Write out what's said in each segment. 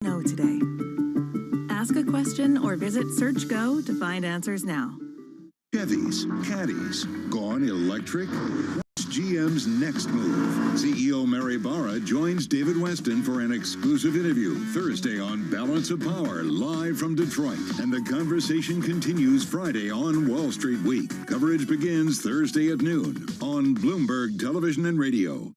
Know today. Ask a question or visit SearchGo to find answers now. Chevys, Caddies, gone electric? What's GM's next move? CEO Mary Barra joins David Weston for an exclusive interview Thursday on Balance of Power, live from Detroit. And the conversation continues Friday on Wall Street Week. Coverage begins Thursday at noon on Bloomberg Television and Radio.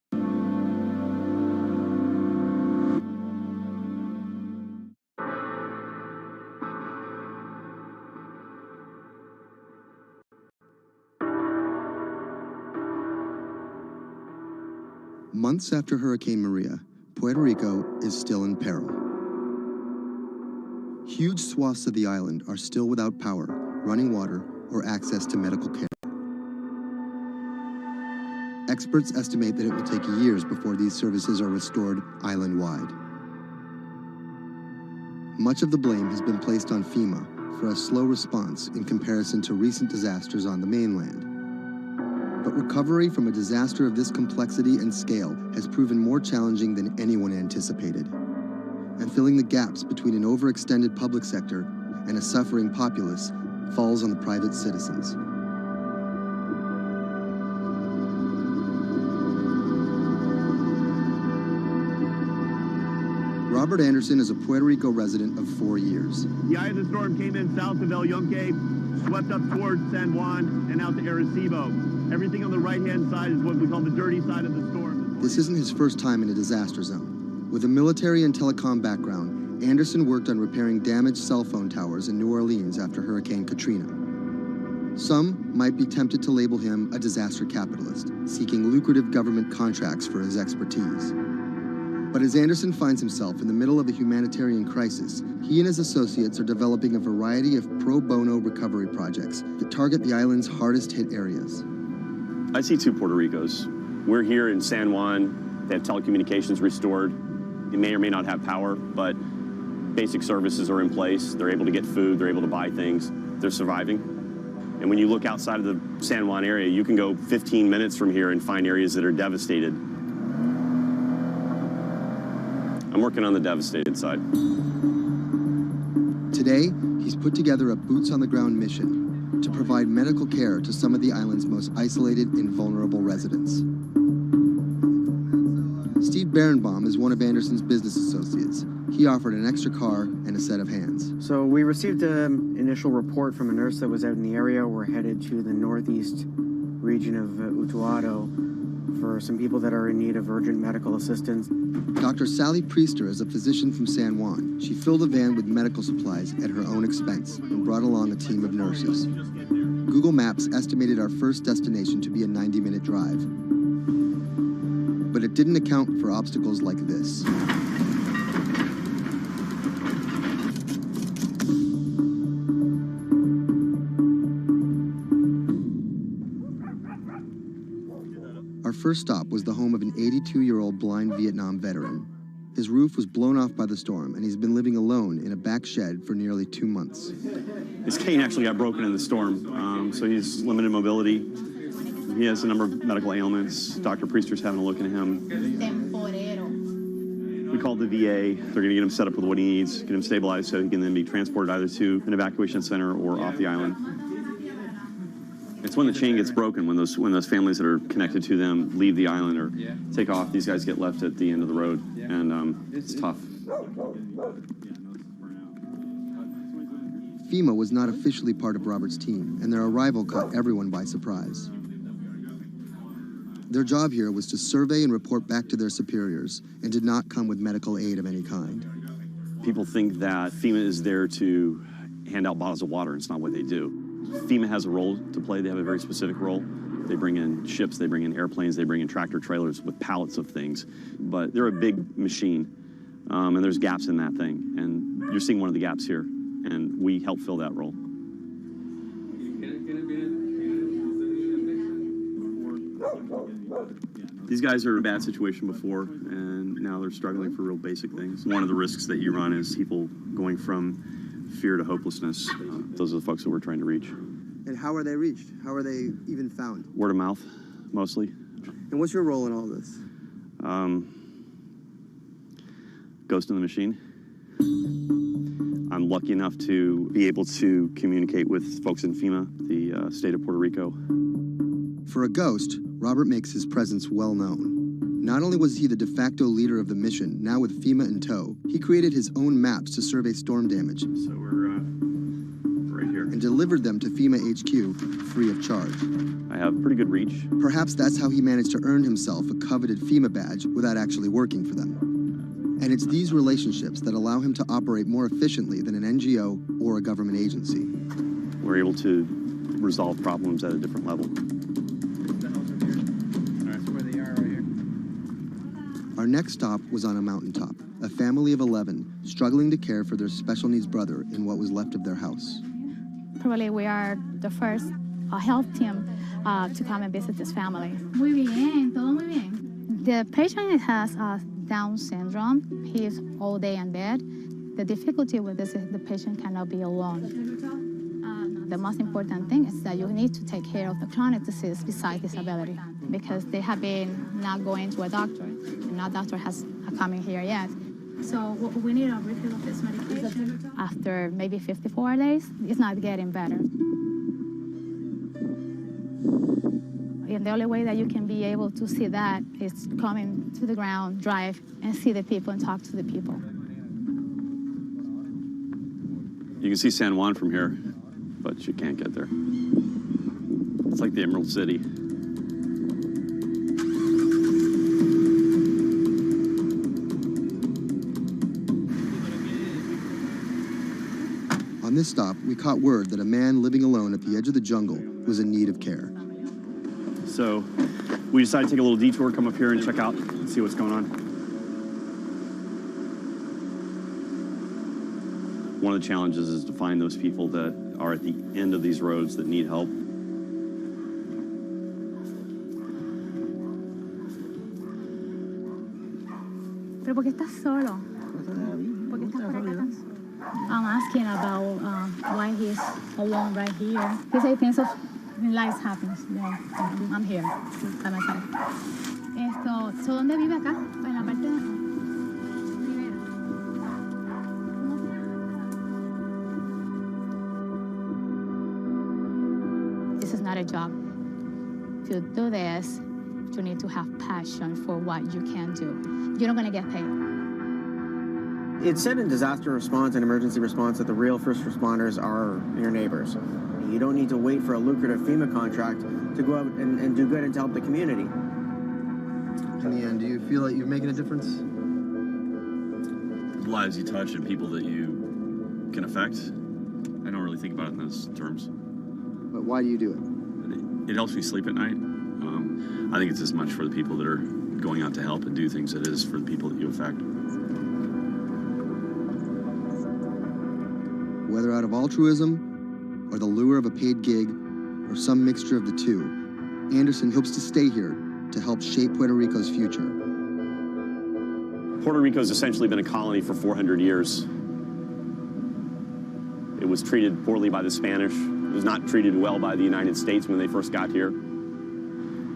Months after Hurricane Maria, Puerto Rico is still in peril. Huge swaths of the island are still without power, running water, or access to medical care. Experts estimate that it will take years before these services are restored island-wide. Much of the blame has been placed on FEMA for a slow response in comparison to recent disasters on the mainland. But recovery from a disaster of this complexity and scale has proven more challenging than anyone anticipated. And filling the gaps between an overextended public sector and a suffering populace falls on the private citizens. Robert Anderson is a Puerto Rico resident of 4 years. The eye of the storm came in south of El Yunque, swept up towards San Juan, and out to Arecibo. Everything on the right-hand side is what we call the dirty side of the storm. This isn't his first time in a disaster zone. With a military and telecom background, Anderson worked on repairing damaged cell phone towers in New Orleans after Hurricane Katrina. Some might be tempted to label him a disaster capitalist, seeking lucrative government contracts for his expertise. But as Anderson finds himself in the middle of a humanitarian crisis, he and his associates are developing a variety of pro bono recovery projects that target the island's hardest hit areas. I see two Puerto Ricos. We're here in San Juan. They have telecommunications restored. They may or may not have power, but basic services are in place. They're able to get food. They're able to buy things. They're surviving. And when you look outside of the San Juan area, you can go 15 minutes from here and find areas that are devastated. I'm working on the devastated side. Today, he's put together a boots-on-the-ground mission to provide medical care to some of the island's most isolated and vulnerable residents. Steve Berenbaum is one of Anderson's business associates. He offered an extra car and a set of hands. So we received an initial report from a nurse that was out in the area. We're headed to the northeast region of Utuado for some people that are in need of urgent medical assistance. Dr. Sally Priester is a physician from San Juan. She filled a van with medical supplies at her own expense and brought along a team of nurses. Google Maps estimated our first destination to be a 90-minute drive. But it didn't account for obstacles like this. Our first stop was the home of an 82-year-old blind Vietnam veteran. His roof was blown off by the storm, and he's been living alone in a back shed for nearly 2 months. His cane actually got broken in the storm, so he's limited mobility. He has a number of medical ailments. Dr. Priester's having a look at him. We called the VA. They're going to get him set up with what he needs, get him stabilized so he can then be transported either to an evacuation center or off the island. It's when the chain gets broken, when those families that are connected to them leave the island or take off, these guys get left at the end of the road, and it's tough. FEMA was not officially part of Robert's team, and their arrival caught everyone by surprise. Their job here was to survey and report back to their superiors, and did not come with medical aid of any kind. People think that FEMA is there to hand out bottles of water. It's not what they do. FEMA has a role to play. They have a very specific role. They bring in ships, they bring in airplanes, they bring in tractor trailers with pallets of things. But they're a big machine, and there's gaps in that thing. And you're seeing one of the gaps here, and we help fill that role. These guys are in a bad situation before, and now they're struggling for real basic things. One of the risks that you run is people going from fear to hopelessness. Those are the folks that we're trying to reach. And how are they reached? How are they even found? Word of mouth, mostly. And what's your role in all this? Ghost in the machine. I'm lucky enough to be able to communicate with folks in FEMA, the state of Puerto Rico. For a ghost, Robert makes his presence well known. Not only was he the de facto leader of the mission, now with FEMA in tow, he created his own maps to survey storm damage. So we're right here. And delivered them to FEMA HQ free of charge. I have pretty good reach. Perhaps that's how he managed to earn himself a coveted FEMA badge without actually working for them. And it's these relationships that allow him to operate more efficiently than an NGO or a government agency. We're able to resolve problems at a different level. Our next stop was on a mountaintop, a family of 11 struggling to care for their special needs brother in what was left of their house. Probably we are the first health team to come and visit this family. Muy bien, todo muy bien. The patient has Down syndrome. He is all day in bed. The difficulty with this is the patient cannot be alone. The most important thing is that you need to take care of the chronic disease besides disability, because they have been not going to a doctor, and no doctor has come in here yet. So we need a refill of this medication. After maybe 54 days, it's not getting better. And the only way that you can be able to see that is coming to the ground, drive, and see the people and talk to the people. You can see San Juan from here, but you can't get there. It's like the Emerald City. On this stop, we caught word that a man living alone at the edge of the jungle was in need of care. So we decided to take a little detour, come up here and check out and see what's going on. One of the challenges is to find those people that are at the end of these roads that need help. ¿Pero por qué estás solo? ¿Por qué estás por acá? I'm asking about why he's alone right here. He said things of life happens. Yeah, I'm here by myself. So ¿dónde vive acá? En la parte de... This is not a job. To do this, you need to have passion for what you can do. You're not going to get paid. It's said in disaster response and emergency response that the real first responders are your neighbors. You don't need to wait for a lucrative FEMA contract to go out and do good and to help the community. In the end, do you feel like you're making a difference? The lives you touch and people that you can affect, I don't really think about it in those terms. But why do you do it? It helps me sleep at night. I think it's as much for the people that are going out to help and do things as it is for the people that you affect. Whether out of altruism, or the lure of a paid gig, or some mixture of the two, Anderson hopes to stay here to help shape Puerto Rico's future. Puerto Rico's essentially been a colony for 400 years. It was treated poorly by the Spanish. It was not treated well by the United States when they first got here.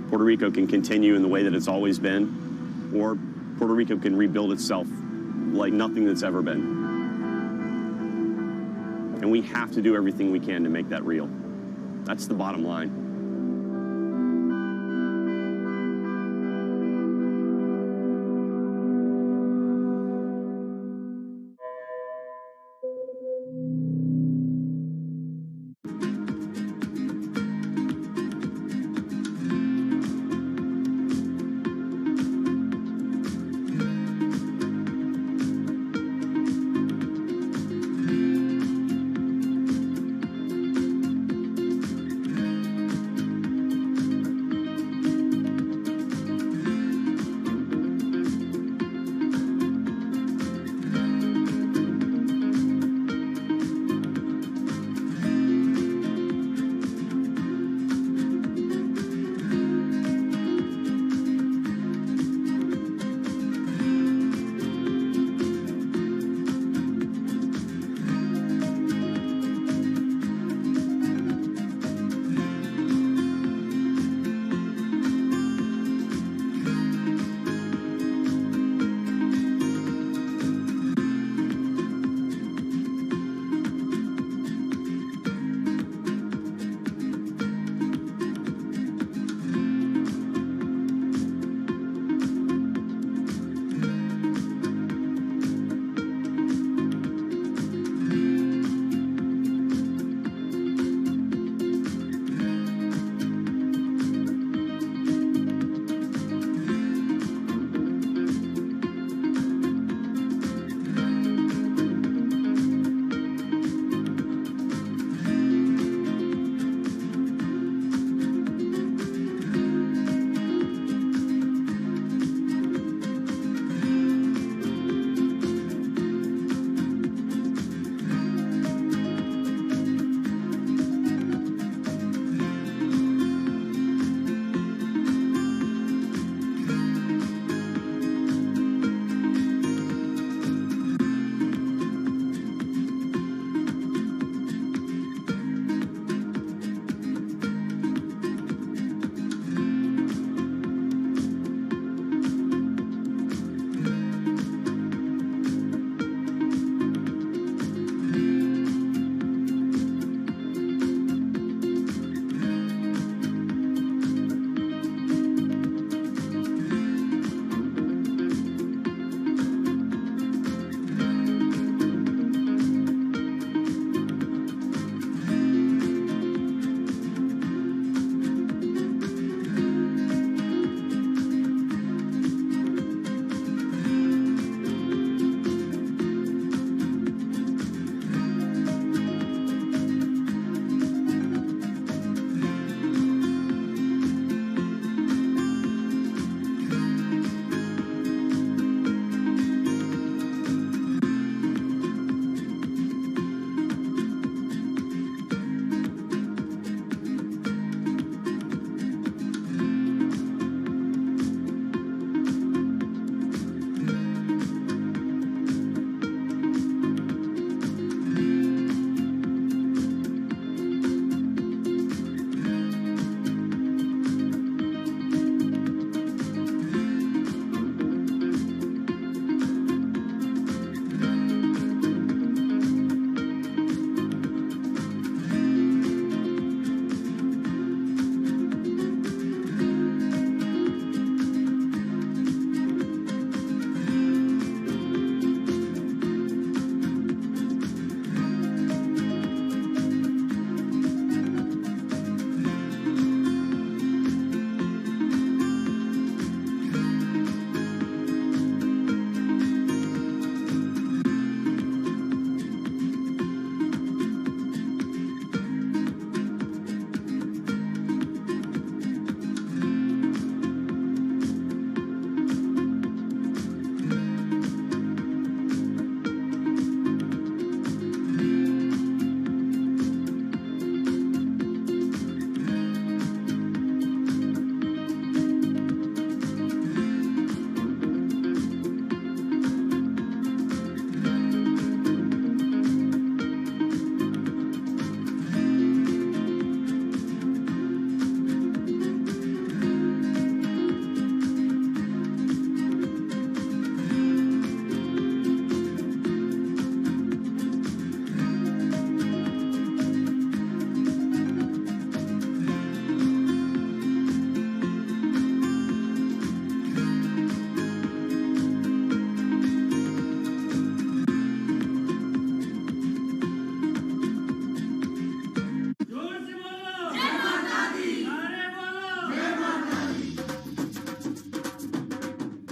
Puerto Rico can continue in the way that it's always been, or Puerto Rico can rebuild itself like nothing that's ever been. And we have to do everything we can to make that real. That's the bottom line.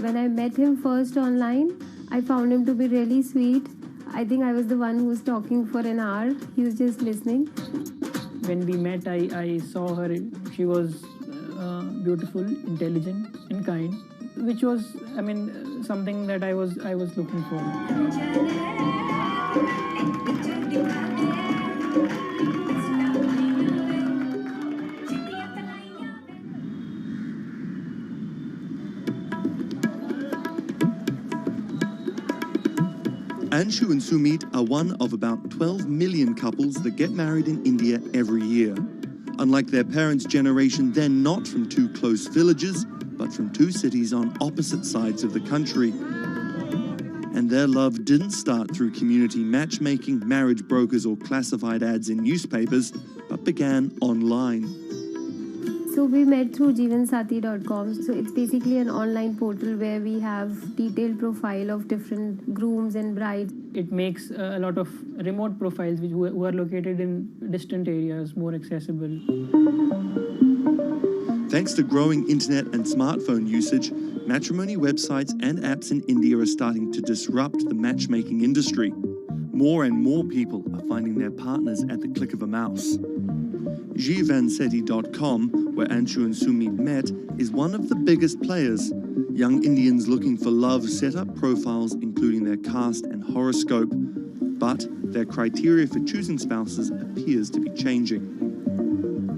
When I met him first online, I found him to be really sweet. I think I was the one who was talking for an hour. He was just listening. When we met, I saw her. She was beautiful, intelligent, and kind, which was, something that I was looking for. Anshu and Sumit are one of about 12 million couples that get married in India every year. Unlike their parents' generation, they're not from two close villages, but from two cities on opposite sides of the country. And their love didn't start through community matchmaking, marriage brokers, or classified ads in newspapers, but began online. So we met through jeevansathi.com. So it's basically an online portal where we have detailed profile of different grooms and brides. It makes a lot of remote profiles who are located in distant areas more accessible. Thanks to growing internet and smartphone usage, matrimony websites and apps in India are starting to disrupt the matchmaking industry. More and more people are finding their partners at the click of a mouse. jeevansathi.com, where Anshu and Sumit met, is one of the biggest players. Young Indians looking for love set up profiles including their caste and horoscope, but their criteria for choosing spouses appears to be changing.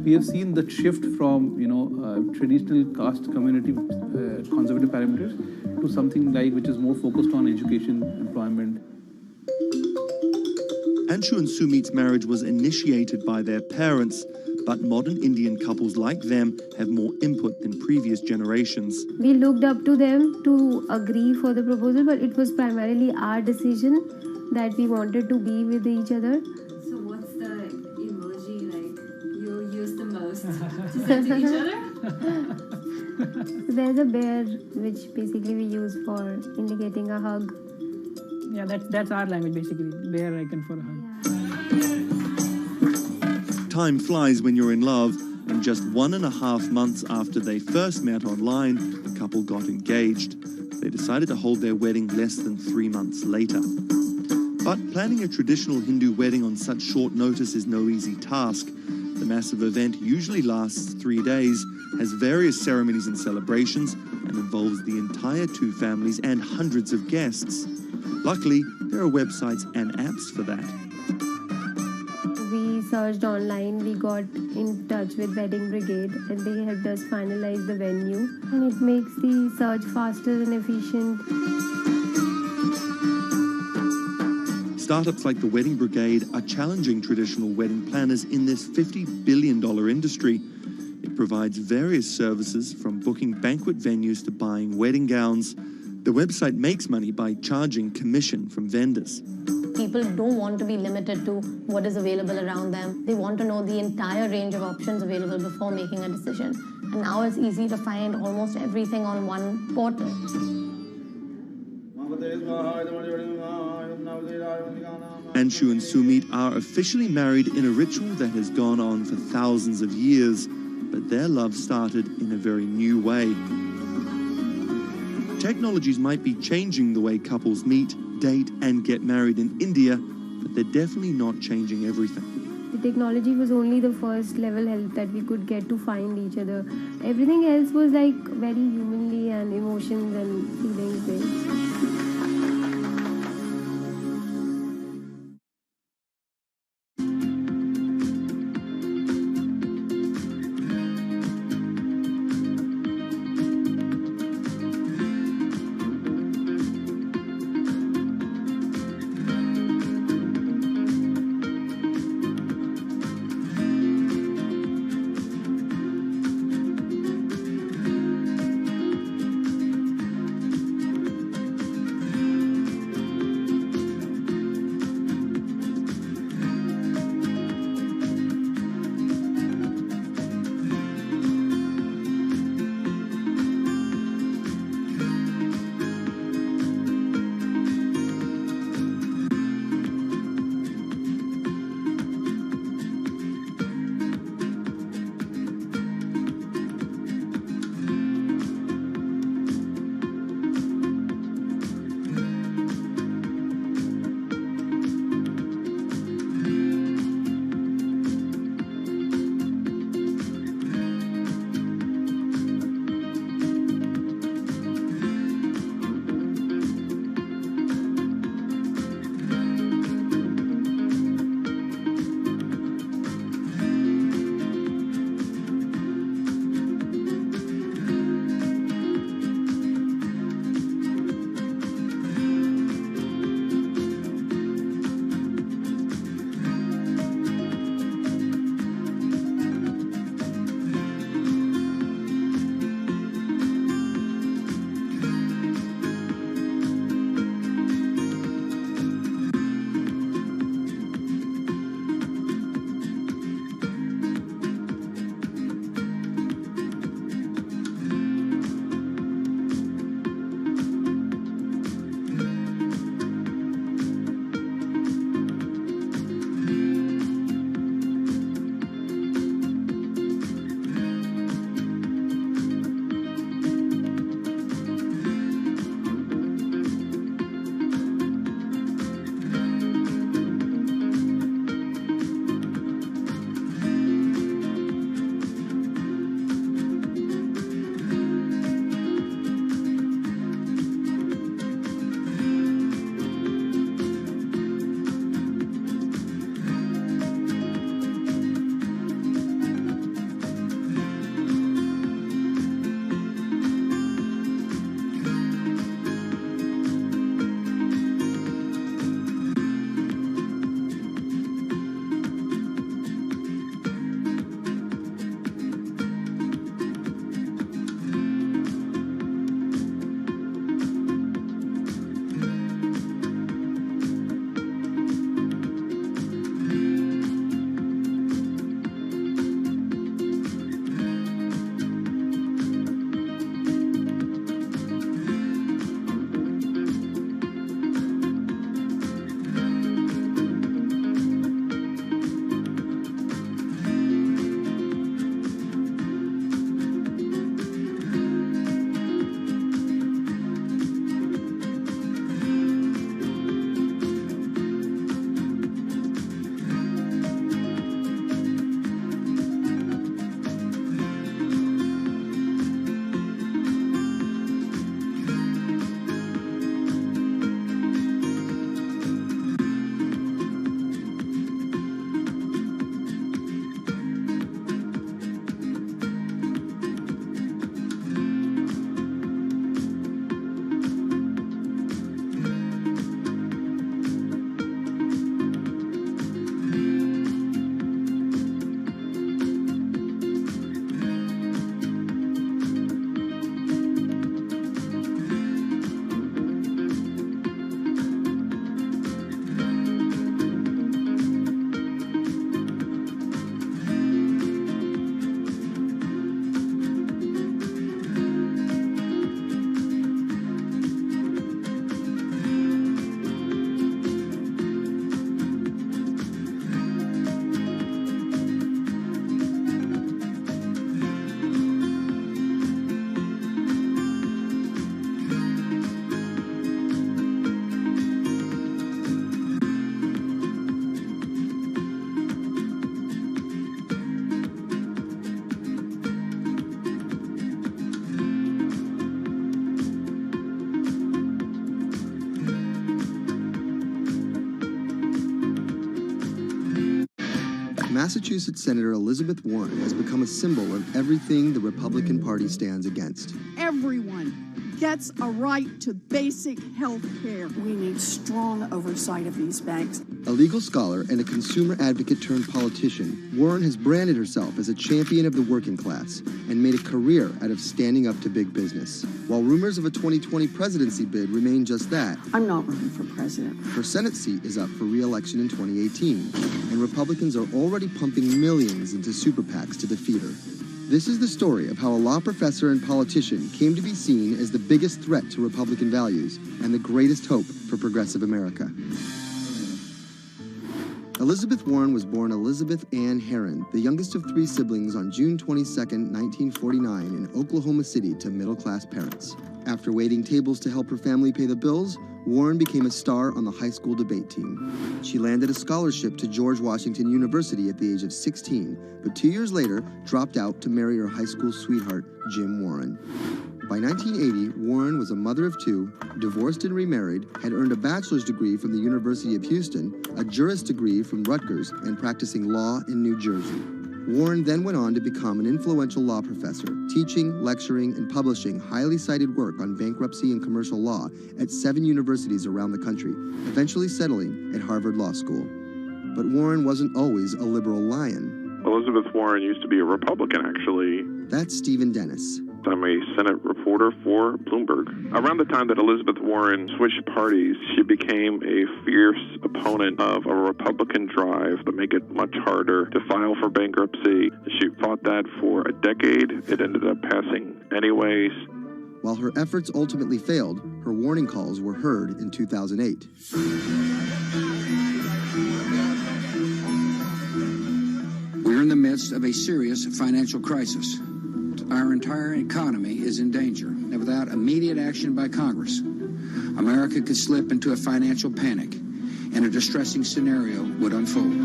We have seen the shift from, traditional caste community conservative parameters to something which is more focused on education, employment. Anshu and Sumit's marriage was initiated by their parents, but modern Indian couples like them have more input than previous generations. We looked up to them to agree for the proposal, but it was primarily our decision that we wanted to be with each other. So what's the emoji you use the most to send to each other? There's a bear, which basically we use for indicating a hug. Yeah, that's our language basically, bear icon for a hug. Time flies when you're in love, and just 1.5 months after they first met online, the couple got engaged. They decided to hold their wedding less than 3 months later. But planning a traditional Hindu wedding on such short notice is no easy task. The massive event usually lasts 3 days, has various ceremonies and celebrations, and involves the entire two families and hundreds of guests. Luckily, there are websites and apps for that. We searched online, we got in touch with Wedding Brigade, and they helped us finalize the venue. And it makes the search faster and efficient. Startups like the Wedding Brigade are challenging traditional wedding planners in this $50 billion industry. It provides various services from booking banquet venues to buying wedding gowns. The website makes money by charging commission from vendors. People don't want to be limited to what is available around them. They want to know the entire range of options available before making a decision. And now it's easy to find almost everything on one portal. Anshu and Sumit are officially married in a ritual that has gone on for thousands of years, but their love started in a very new way. Technologies might be changing the way couples meet, date, and get married in India, but they're definitely not changing everything. The technology was only the first level help that we could get to find each other. Everything else was very humanly and emotions and feelings based. Massachusetts Senator Elizabeth Warren has become a symbol of everything the Republican Party stands against. Everyone gets a right to basic health care. We need strong oversight of these banks. A legal scholar and a consumer advocate turned politician, Warren has branded herself as a champion of the working class and made a career out of standing up to big business. While rumors of a 2020 presidency bid remain just that, I'm not running for president. her Senate seat is up for re-election in 2018, and Republicans are already pumping millions into super PACs to defeat her. This is the story of how a law professor and politician came to be seen as the biggest threat to Republican values and the greatest hope for progressive America. Elizabeth Warren was born Elizabeth Ann Herron, the youngest of 3 siblings, on June 22, 1949 in Oklahoma City to middle-class parents. After waiting tables to help her family pay the bills, Warren became a star on the high school debate team. She landed a scholarship to George Washington University at the age of 16, but 2 years later dropped out to marry her high school sweetheart, Jim Warren. By 1980, Warren was a mother of 2, divorced and remarried, had earned a bachelor's degree from the University of Houston, a juris degree from Rutgers, and practicing law in New Jersey. Warren then went on to become an influential law professor, teaching, lecturing, and publishing highly cited work on bankruptcy and commercial law at 7 universities around the country, eventually settling at Harvard Law School. But Warren wasn't always a liberal lion. Elizabeth Warren used to be a Republican, actually. That's Stephen Dennis. I'm a Senate reporter for Bloomberg. Around the time that Elizabeth Warren switched parties, she became a fierce opponent of a Republican drive to make it much harder to file for bankruptcy. She fought that for a decade. It ended up passing anyways. While her efforts ultimately failed, her warning calls were heard in 2008. We're in the midst of a serious financial crisis. Our entire economy is in danger, and without immediate action by Congress, America could slip into a financial panic, and a distressing scenario would unfold.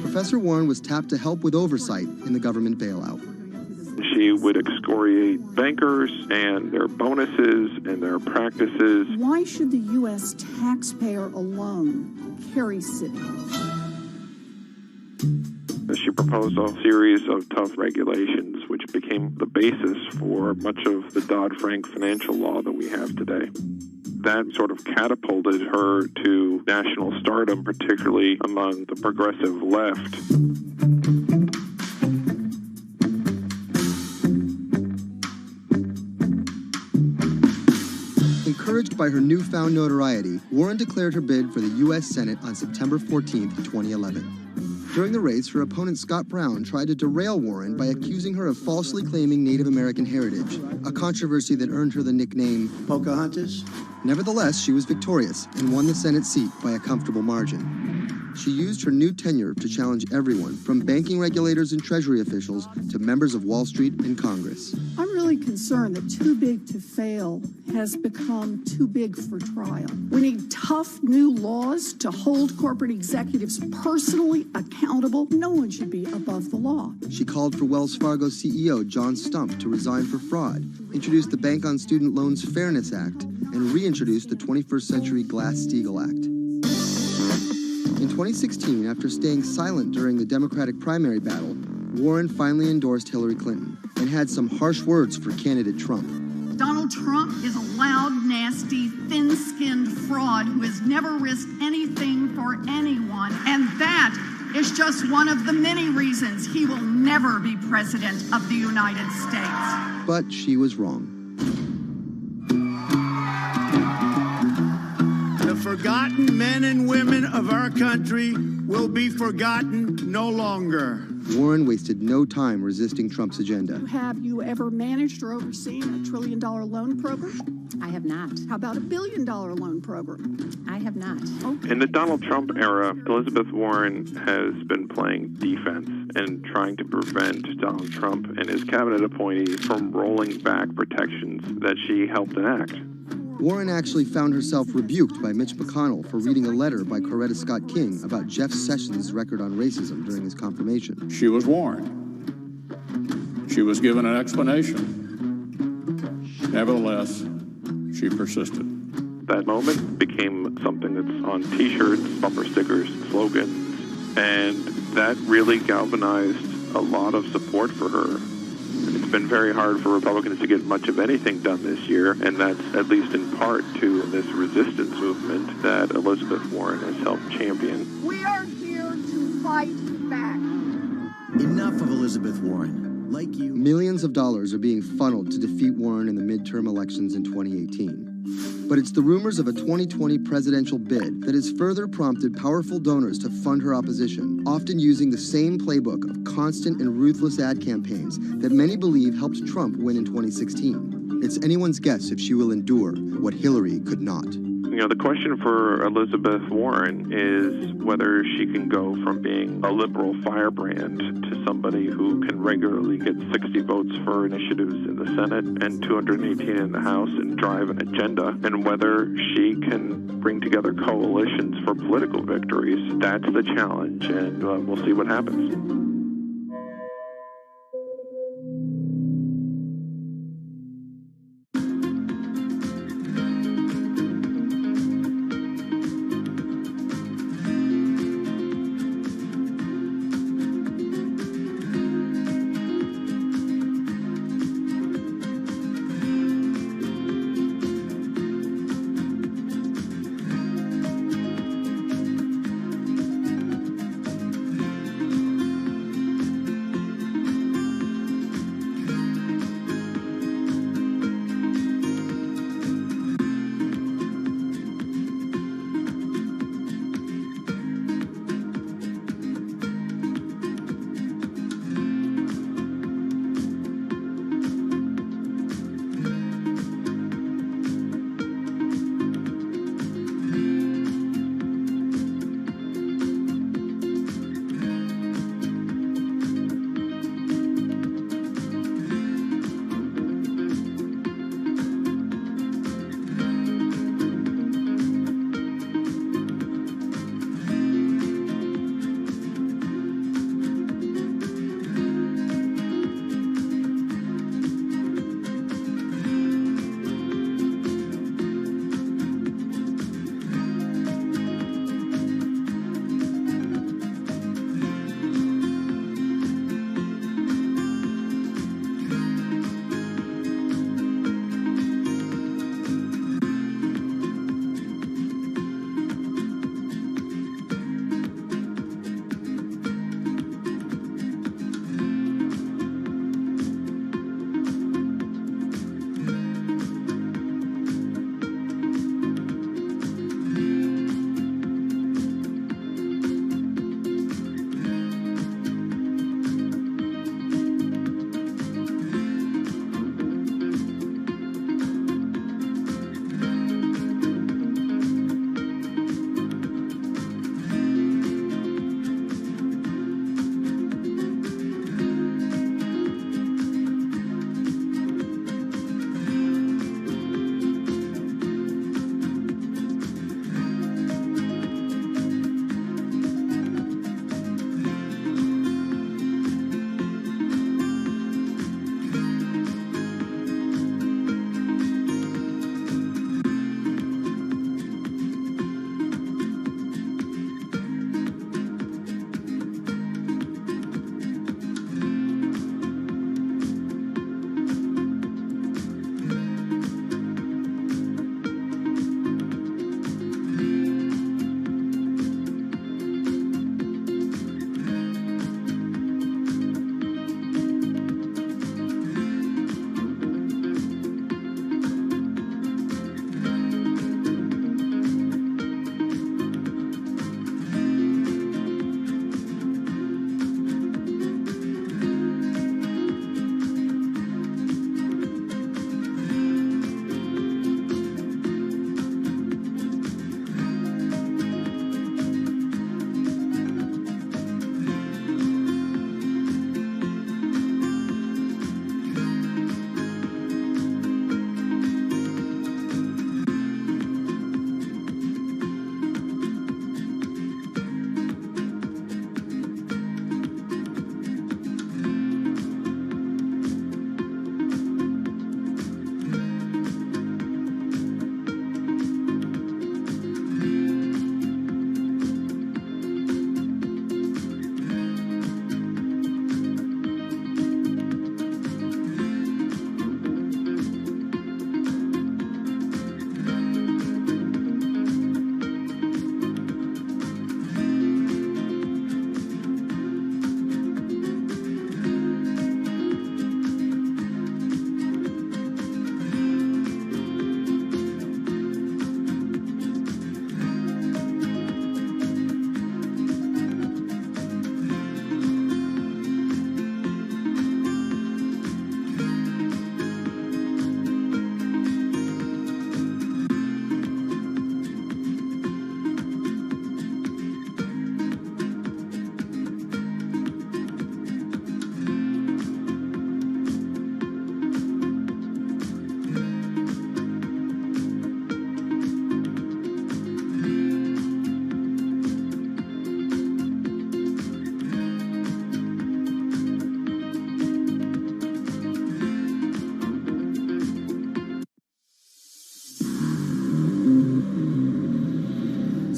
Professor Warren was tapped to help with oversight in the government bailout. She would excoriate bankers and their bonuses and their practices. Why should the U.S. taxpayer alone carry city? She proposed a series of tough regulations, which became the basis for much of the Dodd-Frank financial law that we have today. That sort of catapulted her to national stardom, particularly among the progressive left. Encouraged by her newfound notoriety, Warren declared her bid for the U.S. Senate on September 14, 2011. During the race, her opponent Scott Brown tried to derail Warren by accusing her of falsely claiming Native American heritage, a controversy that earned her the nickname Pocahontas. Nevertheless, she was victorious and won the Senate seat by a comfortable margin. She used her new tenure to challenge everyone, from banking regulators and Treasury officials to members of Wall Street and Congress. I'm really concerned that too big to fail has become too big for trial. We need tough new laws to hold corporate executives personally accountable. No one should be above the law. She called for Wells Fargo CEO John Stump to resign for fraud, introduced the Bank on Student Loans Fairness Act, and reintroduced the 21st Century Glass-Steagall Act. In 2016, after staying silent during the Democratic primary battle, Warren finally endorsed Hillary Clinton and had some harsh words for candidate Trump. Donald Trump is a loud, nasty, thin-skinned fraud who has never risked anything for anyone, and that is just one of the many reasons he will never be president of the United States. But she was wrong. The forgotten men and women of our country will be forgotten no longer. Warren wasted no time resisting Trump's agenda. Have you ever managed or overseen a $1 trillion loan program? I have not. How about a $1 billion loan program? I have not. Okay. In the Donald Trump era, Elizabeth Warren has been playing defense and trying to prevent Donald Trump and his cabinet appointees from rolling back protections that she helped enact. Warren actually found herself rebuked by Mitch McConnell for reading a letter by Coretta Scott King about Jeff Sessions' record on racism during his confirmation. She was warned. She was given an explanation. Nevertheless, she persisted. That moment became something that's on T-shirts, bumper stickers, slogans, and that really galvanized a lot of support for her. It's been very hard for Republicans to get much of anything done this year, and that's at least in part to this resistance movement that Elizabeth Warren has helped champion. We are here to fight back. Enough of Elizabeth Warren. Like you. Millions of dollars are being funneled to defeat Warren in the midterm elections in 2018. But it's the rumors of a 2020 presidential bid that has further prompted powerful donors to fund her opposition, often using the same playbook of constant and ruthless ad campaigns that many believe helped Trump win in 2016. It's anyone's guess if she will endure what Hillary could not. You know, the question for Elizabeth Warren is whether she can go from being a liberal firebrand to somebody who can regularly get 60 votes for initiatives in the Senate and 218 in the House and drive an agenda, and whether she can bring together coalitions for political victories. That's the challenge, and we'll see what happens.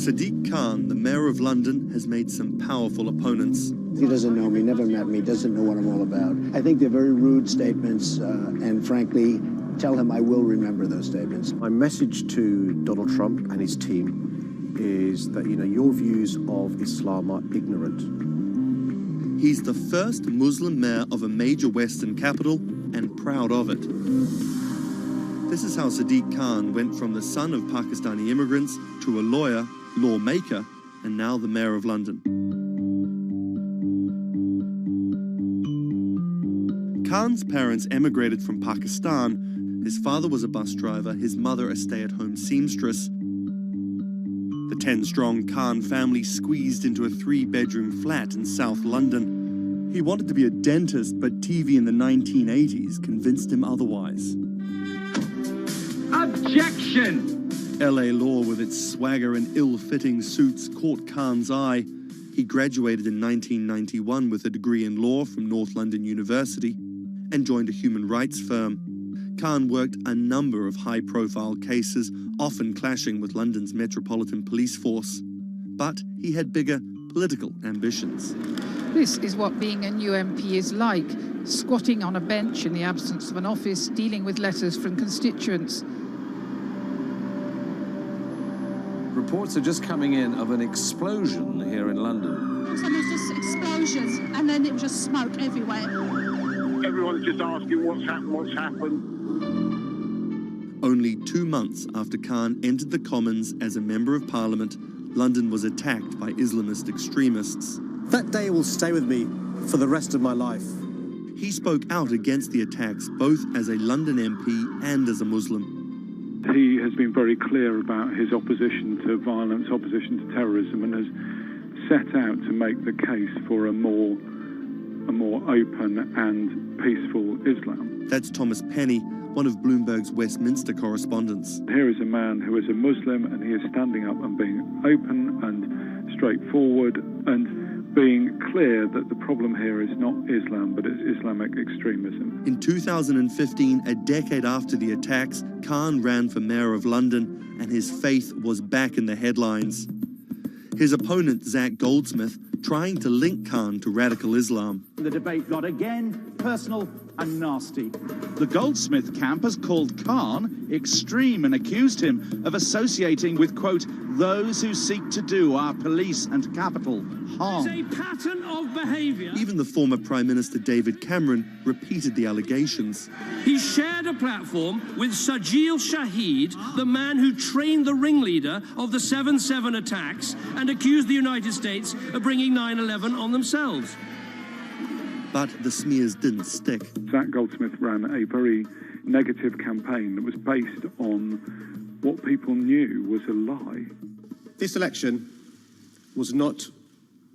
Sadiq Khan, the mayor of London, has made some powerful opponents. He doesn't know me, never met me, doesn't know what I'm all about. I think they're very rude statements, and frankly, tell him I will remember those statements. My message to Donald Trump and his team is that, your views of Islam are ignorant. He's the first Muslim mayor of a major Western capital and proud of it. This is how Sadiq Khan went from the son of Pakistani immigrants to a lawyer, lawmaker, and now the mayor of London. Khan's parents emigrated from Pakistan. His father was a bus driver, his mother a stay-at-home seamstress. The 10-strong Khan family squeezed into a 3-bedroom flat in South London. He wanted to be a dentist, but TV in the 1980s convinced him otherwise. Objection! LA law with its swagger and ill-fitting suits caught Khan's eye. He graduated in 1991 with a degree in law from North London University and joined a human rights firm. Khan worked a number of high-profile cases, often clashing with London's Metropolitan Police Force. But he had bigger political ambitions. This is what being a new MP is like, squatting on a bench in the absence of an office, dealing with letters from constituents. Reports are just coming in of an explosion here in London. So there's just explosions, and then it was just smoke everywhere. Everyone's just asking what's happened. Only 2 months after Khan entered the Commons as a Member of Parliament, London was attacked by Islamist extremists. That day will stay with me for the rest of my life. He spoke out against the attacks both as a London MP and as a Muslim. He has been very clear about his opposition to violence, opposition to terrorism, and has set out to make the case for a more open and peaceful Islam. That's Thomas Penny, one of Bloomberg's Westminster correspondents. Here is a man who is a Muslim, and he is standing up and being open and straightforward and being clear that the problem here is not Islam, but it's Islamic extremism. In 2015, a decade after the attacks, Khan ran for mayor of London, and his faith was back in the headlines. His opponent, Zach Goldsmith, trying to link Khan to radical Islam. The debate got again personal and nasty. The Goldsmith camp has called Khan extreme and accused him of associating with, quote, those who seek to do our police and capital harm. It's a pattern of behaviour. Even the former Prime Minister David Cameron repeated the allegations. He shared a platform with Sajil Shahid, the man who trained the ringleader of the 7/7 attacks, and accused the United States of bringing 9/11 on themselves. But the smears didn't stick. Zach Goldsmith ran a very negative campaign that was based on what people knew was a lie. This election was not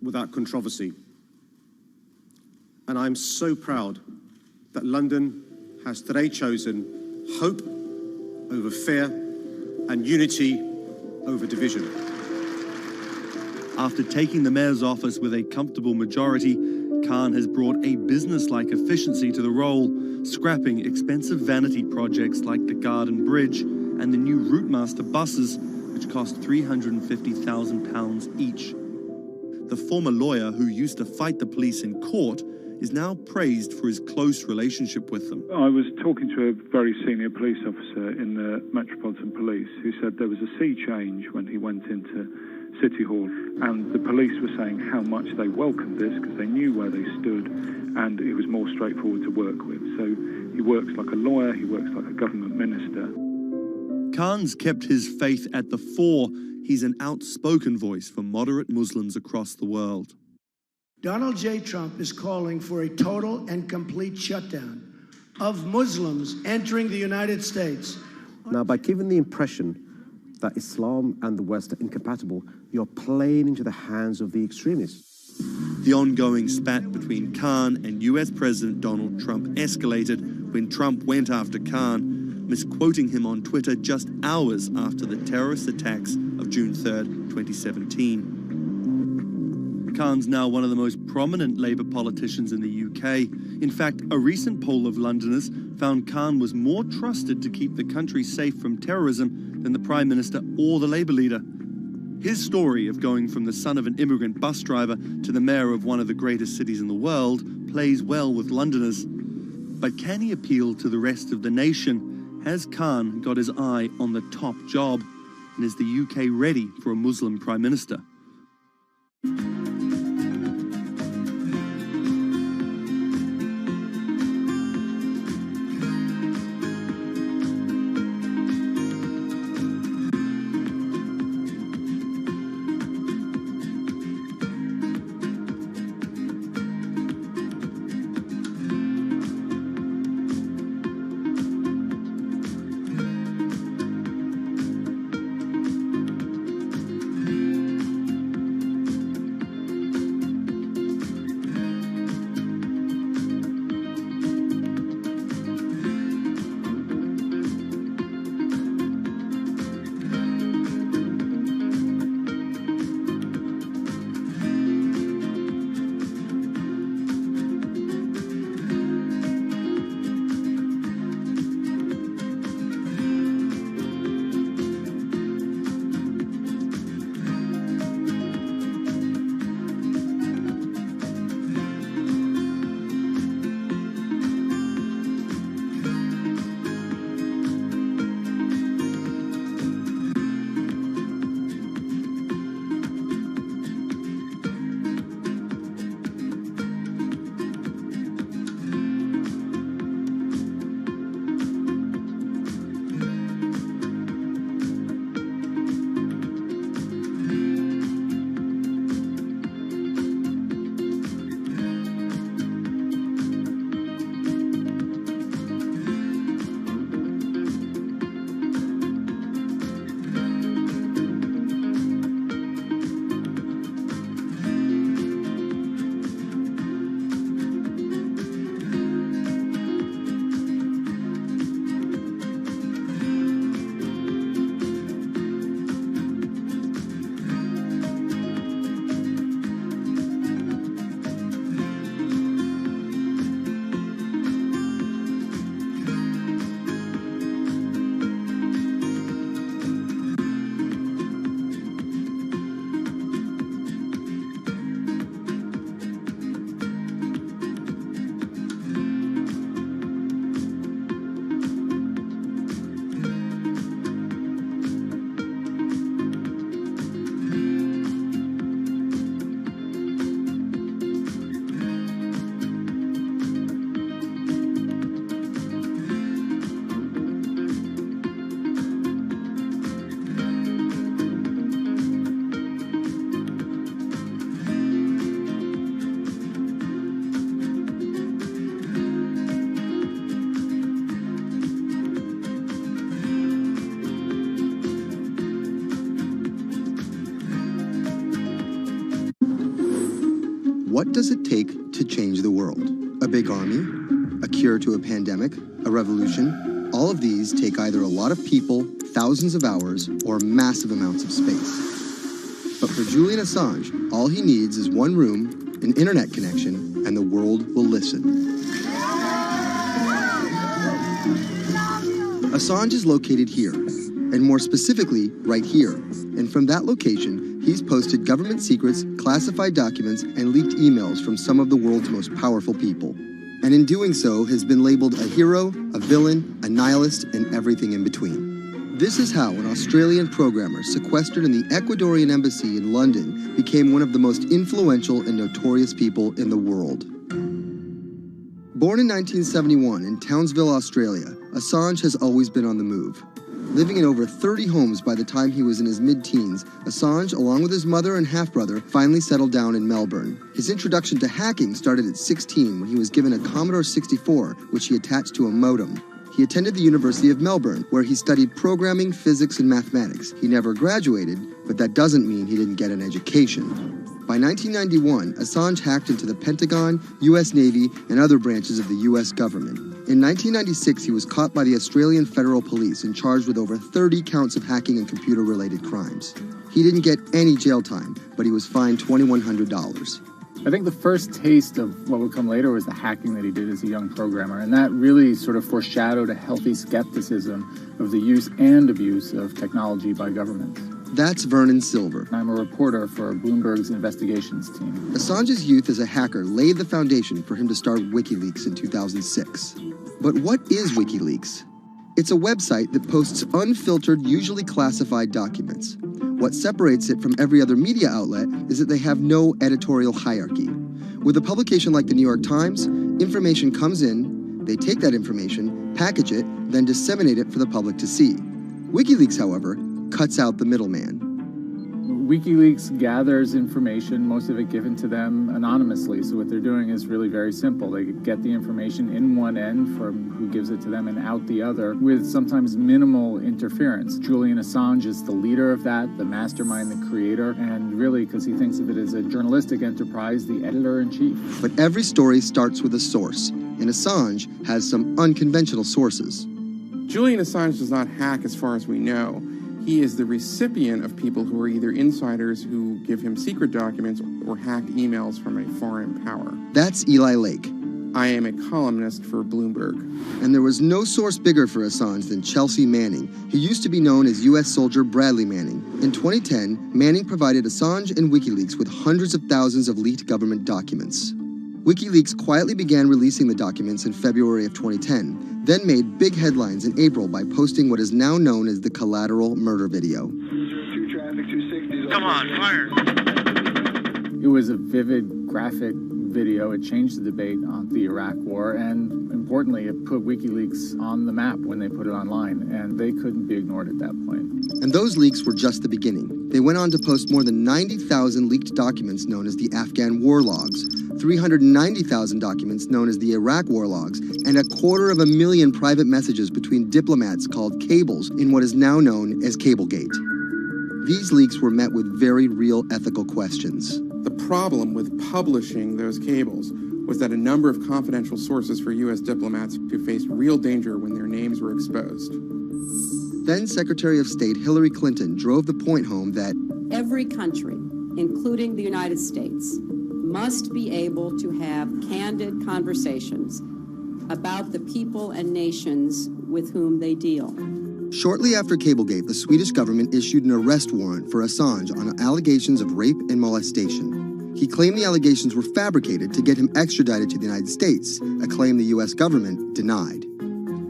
without controversy. And I'm so proud that London has today chosen hope over fear and unity over division. After taking the mayor's office with a comfortable majority, Khan has brought a business-like efficiency to the role, scrapping expensive vanity projects like the Garden Bridge and the new Routemaster buses, which cost £350,000 each. The former lawyer who used to fight the police in court is now praised for his close relationship with them. I was talking to a very senior police officer in the Metropolitan Police who said there was a sea change when he went into City Hall, and the police were saying how much they welcomed this because they knew where they stood and it was more straightforward to work with. So he works like a lawyer, he works like a government minister. Khan's kept his faith at the fore. He's an outspoken voice for moderate Muslims across the world. Donald J. Trump is calling for a total and complete shutdown of Muslims entering the United States. Now, by giving the impression that Islam and the West are incompatible, you're playing into the hands of the extremists. The ongoing spat between Khan and US President Donald Trump escalated when Trump went after Khan, misquoting him on Twitter just hours after the terrorist attacks of June 3rd, 2017. Khan's now one of the most prominent Labour politicians in the UK. In fact, a recent poll of Londoners found Khan was more trusted to keep the country safe from terrorism than the Prime Minister or the Labour leader. His story of going from the son of an immigrant bus driver to the mayor of one of the greatest cities in the world plays well with Londoners. But can he appeal to the rest of the nation? Has Khan got his eye on the top job? And is the UK ready for a Muslim Prime Minister? What does it take to change the world? A big army? A cure to a pandemic? A revolution? All of these take either a lot of people, thousands of hours, or massive amounts of space. But for Julian Assange, all he needs is one room, an internet connection, and the world will listen. Assange is located here, and more specifically, right here. And from that location, he's posted government secrets, classified documents, and leaked emails from some of the world's most powerful people. And in doing so, has been labeled a hero, a villain, a nihilist, and everything in between. This is how an Australian programmer sequestered in the Ecuadorian embassy in London became one of the most influential and notorious people in the world. Born in 1971 in Townsville, Australia, Assange has always been on the move. Living in over 30 homes by the time he was in his mid-teens, Assange, along with his mother and half-brother, finally settled down in Melbourne. His introduction to hacking started at 16 when he was given a Commodore 64, which he attached to a modem. He attended the University of Melbourne, where he studied programming, physics, and mathematics. He never graduated, but that doesn't mean he didn't get an education. By 1991, Assange hacked into the Pentagon, U.S. Navy, and other branches of the U.S. government. In 1996, he was caught by the Australian Federal Police and charged with over 30 counts of hacking and computer-related crimes. He didn't get any jail time, but he was fined $2,100. I think the first taste of what would come later was the hacking that he did as a young programmer, and that really sort of foreshadowed a healthy skepticism of the use and abuse of technology by governments. That's Vernon Silver. I'm a reporter for Bloomberg's investigations team. Assange's youth as a hacker laid the foundation for him to start WikiLeaks in 2006. But what is WikiLeaks? It's a website that posts unfiltered, usually classified documents. What separates it from every other media outlet is that they have no editorial hierarchy. With a publication like the New York Times, information comes in, they take that information, package it, then disseminate it for the public to see. WikiLeaks, however, cuts out the middleman. WikiLeaks gathers information, most of it given to them anonymously. So what they're doing is really very simple. They get the information in one end from who gives it to them and out the other with sometimes minimal interference. Julian Assange is the leader of that, the mastermind, the creator, and really, because he thinks of it as a journalistic enterprise, the editor-in-chief. But every story starts with a source, and Assange has some unconventional sources. Julian Assange does not hack as far as we know. He is the recipient of people who are either insiders who give him secret documents or hacked emails from a foreign power. That's Eli Lake. I am a columnist for Bloomberg. And there was no source bigger for Assange than Chelsea Manning, who used to be known as U.S. soldier Bradley Manning. In 2010, Manning provided Assange and WikiLeaks with hundreds of thousands of leaked government documents. WikiLeaks quietly began releasing the documents in February of 2010, then made big headlines in April by posting what is now known as the collateral murder video. Come on, fire! It was a vivid, graphic video. It changed the debate on the Iraq War, and importantly, it put WikiLeaks on the map when they put it online, and they couldn't be ignored at that point. And those leaks were just the beginning. They went on to post more than 90,000 leaked documents known as the Afghan war logs, 390,000 documents known as the Iraq war logs, and 250,000 private messages between diplomats called cables in what is now known as Cablegate. These leaks were met with very real ethical questions. The problem with publishing those cables was that a number of confidential sources for U.S. diplomats who faced real danger when their names were exposed. Then Secretary of State Hillary Clinton drove the point home that every country, including the United States, must be able to have candid conversations about the people and nations with whom they deal. Shortly after Cablegate, the Swedish government issued an arrest warrant for Assange on allegations of rape and molestation. He claimed the allegations were fabricated to get him extradited to the United States, a claim the U.S. government denied.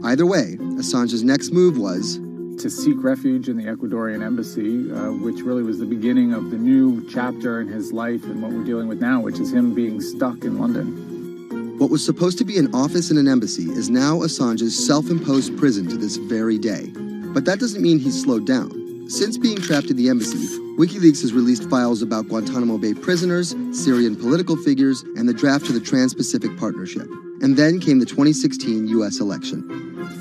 Either way, Assange's next move was to seek refuge in the Ecuadorian embassy, which really was the beginning of the new chapter in his life and what we're dealing with now, which is him being stuck in London. What was supposed to be an office in an embassy is now Assange's self-imposed prison to this very day. But that doesn't mean he's slowed down. Since being trapped in the embassy, WikiLeaks has released files about Guantanamo Bay prisoners, Syrian political figures, and the draft to the Trans-Pacific Partnership. And then came the 2016 U.S. election.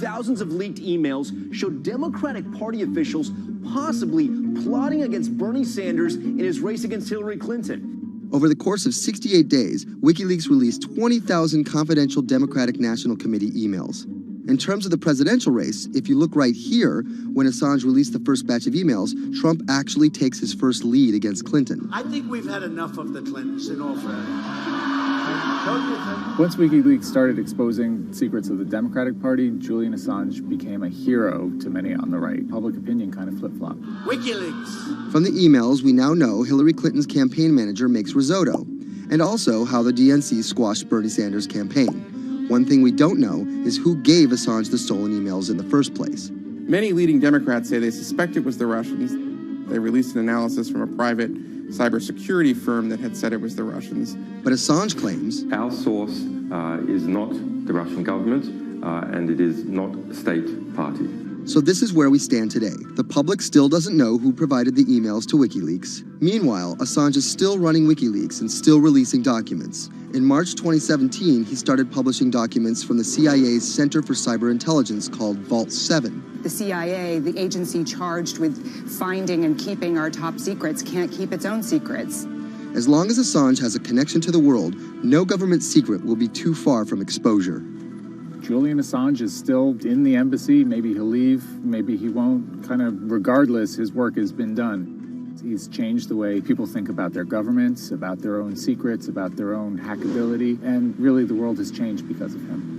Thousands of leaked emails showed Democratic Party officials possibly plotting against Bernie Sanders in his race against Hillary Clinton. Over the course of 68 days, WikiLeaks released 20,000 confidential Democratic National Committee emails. In terms of the presidential race, if you look right here, when Assange released the first batch of emails, Trump actually takes his first lead against Clinton. I think we've had enough of the Clintons in all fairness. Once WikiLeaks started exposing secrets of the Democratic Party, Julian Assange became a hero to many on the right. Public opinion kind of flip-flopped. WikiLeaks! From the emails, we now know Hillary Clinton's campaign manager makes risotto, and also how the DNC squashed Bernie Sanders' campaign. One thing we don't know is who gave Assange the stolen emails in the first place. Many leading Democrats say they suspect it was the Russians. They released an analysis from a private cybersecurity firm that had said it was the Russians. But Assange claims our source is not the Russian government, and it is not a state party. So this is where we stand today. The public still doesn't know who provided the emails to WikiLeaks. Meanwhile, Assange is still running WikiLeaks and still releasing documents. In March 2017, he started publishing documents from the CIA's Center for Cyber Intelligence called Vault 7. The CIA, the agency charged with finding and keeping our top secrets, can't keep its own secrets. As long as Assange has a connection to the world, no government secret will be too far from exposure. Julian Assange is still in the embassy. Maybe he'll leave, maybe he won't. Kind of regardless, his work has been done. He's changed the way people think about their governments, about their own secrets, about their own hackability, and really the world has changed because of him.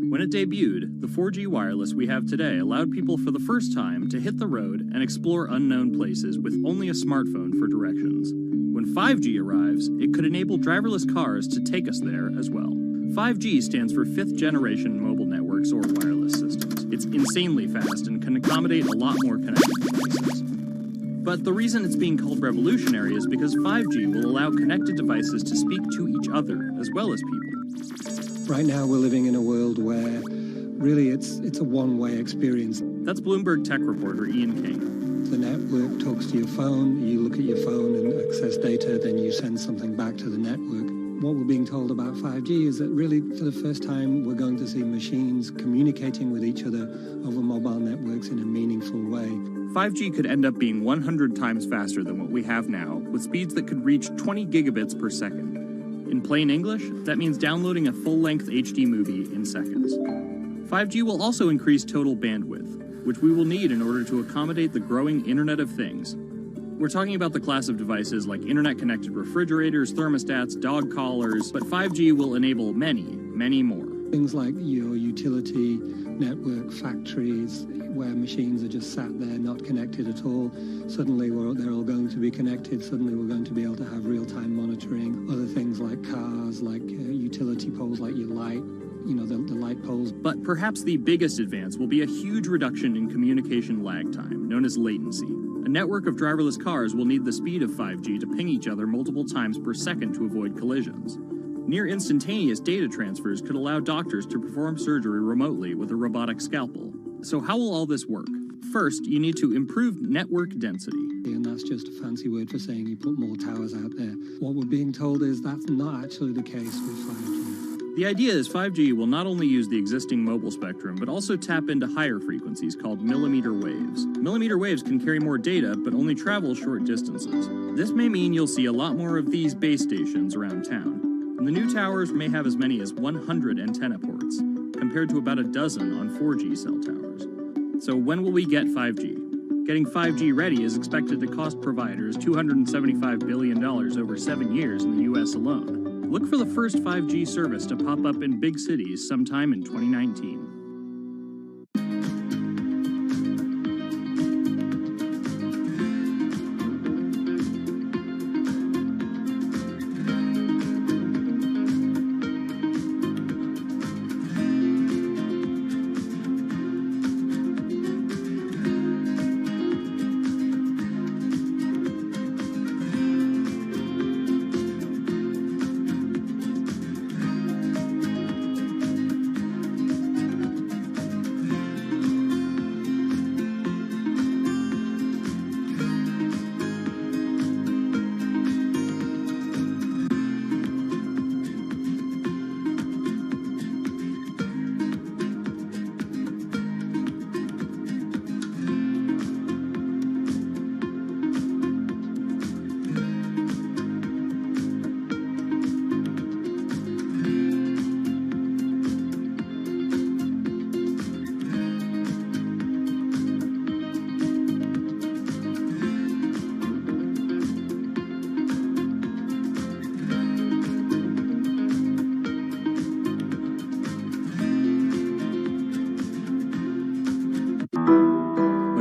When it debuted, the 4G wireless we have today allowed people for the first time to hit the road and explore unknown places with only a smartphone for directions. When 5G arrives, it could enable driverless cars to take us there as well. 5G stands for 5th generation mobile networks or wireless systems. It's insanely fast and can accommodate a lot more connected devices. But the reason it's being called revolutionary is because 5G will allow connected devices to speak to each other as well as people. Right now we're living in a world where really it's a one-way experience. That's Bloomberg tech reporter Ian King. The network talks to your phone, you look at your phone and access data, then you send something back to the network. What we're being told about 5G is that really for the first time we're going to see machines communicating with each other over mobile networks in a meaningful way. 5G could end up being 100 times faster than what we have now, with speeds that could reach 20 gigabits per second. In plain English, that means downloading a full-length HD movie in seconds. 5G will also increase total bandwidth, which we will need in order to accommodate the growing Internet of Things. We're talking about the class of devices like internet-connected refrigerators, thermostats, dog collars, but 5G will enable many, many more. Things like your utility network, factories, where machines are just sat there not connected at all. Suddenly they're all going to be connected. Suddenly we're going to be able to have real-time monitoring. Other things like cars, like utility poles, like your light, the light poles. But perhaps the biggest advance will be a huge reduction in communication lag time, known as latency. A network of driverless cars will need the speed of 5G to ping each other multiple times per second to avoid collisions. Near instantaneous data transfers could allow doctors to perform surgery remotely with a robotic scalpel. So how will all this work? First, you need to improve network density. And that's just a fancy word for saying you put more towers out there. What we're being told is that's not actually the case with 5G. The idea is 5G will not only use the existing mobile spectrum, but also tap into higher frequencies called millimeter waves. Millimeter waves can carry more data, but only travel short distances. This may mean you'll see a lot more of these base stations around town. And the new towers may have as many as 100 antenna ports, compared to about a dozen on 4G cell towers. So when will we get 5G? Getting 5G ready is expected to cost providers $275 billion over 7 years in the US alone. Look for the first 5G service to pop up in big cities sometime in 2019.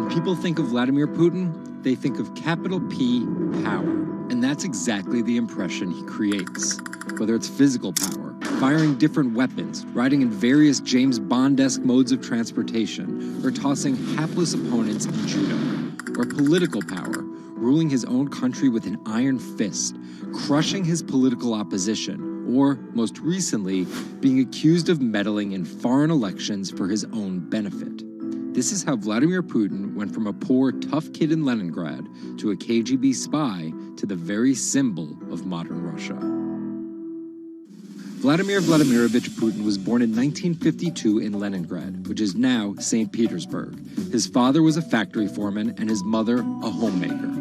People think of Vladimir Putin, they think of capital P, power. And that's exactly the impression he creates. Whether it's physical power, firing different weapons, riding in various James Bond-esque modes of transportation, or tossing hapless opponents in judo. Or political power, ruling his own country with an iron fist, crushing his political opposition, or, most recently, being accused of meddling in foreign elections for his own benefit. This is how Vladimir Putin went from a poor, tough kid in Leningrad to a KGB spy to the very symbol of modern Russia. Vladimir Vladimirovich Putin was born in 1952 in Leningrad, which is now St. Petersburg. His father was a factory foreman and his mother a homemaker.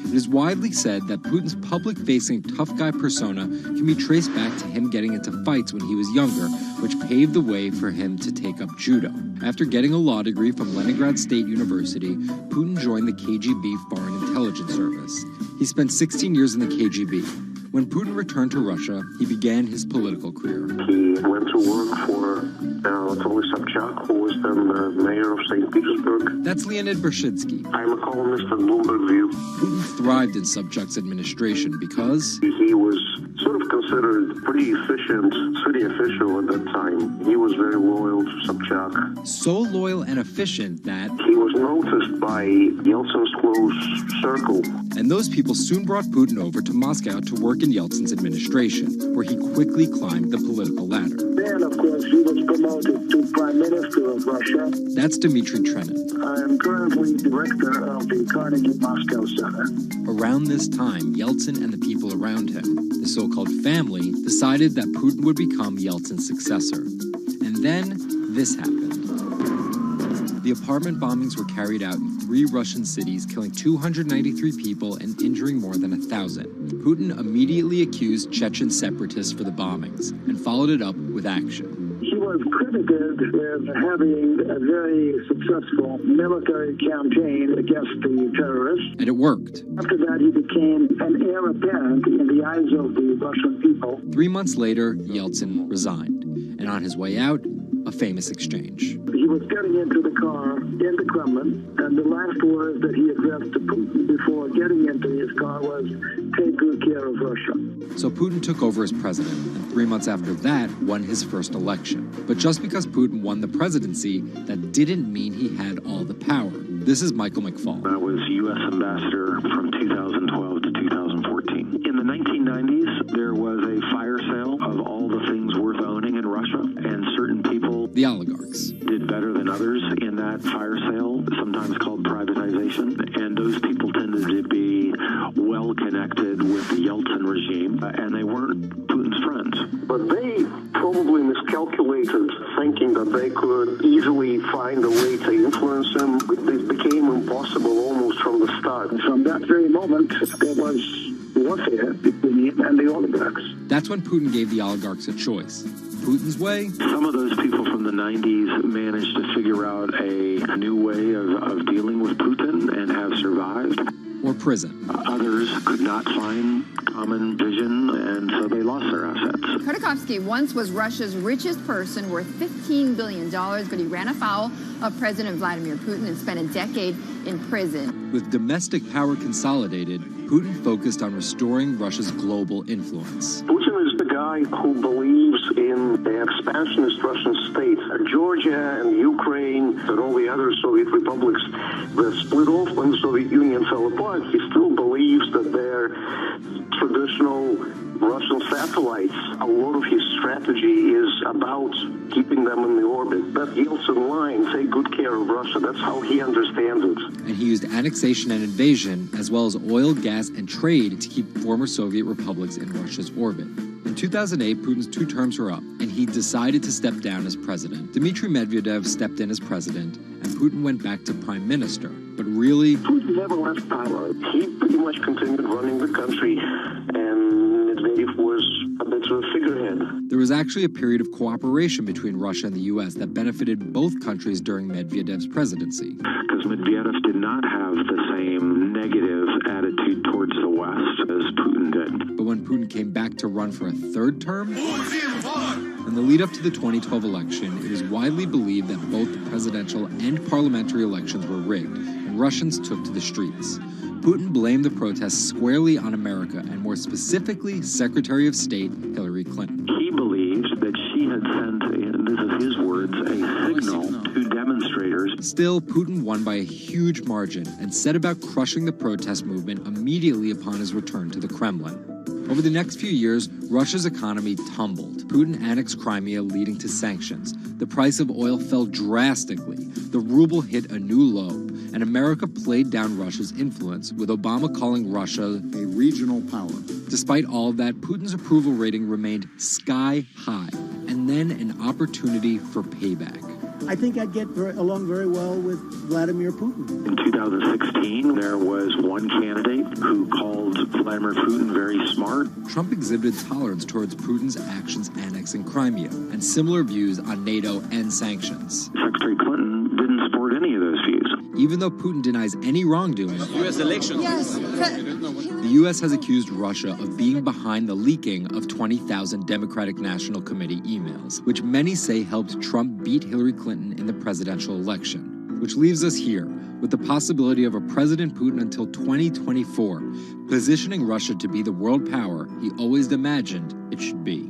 It is widely said that Putin's public-facing tough guy persona can be traced back to him getting into fights when he was younger, which paved the way for him to take up judo. After getting a law degree from Leningrad State University, Putin joined the KGB Foreign Intelligence Service. He spent 16 years in the KGB. When Putin returned to Russia, he began his political career. He went to work for Anatoly Sobchak, who was then the mayor of St. Petersburg. That's Leonid Bershidsky. I'm a columnist at Bloomberg View. Putin thrived in Sobchak's administration because he was sort of considered a pretty efficient city official at that time. He was very loyal to Sobchak. So loyal and efficient that he was noticed by Yeltsin's close circle. And those people soon brought Putin over to Moscow to work in Yeltsin's administration, where he quickly climbed the political ladder. Then, of course, he was promoted to Prime Minister of Russia. That's Dmitry Trenin. I am currently director of the Carnegie Moscow Center. Around this time, Yeltsin and the people around him, the so-called family, decided that Putin would become Yeltsin's successor. And then this happened. The apartment bombings were carried out in 3 Russian cities, killing 293 people and injuring more than 1,000. Putin immediately accused Chechen separatists for the bombings and followed it up with action. He was credited with having a very successful military campaign against the terrorists. And it worked. After that, he became an heir apparent in the eyes of the Russian people. 3 months later, Yeltsin resigned. And on his way out, a famous exchange. He was getting into the car in the Kremlin, and the last words that he addressed to Putin before getting into his car was, "Take good care of Russia." So Putin took over as president, and 3 months after that, won his first election. But just because Putin won the presidency, that didn't mean he had all the power. This is Michael McFall. I was U.S. ambassador from 2012 to 2014. In the 1990s, there was a fire sale of all the things worth owning in Russia, and certain people, the oligarchs, did better than others in that fire sale, sometimes called privatization, and those people tended to be well connected with the Yeltsin regime, and they weren't Putin's friends. But they probably miscalculated, thinking that they could easily find a way to influence him. It became impossible almost from the start. From that very moment, there was warfare between him and the oligarchs. That's when Putin gave the oligarchs a choice. Putin's way? Some of those people from the 90s managed to figure out a new way of dealing with Putin and have survived. Or prison. Others could not find common vision, and so they lost their assets. Khodorkovsky once was Russia's richest person, worth $15 billion, but he ran afoul of President Vladimir Putin and spent a decade in prison. With domestic power consolidated, Putin focused on restoring Russia's global influence. Putin is the guy who believes in the expansionist Russian state. Georgia and Ukraine and all the other Soviet republics that split off when the Soviet Union fell apart, he still believes that they're traditional Russian satellites. A lot of his strategy is about keeping them in the orbit. That Yeltsin line, take good care of Russia, that's how he understands it. And he used annexation and invasion, as well as oil, gas, and trade to keep former Soviet republics in Russia's orbit. In 2008, Putin's 2 terms were up, and he decided to step down as president. Dmitry Medvedev stepped in as president, and Putin went back to prime minister. But really, Putin never left power. He pretty much continued running the country, and Medvedev was a bit of a figurehead. There was actually a period of cooperation between Russia and the U.S. that benefited both countries during Medvedev's presidency. Because Medvedev did not have the same negative attitude towards the West as Putin did. But when Putin came back to run for a 3rd term, in the lead up to the 2012 election, it was widely believed that both the presidential and parliamentary elections were rigged, and Russians took to the streets. Putin blamed the protests squarely on America, and more specifically, Secretary of State Hillary Clinton. He believed that she had sent, and this is his words, a signal to demonstrators. Still, Putin won by a huge margin and set about crushing the protest movement immediately upon his return to the Kremlin. Over the next few years, Russia's economy tumbled. Putin annexed Crimea, leading to sanctions. The price of oil fell drastically. The ruble hit a new low, and America played down Russia's influence, with Obama calling Russia a regional power. Despite all of that, Putin's approval rating remained sky high, and then an opportunity for payback. I think I'd get along very well with Vladimir Putin. In 2016, there was one candidate who called Vladimir Putin very smart. Trump exhibited tolerance towards Putin's actions annexing Crimea, and similar views on NATO and sanctions. Secretary Clinton didn't support any of those views. Even though Putin denies any wrongdoing, U.S. elections. Yes. The U.S. has accused Russia of being behind the leaking of 20,000 Democratic National Committee emails, which many say helped Trump beat Hillary Clinton in the presidential election. Which leaves us here, with the possibility of a President Putin until 2024, positioning Russia to be the world power he always imagined it should be.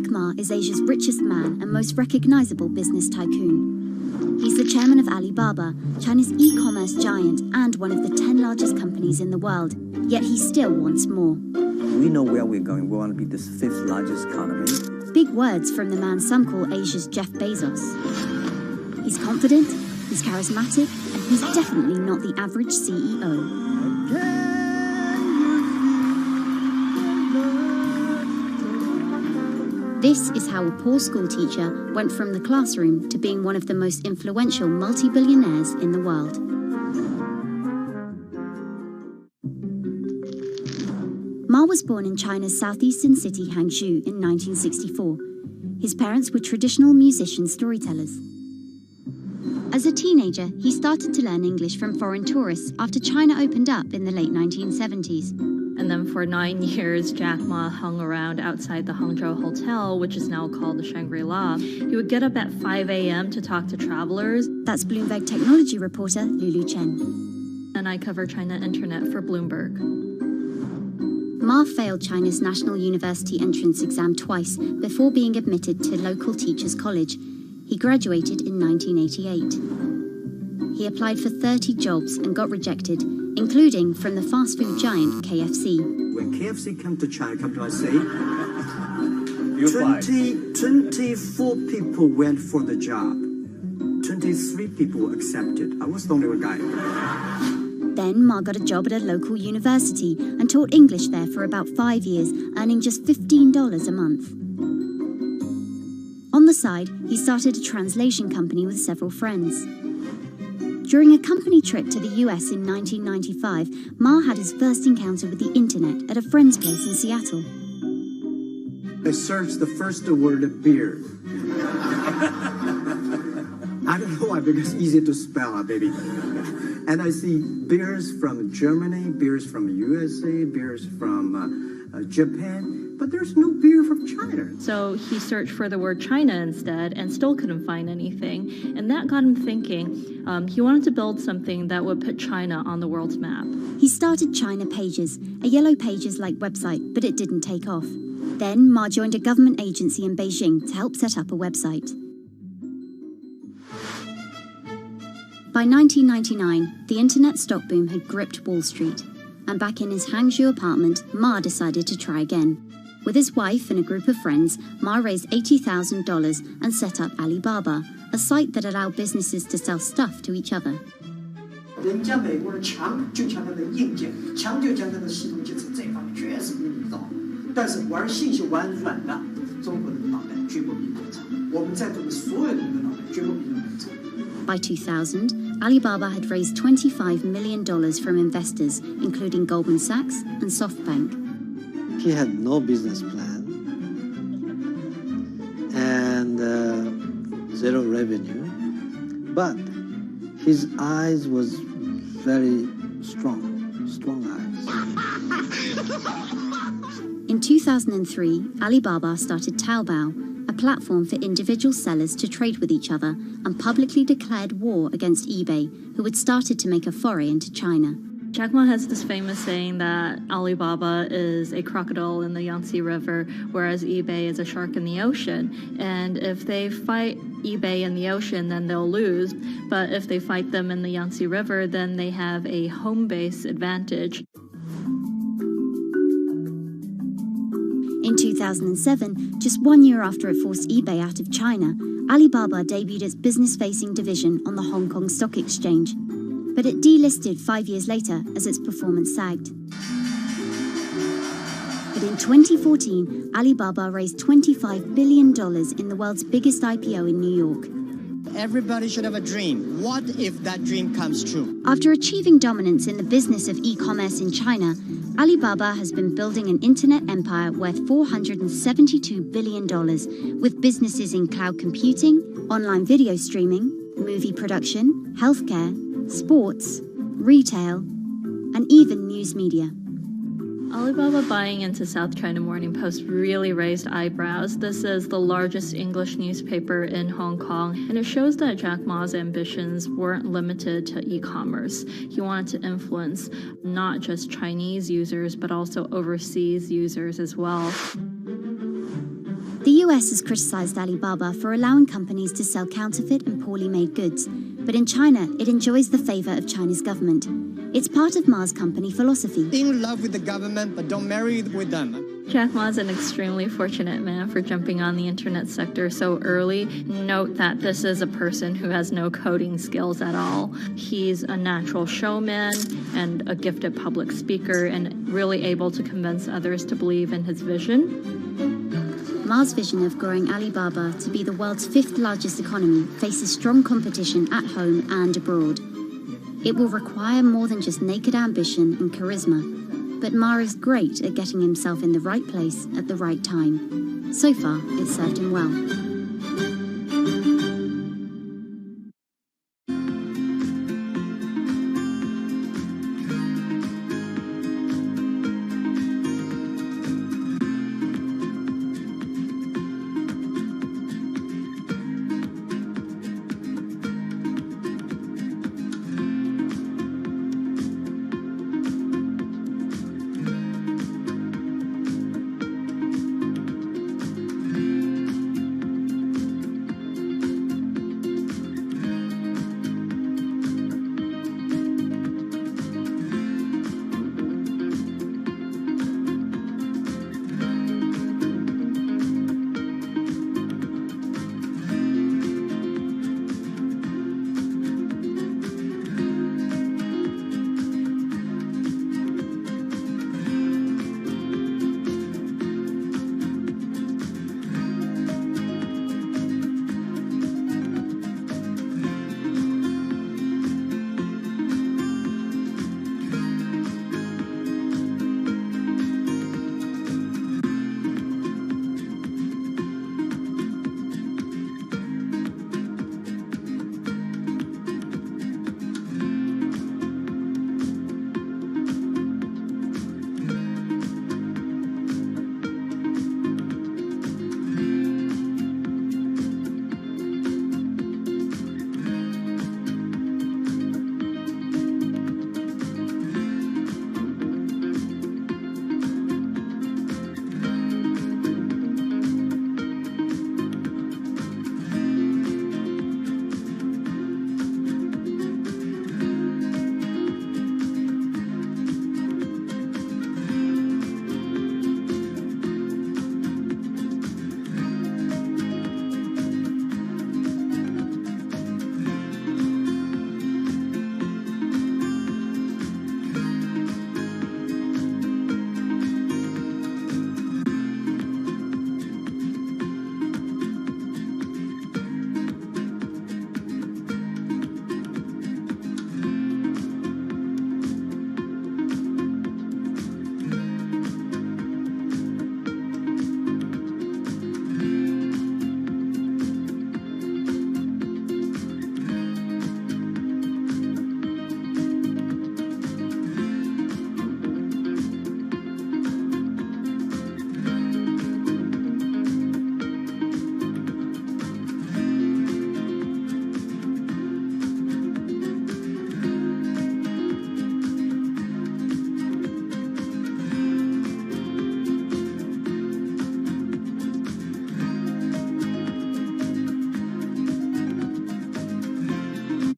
Jack Ma is Asia's richest man and most recognizable business tycoon. He's the chairman of Alibaba, China's e-commerce giant and one of the 10 largest companies in the world. Yet he still wants more. We know where we're going. We want to be this 5th largest economy. Big words from the man some call Asia's Jeff Bezos. He's confident, he's charismatic, and he's definitely not the average CEO. This is how a poor school teacher went from the classroom to being one of the most influential multi-billionaires in the world. Ma was born in China's southeastern city Hangzhou in 1964. His parents were traditional musician storytellers. As a teenager, he started to learn English from foreign tourists after China opened up in the late 1970s. And then for 9 years, Jack Ma hung around outside the Hangzhou Hotel, which is now called the Shangri-La. He would get up at 5 a.m. to talk to travelers. That's Bloomberg technology reporter Lulu Chen. And I cover China Internet for Bloomberg. Ma failed China's National University entrance exam twice before being admitted to local teachers' college. He graduated in 1988. He applied for 30 jobs and got rejected, including from the fast food giant KFC. When KFC came to China, come to us say, 24 people went for the job. 23 people accepted. I was the only one guy. Then Ma got a job at a local university and taught English there for about 5 years, earning just $15 a month. On the side, he started a translation company with several friends. During a company trip to the US in 1995, Ma had his first encounter with the internet at a friend's place in Seattle. I searched the first word, beer. I don't know why, because it's easy to spell, baby. And I see beers from Germany, beers from USA, beers from Japan, but there's no beer from China. So he searched for the word China instead and still couldn't find anything. And that got him thinking. He wanted to build something that would put China on the world's map. He started China Pages, a Yellow Pages-like website, but it didn't take off. Then Ma joined a government agency in Beijing to help set up a website. By 1999, the internet stock boom had gripped Wall Street. And back in his Hangzhou apartment, Ma decided to try again. With his wife and a group of friends, Ma raised $80,000 and set up Alibaba, a site that allowed businesses to sell stuff to each other. 人家美国人强就强它的硬件，强就强它的系统基础，这方面确实比你高。但是玩信息玩软的，中国人的脑袋绝不比共产。我们在座的所有人的脑袋绝不比共产。By 2000, Alibaba had raised $25 million from investors, including Goldman Sachs and SoftBank. He had no business plan and zero revenue, but his eyes was very strong eyes. In 2003, Alibaba started Taobao, a platform for individual sellers to trade with each other, and publicly declared war against eBay, who had started to make a foray into China. Jack Ma has this famous saying that Alibaba is a crocodile in the Yangtze River, whereas eBay is a shark in the ocean. And if they fight eBay in the ocean, then they'll lose. But if they fight them in the Yangtze River, then they have a home base advantage. In 2007, just 1 year after it forced eBay out of China, Alibaba debuted its business-facing division on the Hong Kong Stock Exchange. But it delisted 5 years later as its performance sagged. But in 2014, Alibaba raised $25 billion in the world's biggest IPO in New York. Everybody should have a dream. What if that dream comes true? After achieving dominance in the business of e-commerce in China, Alibaba has been building an internet empire worth $472 billion, with businesses in cloud computing, online video streaming, movie production, healthcare, sports, retail, and even news media. Alibaba buying into South China Morning Post really raised eyebrows. This is the largest English newspaper in Hong Kong, and it shows that Jack Ma's ambitions weren't limited to e-commerce. He wanted to influence not just Chinese users, but also overseas users as well. The US has criticized Alibaba for allowing companies to sell counterfeit and poorly made goods, but in China, it enjoys the favor of China's government. It's part of Ma's company philosophy. In love with the government, but don't marry with them. Jack Ma is an extremely fortunate man for jumping on the internet sector so early. Note that this is a person who has no coding skills at all. He's a natural showman and a gifted public speaker and really able to convince others to believe in his vision. Ma's vision of growing Alibaba to be the world's 5th largest economy faces strong competition at home and abroad. It will require more than just naked ambition and charisma. But Ma is great at getting himself in the right place at the right time. So far, it's served him well.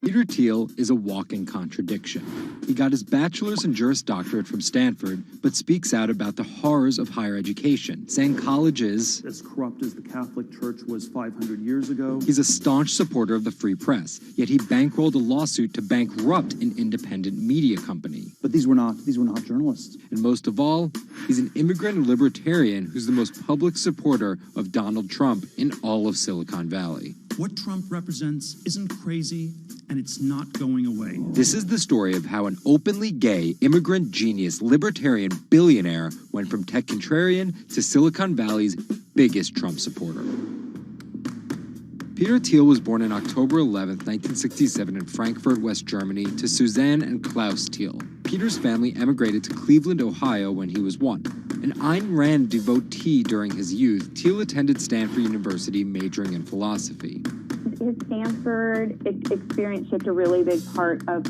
Peter Thiel is a walking contradiction. He got his bachelor's and Juris Doctorate from Stanford, but speaks out about the horrors of higher education, saying college is as corrupt as the Catholic Church was 500 years ago. He's a staunch supporter of the free press, yet he bankrolled a lawsuit to bankrupt an independent media company. But these were not journalists. And most of all, he's an immigrant libertarian who's the most public supporter of Donald Trump in all of Silicon Valley. What Trump represents isn't crazy, and it's not going away. This is the story of how an openly gay, immigrant genius, libertarian billionaire went from tech contrarian to Silicon Valley's biggest Trump supporter. Peter Thiel was born on October 11, 1967 in Frankfurt, West Germany, to Suzanne and Klaus Thiel. Peter's family emigrated to Cleveland, Ohio when he was 1. An Ayn Rand devotee during his youth, Thiel attended Stanford University majoring in philosophy. His Stanford experience shaped a really big part of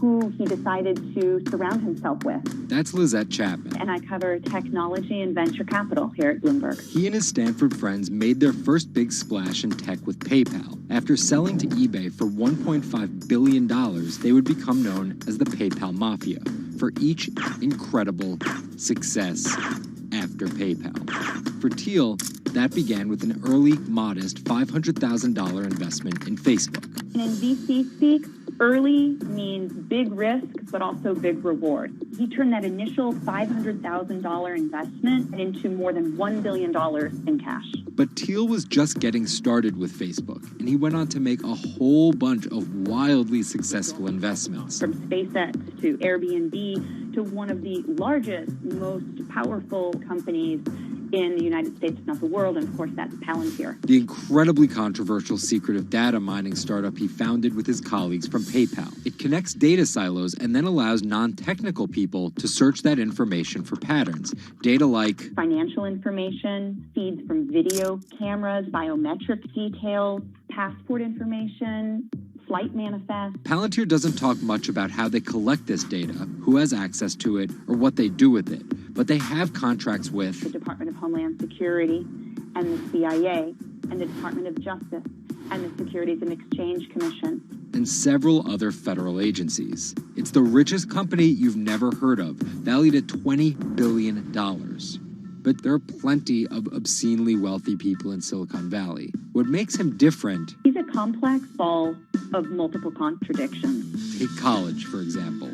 who he decided to surround himself with. That's Lizette Chapman. And I cover technology and venture capital here at Bloomberg. He and his Stanford friends made their first big splash in tech with PayPal. After selling to eBay for $1.5 billion, they would become known as the PayPal Mafia for each incredible success after PayPal. For Thiel, that began with an early, modest $500,000 investment in Facebook. And in VC speak, early means big risk, but also big reward. He turned that initial $500,000 investment into more than $1 billion in cash. But Thiel was just getting started with Facebook, and he went on to make a whole bunch of wildly successful investments. From SpaceX to Airbnb to one of the largest, most powerful companies in the United States, if not the world, and of course that's Palantir. The incredibly controversial secretive data mining startup he founded with his colleagues from PayPal. It connects data silos and then allows non-technical people to search that information for patterns. Data like financial information, feeds from video cameras, biometric details, passport information, flight manifest. Palantir doesn't talk much about how they collect this data, who has access to it, or what they do with it. But they have contracts with the Department of Homeland Security and the CIA and the Department of Justice and the Securities and Exchange Commission and several other federal agencies. It's the richest company you've never heard of, valued at $20 billion. But there are plenty of obscenely wealthy people in Silicon Valley. What makes him different... He's a complex ball of multiple contradictions. Take college, for example.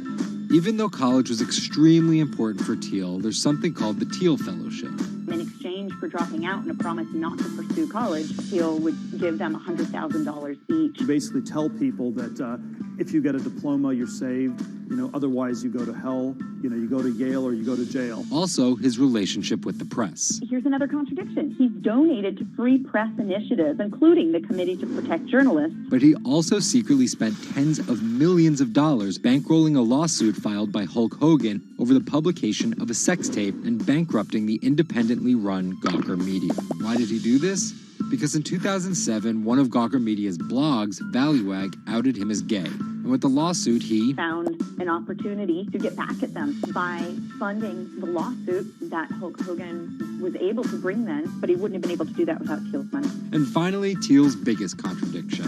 Even though college was extremely important for Thiel, there's something called the Thiel Fellowship. In exchange for dropping out and a promise not to pursue college, Thiel would give them $100,000 each. You basically tell people that if you get a diploma, you're saved. Otherwise you go to hell. You go to Yale or you go to jail. Also, his relationship with the press. Here's another contradiction. He's donated to free press initiatives, including the Committee to Protect Journalists. But he also secretly spent tens of millions of dollars bankrolling a lawsuit filed by Hulk Hogan over the publication of a sex tape and bankrupting the independently run Gawker Media. Why did he do this? Because in 2007, one of Gawker Media's blogs, ValueAg, outed him as gay. And with the lawsuit, he found an opportunity to get back at them by funding the lawsuit that Hulk Hogan was able to bring then, but he wouldn't have been able to do that without Thiel's money. And finally, Thiel's biggest contradiction,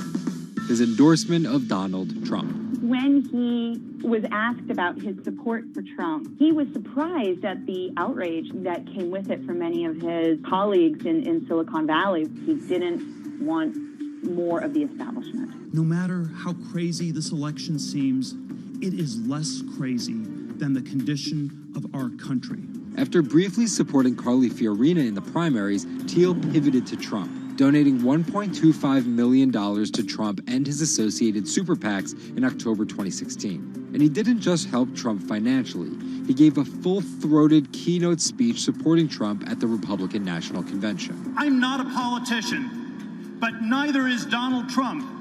his endorsement of Donald Trump. When he was asked about his support for Trump, he was surprised at the outrage that came with it from many of his colleagues in Silicon Valley. He didn't want more of the establishment. No matter how crazy this election seems, it is less crazy than the condition of our country. After briefly supporting Carly Fiorina in the primaries, Thiel pivoted to Trump, donating $1.25 million to Trump and his associated super PACs in October 2016. And he didn't just help Trump financially. He gave a full-throated keynote speech supporting Trump at the Republican National Convention. I'm not a politician, but neither is Donald Trump.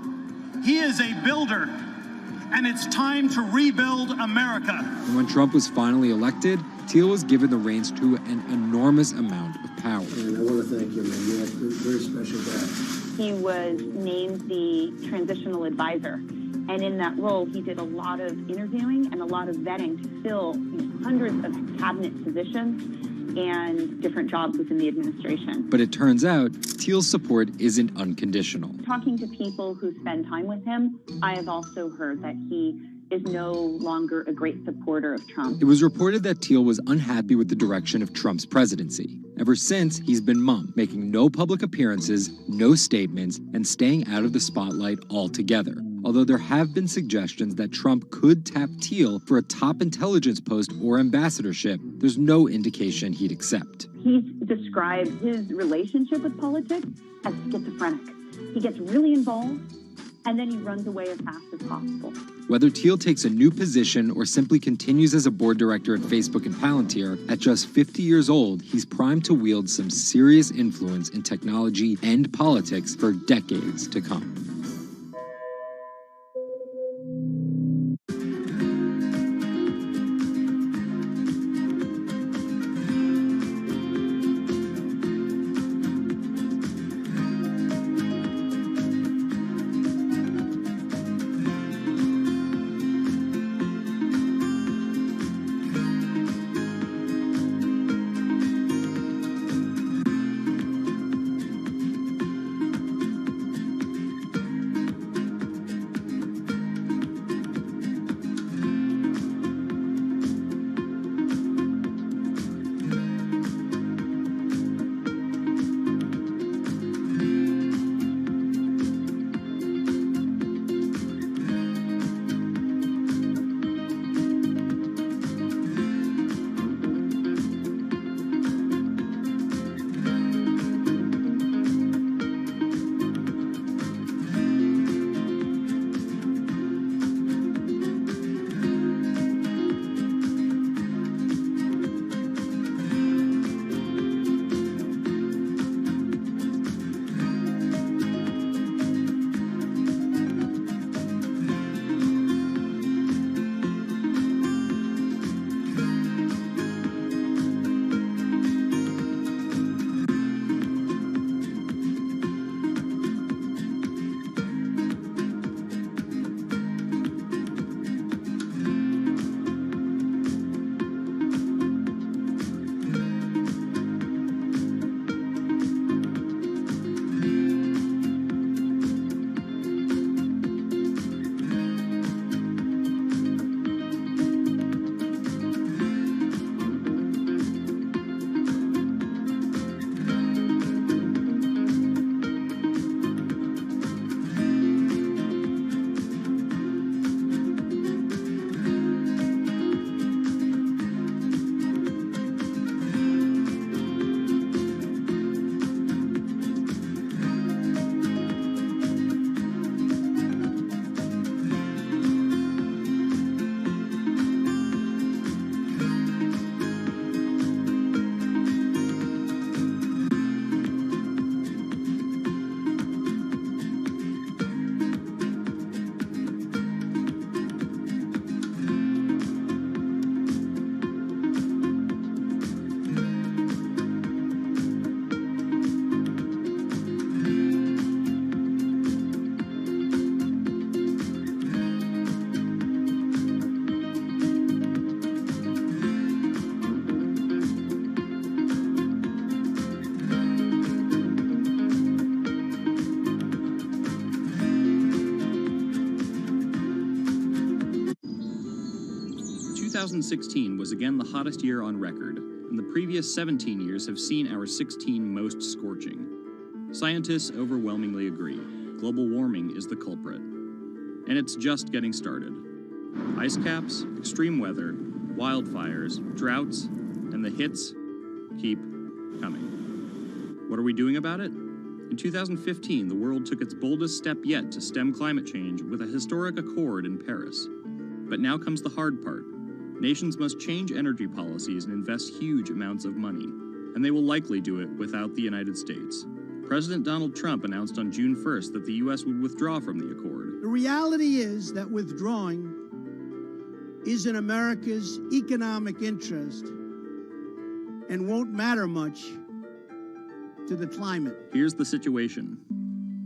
He is a builder, and it's time to rebuild America. And when Trump was finally elected, Thiel was given the reins to an enormous amount of power. And I want to thank you, man. You have a very special guy. He was named the transitional advisor. And in that role, he did a lot of interviewing and a lot of vetting to fill hundreds of cabinet positions and different jobs within the administration. But it turns out, Thiel's support isn't unconditional. Talking to people who spend time with him, I have also heard that he is no longer a great supporter of Trump. It was reported that Thiel was unhappy with the direction of Trump's presidency. Ever since, he's been mum, making no public appearances, no statements, and staying out of the spotlight altogether. Although there have been suggestions that Trump could tap Thiel for a top intelligence post or ambassadorship, there's no indication he'd accept. He's described his relationship with politics as schizophrenic. He gets really involved, and then he runs away as fast as possible. Whether Thiel takes a new position or simply continues as a board director at Facebook and Palantir, at just 50 years old, he's primed to wield some serious influence in technology and politics for decades to come. 2016 was again the hottest year on record, and the previous 17 years have seen our 16 most scorching. Scientists overwhelmingly agree. Global warming is the culprit. And it's just getting started. Ice caps, extreme weather, wildfires, droughts, and the hits keep coming. What are we doing about it? In 2015, the world took its boldest step yet to stem climate change with a historic accord in Paris. But now comes the hard part. Nations must change energy policies and invest huge amounts of money, and they will likely do it without the United States. President Donald Trump announced on June 1st that the U.S. would withdraw from the accord. The reality is that withdrawing is in America's economic interest and won't matter much to the climate. Here's the situation.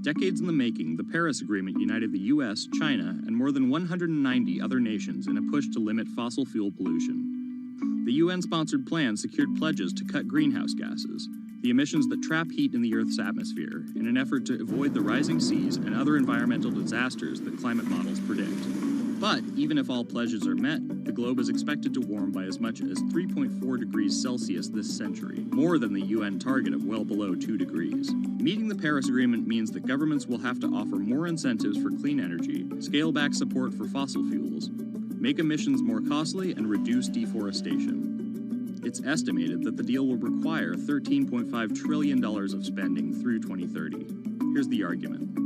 Decades in the making, the Paris Agreement united the U.S., China, and more than 190 other nations in a push to limit fossil fuel pollution. The UN-sponsored plan secured pledges to cut greenhouse gases, the emissions that trap heat in the Earth's atmosphere, in an effort to avoid the rising seas and other environmental disasters that climate models predict. But even if all pledges are met, the globe is expected to warm by as much as 3.4 degrees Celsius this century, more than the UN target of well below 2 degrees. Meeting the Paris Agreement means that governments will have to offer more incentives for clean energy, scale back support for fossil fuels, make emissions more costly, and reduce deforestation. It's estimated that the deal will require $13.5 trillion of spending through 2030. Here's the argument.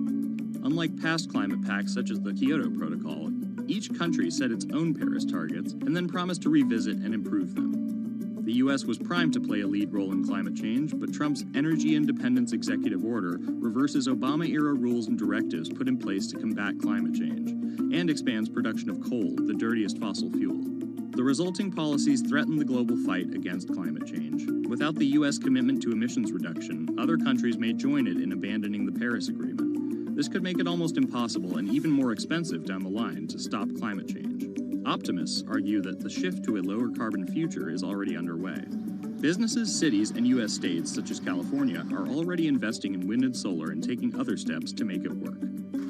Unlike past climate pacts such as the Kyoto Protocol, each country set its own Paris targets and then promised to revisit and improve them. The U.S. was primed to play a lead role in climate change, but Trump's energy independence executive order reverses Obama-era rules and directives put in place to combat climate change, and expands production of coal, the dirtiest fossil fuel. The resulting policies threaten the global fight against climate change. Without the U.S. commitment to emissions reduction, other countries may join it in abandoning the Paris Agreement. This could make it almost impossible and even more expensive down the line to stop climate change. Optimists argue that the shift to a lower carbon future is already underway. Businesses, cities, and U.S. states, such as California, are already investing in wind and solar and taking other steps to make it work.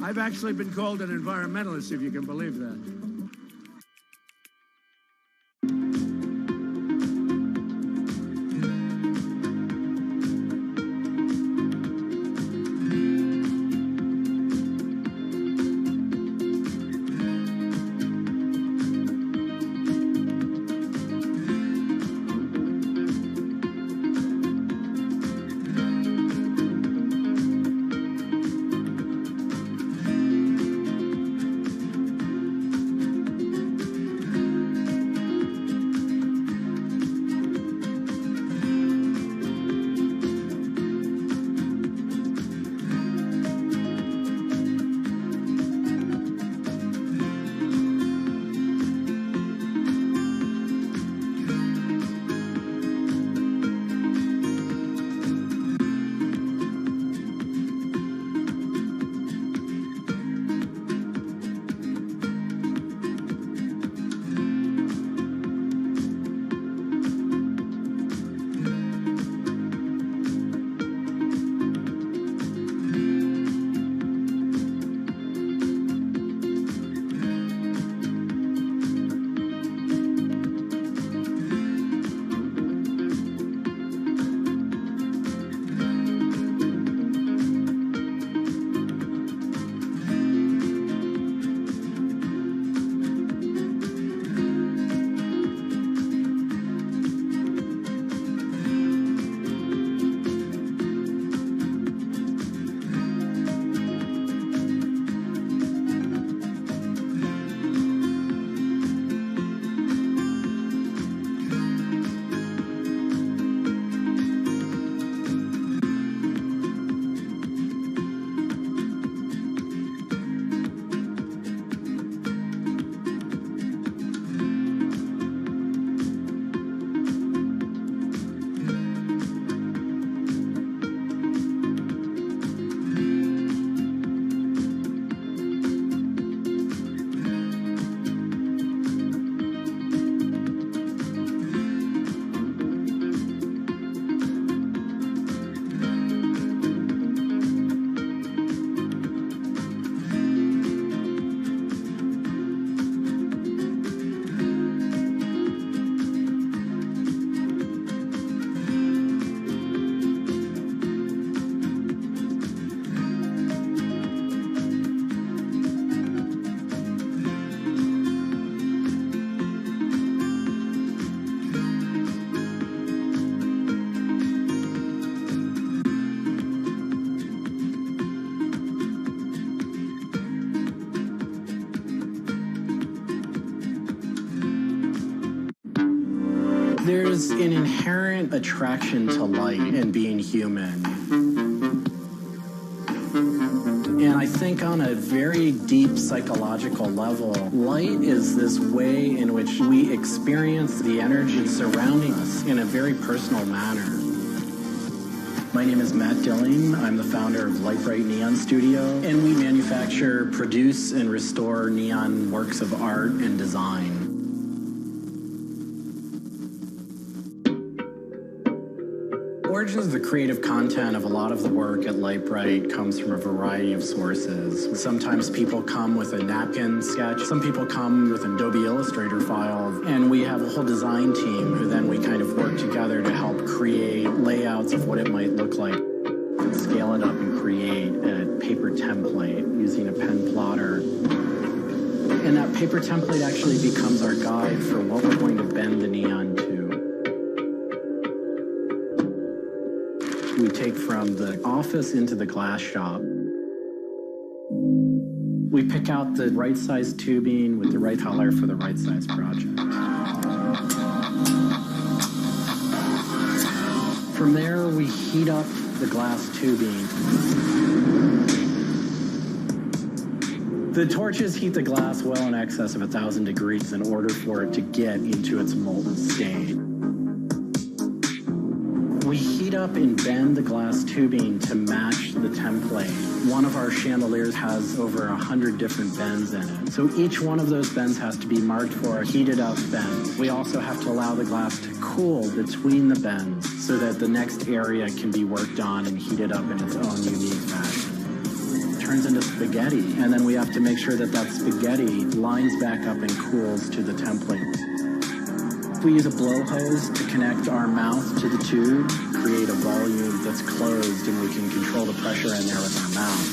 I've actually been called an environmentalist, if you can believe that. There's an inherent attraction to light and being human. And I think on a very deep psychological level, light is this way in which we experience the energy surrounding us in a very personal manner. My name is Matt Dilling. I'm the founder of Light Bright Neon Studio, and we manufacture, produce, and restore neon works of art and design. Origins of the creative content of a lot of the work at Light Bright comes from a variety of sources. Sometimes people come with a napkin sketch. Some people come with an Adobe Illustrator file. And we have a whole design team who then we kind of work together to help create layouts of what it might look like. Scale it up and create a paper template using a pen plotter. And that paper template actually becomes our guide for what we're going to bend the neon to. We take from the office into the glass shop. We pick out the right size tubing with the right color for the right size project. From there, we heat up the glass tubing. The torches heat the glass well in excess of 1,000 degrees in order for it to get into its molten state. We heat up and bend the glass tubing to match the template. One of our chandeliers has over 100 different bends in it. So each one of those bends has to be marked for a heated up bend. We also have to allow the glass to cool between the bends so that the next area can be worked on and heated up in its own unique fashion. It turns into spaghetti, and then we have to make sure that that spaghetti lines back up and cools to the template. We use a blow hose to connect our mouth to the tube, create a volume that's closed, and we can control the pressure in there with our mouth.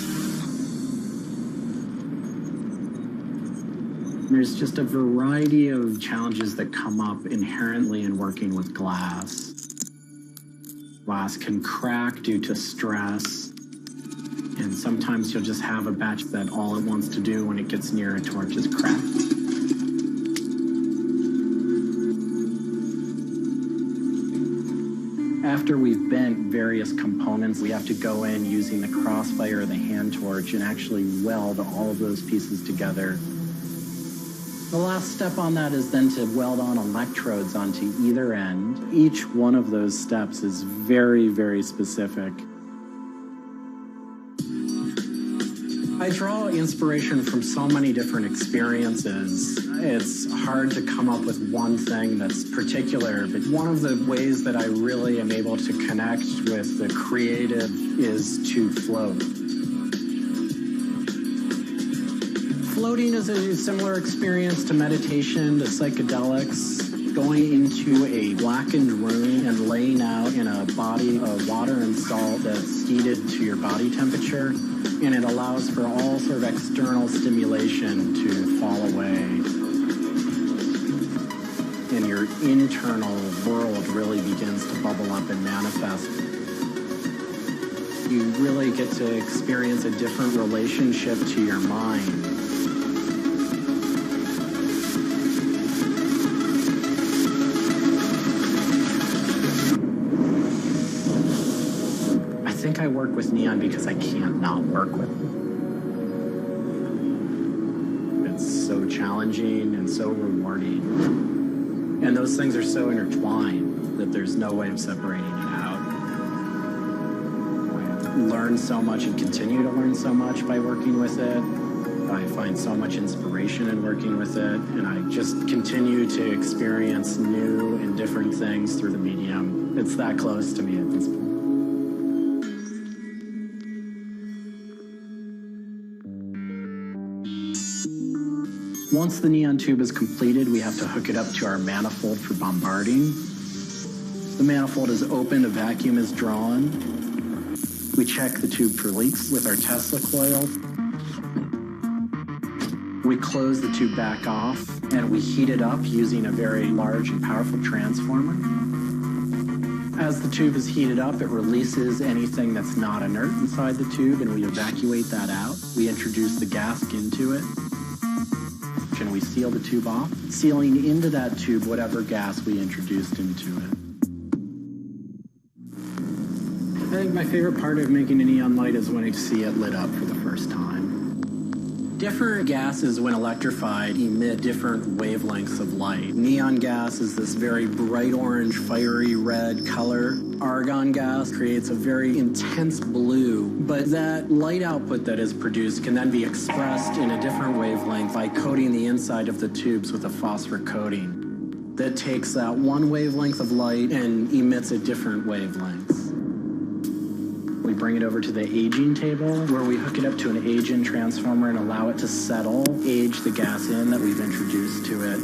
There's just a variety of challenges that come up inherently in working with glass. Glass can crack due to stress, and sometimes you'll just have a batch that all it wants to do when it gets near a torch is crack. After we've bent various components, we have to go in using the crossfire or the hand torch and actually weld all of those pieces together. The last step on that is then to weld on electrodes onto either end. Each one of those steps is very, very specific. I draw inspiration from so many different experiences. It's hard to come up with one thing that's particular, but one of the ways that I really am able to connect with the creative is to float. Floating is a similar experience to meditation, to psychedelics. Going into a blackened room and laying out in a body of water and salt that's heated to your body temperature, and it allows for all sort of external stimulation to fall away. And your internal world really begins to bubble up and manifest. You really get to experience a different relationship to your mind. I work with neon because I can't not work with it. It's so challenging and so rewarding. And those things are so intertwined that there's no way of separating it out. I learn so much and continue to learn so much by working with it. I find so much inspiration in working with it, and I just continue to experience new and different things through the medium. It's that close to me at this point. Once the neon tube is completed, we have to hook it up to our manifold for bombarding. The manifold is opened, a vacuum is drawn. We check the tube for leaks with our Tesla coil. We close the tube back off, and we heat it up using a very large and powerful transformer. As the tube is heated up, it releases anything that's not inert inside the tube, and we evacuate that out. We introduce the gas into it. and we seal the tube off, sealing into that tube whatever gas we introduced into it. I think my favorite part of making a neon light is when I see it lit up for the first time. Different gases, when electrified, emit different wavelengths of light. Neon gas is this very bright orange, fiery red color. Argon gas creates a very intense blue, but that light output that is produced can then be expressed in a different wavelength by coating the inside of the tubes with a phosphor coating that takes that one wavelength of light and emits at different wavelengths. We bring it over to the aging table where we hook it up to an age-in transformer and allow it to settle, age the gas in that we've introduced to it.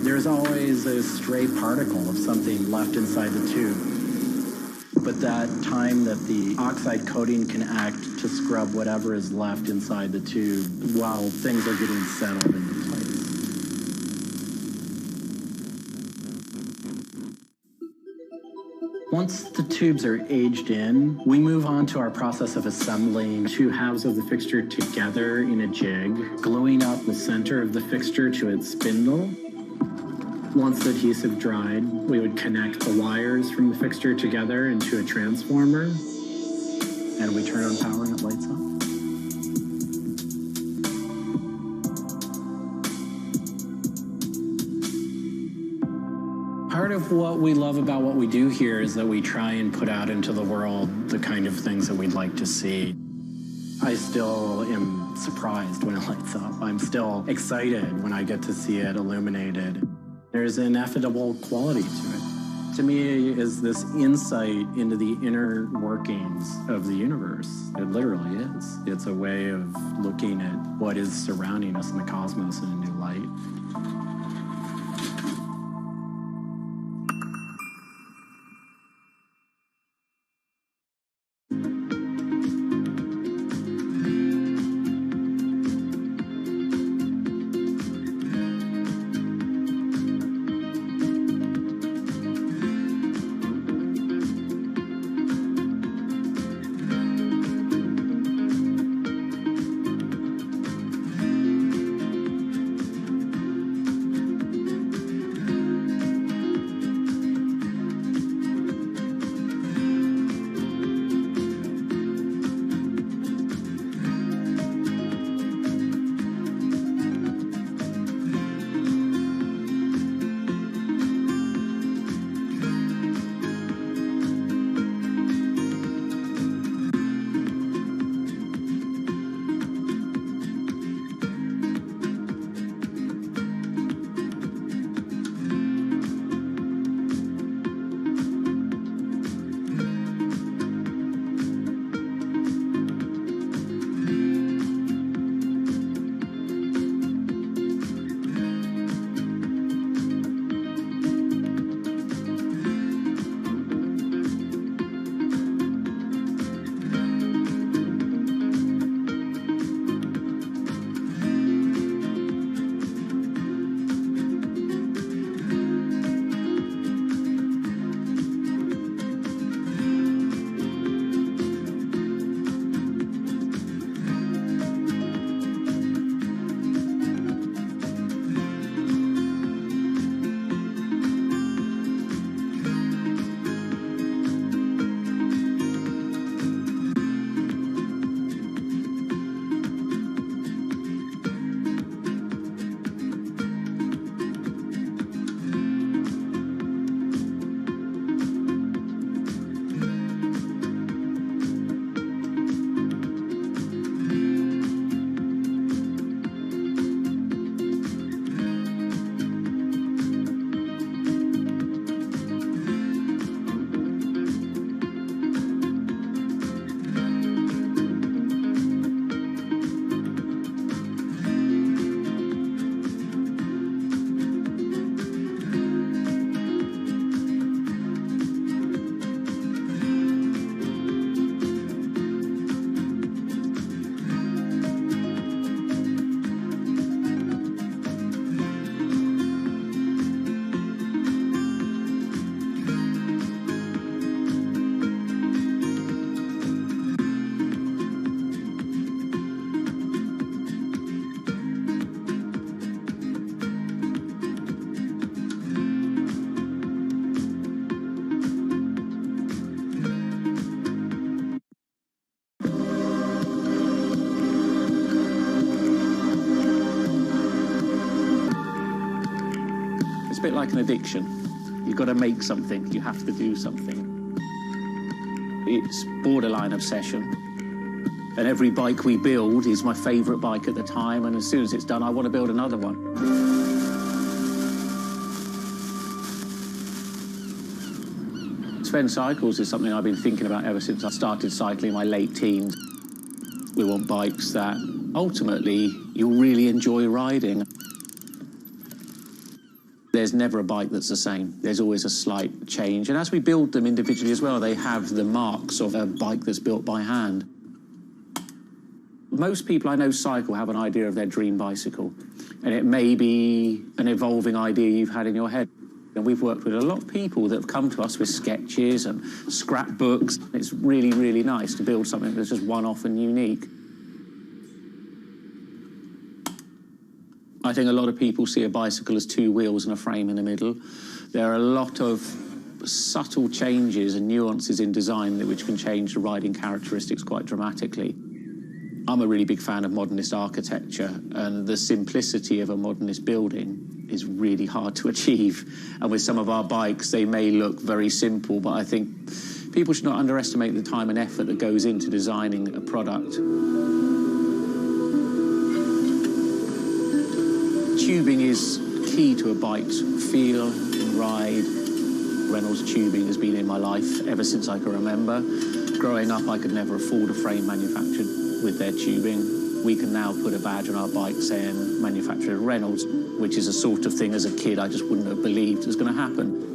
There's always a stray particle of something left inside the tube. But that time that the oxide coating can act to scrub whatever is left inside the tube while things are getting settled into place. Once the tubes are aged in, we move on to our process of assembling two halves of the fixture together in a jig, gluing up the center of the fixture to its spindle. Once the adhesive dried, we would connect the wires from the fixture together into a transformer, and we turn on power and it lights up. Part of what we love about what we do here is that we try and put out into the world the kind of things that we'd like to see. I still am surprised when it lights up. I'm still excited when I get to see it illuminated. There's an ineffable quality to it. To me, is this insight into the inner workings of the universe. It literally is. It's a way of looking at what is surrounding us in the cosmos in a new light. a bit like an addiction. You've got to make something. You have to do something. It's borderline obsession. And every bike we build is my favourite bike at the time, and as soon as it's done, I want to build another one. Sven Cycles is something I've been thinking about ever since I started cycling in my late teens. We want bikes that ultimately you'll really enjoy riding. There's never a bike that's the same. There's always a slight change. And as we build them individually as well, they have the marks of a bike that's built by hand. Most people I know cycle have an idea of their dream bicycle. And it may be an evolving idea you've had in your head. And we've worked with a lot of people that have come to us with sketches and scrapbooks. It's really, really nice to build something that's just one-off and unique. I think a lot of people see a bicycle as two wheels and a frame in the middle. There are a lot of subtle changes and nuances in design which can change the riding characteristics quite dramatically. I'm a really big fan of modernist architecture, and the simplicity of a modernist building is really hard to achieve. And with some of our bikes, they may look very simple, but I think people should not underestimate the time and effort that goes into designing a product. Tubing is key to a bike's feel and ride. Reynolds tubing has been in my life ever since I can remember. Growing up, I could never afford a frame manufactured with their tubing. We can now put a badge on our bike saying manufactured at Reynolds, which is a sort of thing as a kid I just wouldn't have believed was going to happen.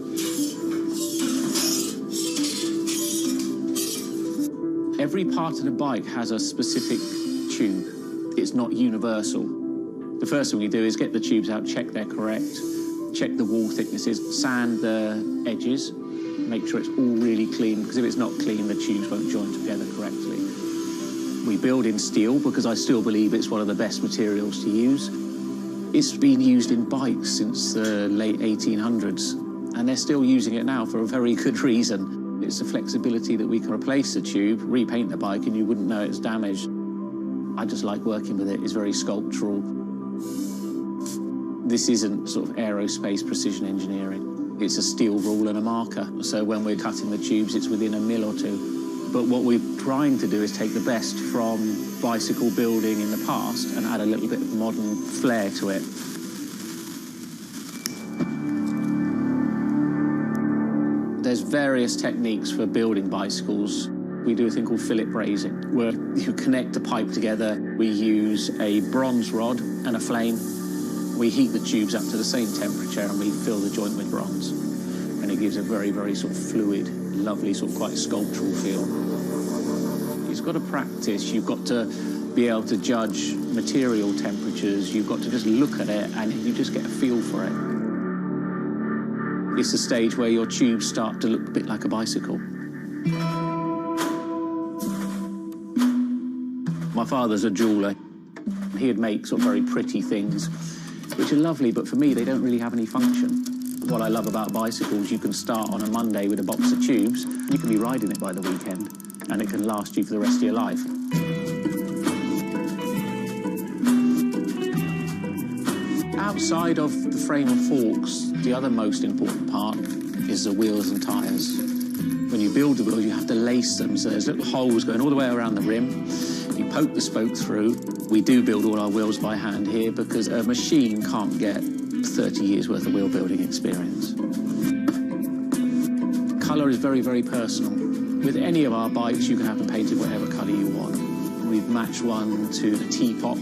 Every part of the bike has a specific tube. It's not universal. The first thing we do is get the tubes out, check they're correct, check the wall thicknesses, sand the edges, make sure it's all really clean, because if it's not clean, the tubes won't join together correctly. We build in steel because I still believe it's one of the best materials to use. It's been used in bikes since the late 1800s, and they're still using it now for a very good reason. It's the flexibility that we can replace the tube, repaint the bike, and you wouldn't know it's damaged. I just like working with it. It's very sculptural. This isn't sort of aerospace precision engineering. It's a steel rule and a marker. So when we're cutting the tubes, it's within a mil or two. But what we're trying to do is take the best from bicycle building in the past and add a little bit of modern flair to it. There's various techniques for building bicycles. We do a thing called fillet brazing, where you connect a pipe together. We use a bronze rod and a flame. We heat the tubes up to the same temperature and we fill the joint with bronze. And it gives a very, very sort of fluid, lovely, sort of quite sculptural feel. You've got to practice. You've got to be able to judge material temperatures. You've got to just look at it and you just get a feel for it. It's a stage where your tubes start to look a bit like a bicycle. My father's a jeweller. He'd make sort of very pretty things, which are lovely, but for me, they don't really have any function. What I love about bicycles, you can start on a Monday with a box of tubes. You can be riding it by the weekend, and it can last you for the rest of your life. Outside of the frame and forks, the other most important part is the wheels and tyres. When you build the wheels, you have to lace them, so there's little holes going all the way around the rim. You poke the spoke through. We do build all our wheels by hand here because a machine can't get 30 years worth of wheel building experience. Colour is very, very personal. With any of our bikes, you can have them painted whatever colour you want. We've matched one to a teapot,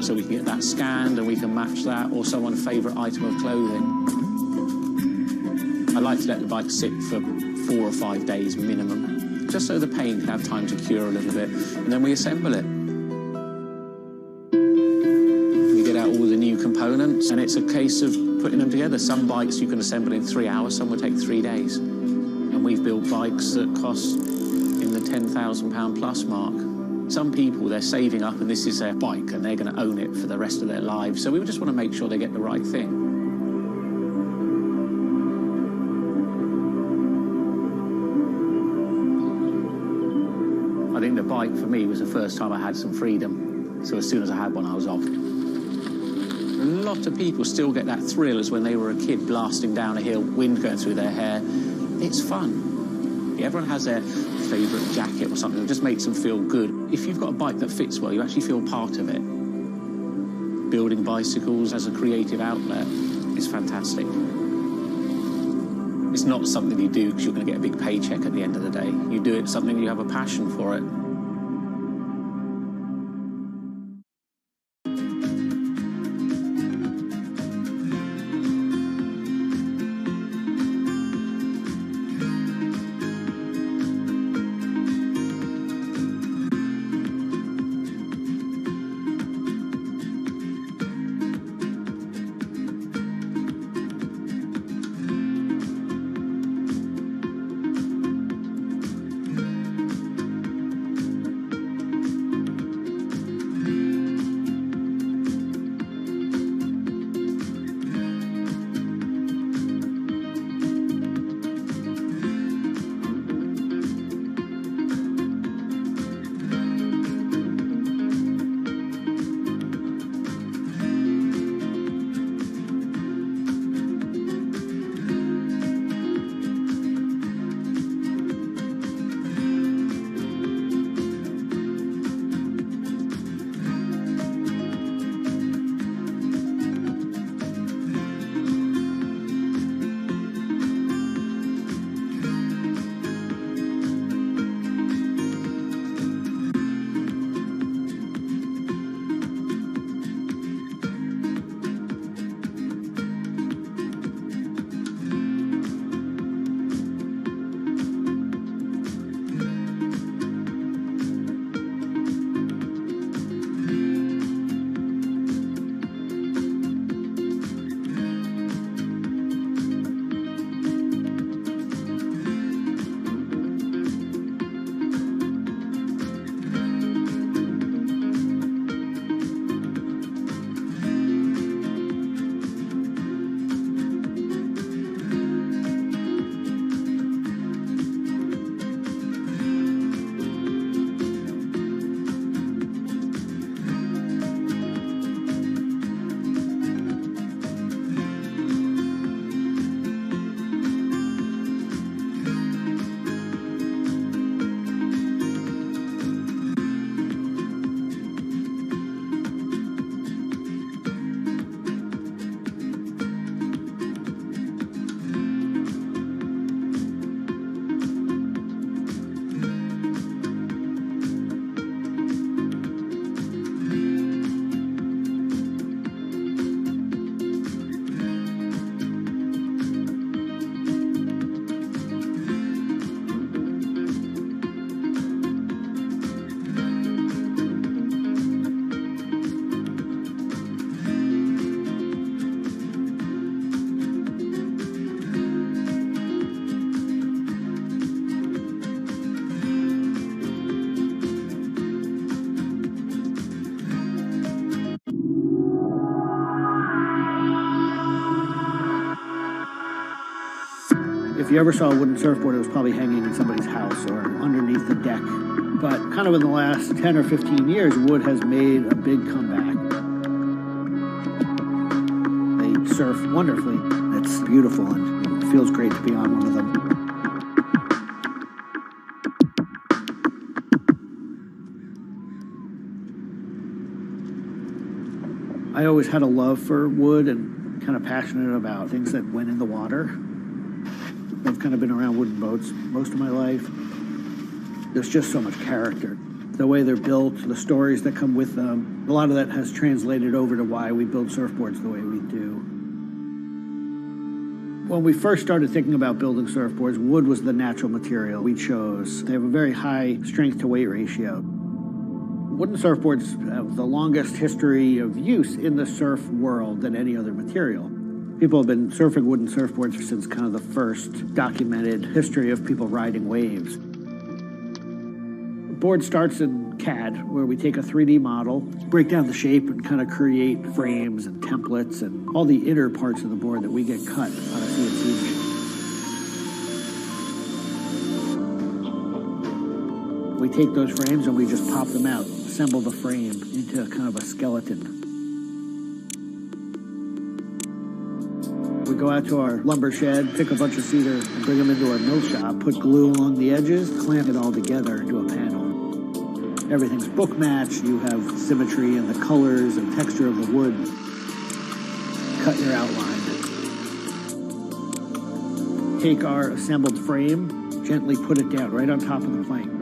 so we can get that scanned and we can match that, or someone's favourite item of clothing. I like to let the bike sit for 4 or 5 days minimum, just so the paint can have time to cure a little bit, and then we assemble it. We get out all the new components, and it's a case of putting them together. Some bikes you can assemble in 3 hours, some will take 3 days. And we've built bikes that cost in the £10,000 plus mark. Some people, they're saving up and this is their bike and they're going to own it for the rest of their lives. So we just want to make sure they get the right thing. I think the bike for me was the first time I had some freedom. So as soon as I had one, I was off. lot of people still get that thrill as when they were a kid blasting down a hill, wind going through their hair. It's fun. Everyone has their favourite jacket or something that just makes them feel good. If you've got a bike that fits well, you actually feel part of it. Building bicycles as a creative outlet is fantastic. It's not something you do because you're going to get a big paycheck at the end of the day. You do it something you have a passion for it. If you ever saw a wooden surfboard, it was probably hanging in somebody's house or underneath the deck. But kind of in the last 10 or 15 years, wood has made a big comeback. They surf wonderfully. It's beautiful and it feels great to be on one of them. I always had a love for wood and kind of passionate about things that went in the water. I've kind of been around wooden boats most of my life. There's just so much character. The way they're built, the stories that come with them, a lot of that has translated over to why we build surfboards the way we do. When we first started thinking about building surfboards, wood was the natural material we chose. They have a very high strength to weight ratio. Wooden surfboards have the longest history of use in the surf world than any other material. People have been surfing wooden surfboards since kind of the first documented history of people riding waves. The board starts in CAD, where we take a 3D model, break down the shape, and kind of create frames and templates and all the inner parts of the board that we get cut on a CNC machine. We take those frames and we just pop them out, assemble the frame into kind of a skeleton. would go out to our lumber shed, pick a bunch of cedar, and bring them into our mill shop, put glue along the edges, clamp it all together into a panel. Everything's book matched. You have symmetry in the colors and texture of the wood. Cut your outline. Take our assembled frame, gently put it down right on top of the plank.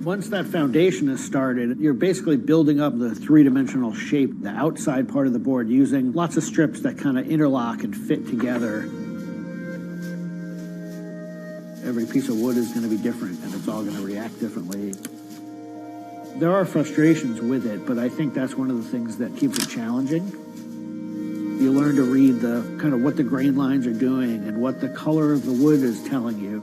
Once that foundation is started, you're basically building up the three-dimensional shape, the outside part of the board, using lots of strips that kind of interlock and fit together. Every piece of wood is going to be different, and it's all going to react differently. There are frustrations with it, but I think that's one of the things that keeps it challenging. You learn to read the kind of what the grain lines are doing and what the color of the wood is telling you.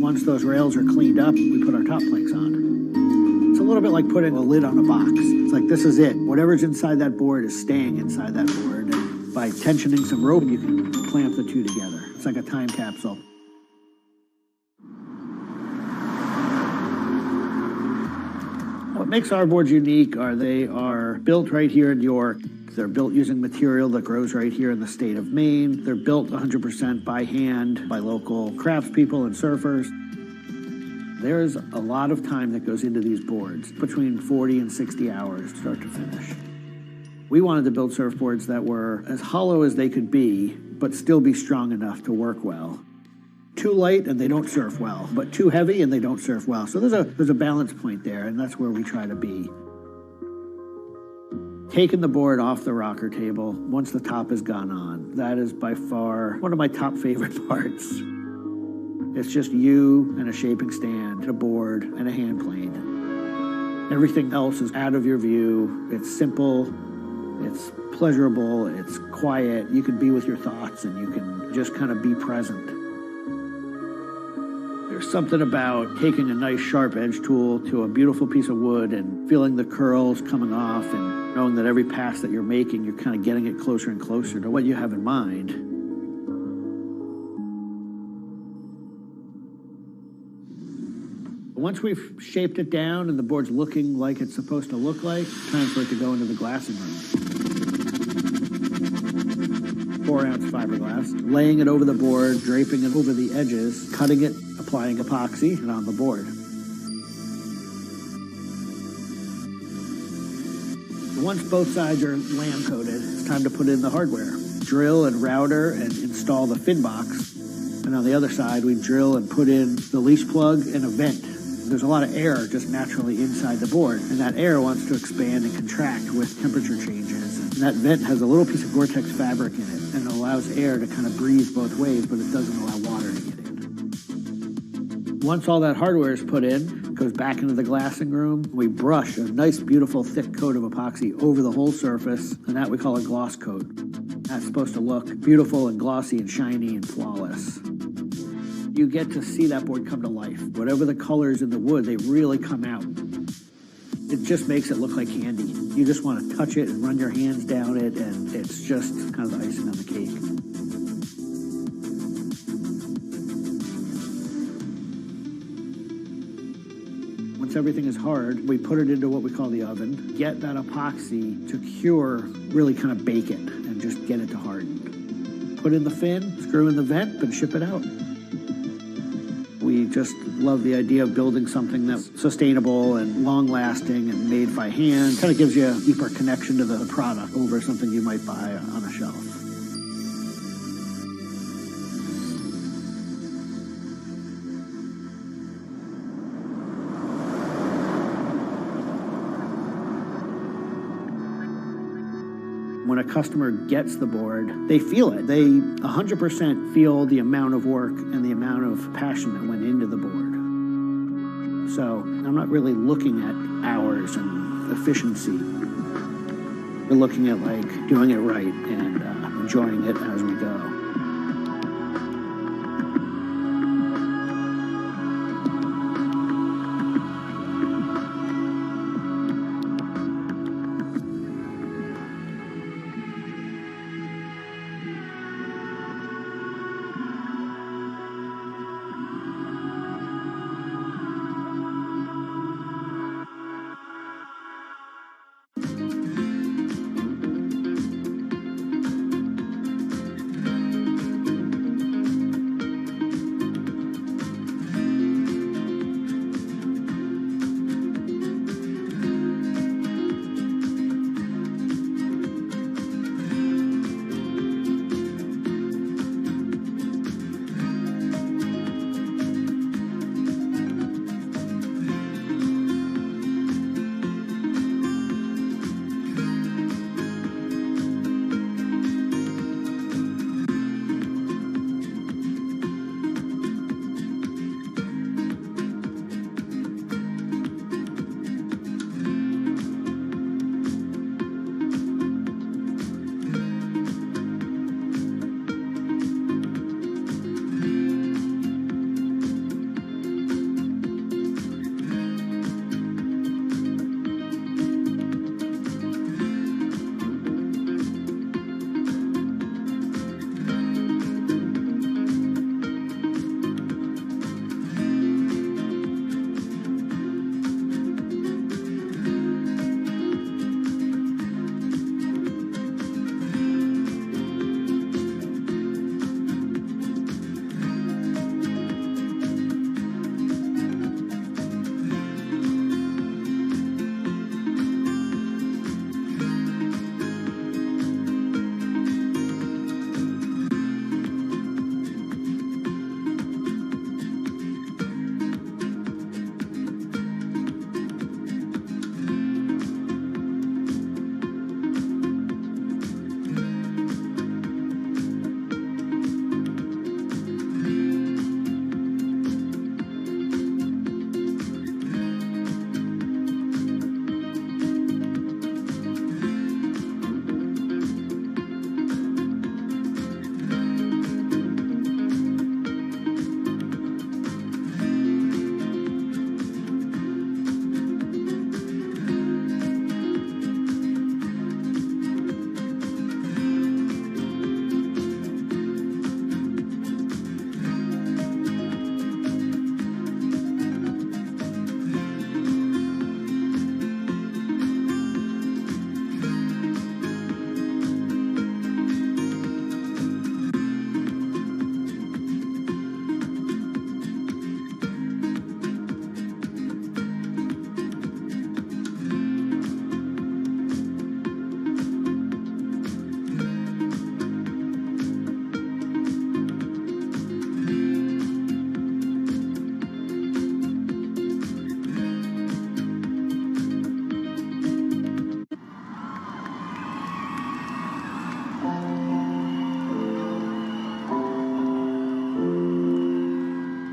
Once those rails are cleaned up, we put our top planks on. It's a little bit like putting a lid on a box. It's like, this is it. Whatever's inside that board is staying inside that board. And by tensioning some rope, you can clamp the two together. It's like a time capsule. What makes our boards unique are they are built right here in York. They're built using material that grows right here in the state of Maine. They're built 100% by hand by local craftspeople and surfers. There's a lot of time that goes into these boards, between 40 and 60 hours start to finish. We wanted to build surfboards that were as hollow as they could be, but still be strong enough to work well. Too light and they don't surf well, but too heavy and they don't surf well. So there's a balance point there, and that's where we try to be. Taking the board off the rocker table once the top has gone on, that is by far one of my top favorite parts. It's just you and a shaping stand, a board, and a hand plane. Everything else is out of your view. It's simple, it's pleasurable, it's quiet. You can be with your thoughts and you can just kind of be present. There's something about taking a nice sharp edge tool to a beautiful piece of wood and feeling the curls coming off and knowing that every pass that you're making, you're kind of getting it closer and closer to what you have in mind. Once we've shaped it down and the board's looking like it's supposed to look like, it's time for it to go into the glassing room. 4-ounce fiberglass, laying it over the board, draping it over the edges, cutting it, applying epoxy, and on the board. Once both sides are lamb coated, it's time to put in the hardware. Drill and router and install the fin box. And on the other side, we drill and put in the leash plug and a vent. There's a lot of air just naturally inside the board, and that air wants to expand and contract with temperature changes. And that vent has a little piece of Gore-Tex fabric in it, and it allows air to kind of breathe both ways, but it doesn't allow water to get in. Once all that hardware is put in, it goes back into the glassing room. We brush a nice, beautiful, thick coat of epoxy over the whole surface, and that we call a gloss coat. That's supposed to look beautiful and glossy and shiny and flawless. You get to see that board come to life. Whatever the colors in the wood, they really come out. It just makes it look like candy. You just want to touch it and run your hands down it, and it's just kind of the icing on the cake. Once everything is hard, we put it into what we call the oven, get that epoxy to cure, really kind of bake it, and just get it to harden. Put in the fin, screw in the vent, and ship it out. We just love the idea of building something that's sustainable and long-lasting and made by hand. Kind of gives you a deeper connection to the product over something you might buy on a shelf. When a customer gets the board, they feel it. They 100% feel the amount of work and the amount of passion that went into the board. So I'm not really looking at hours and efficiency. We're looking at like doing it right and enjoying it as we go.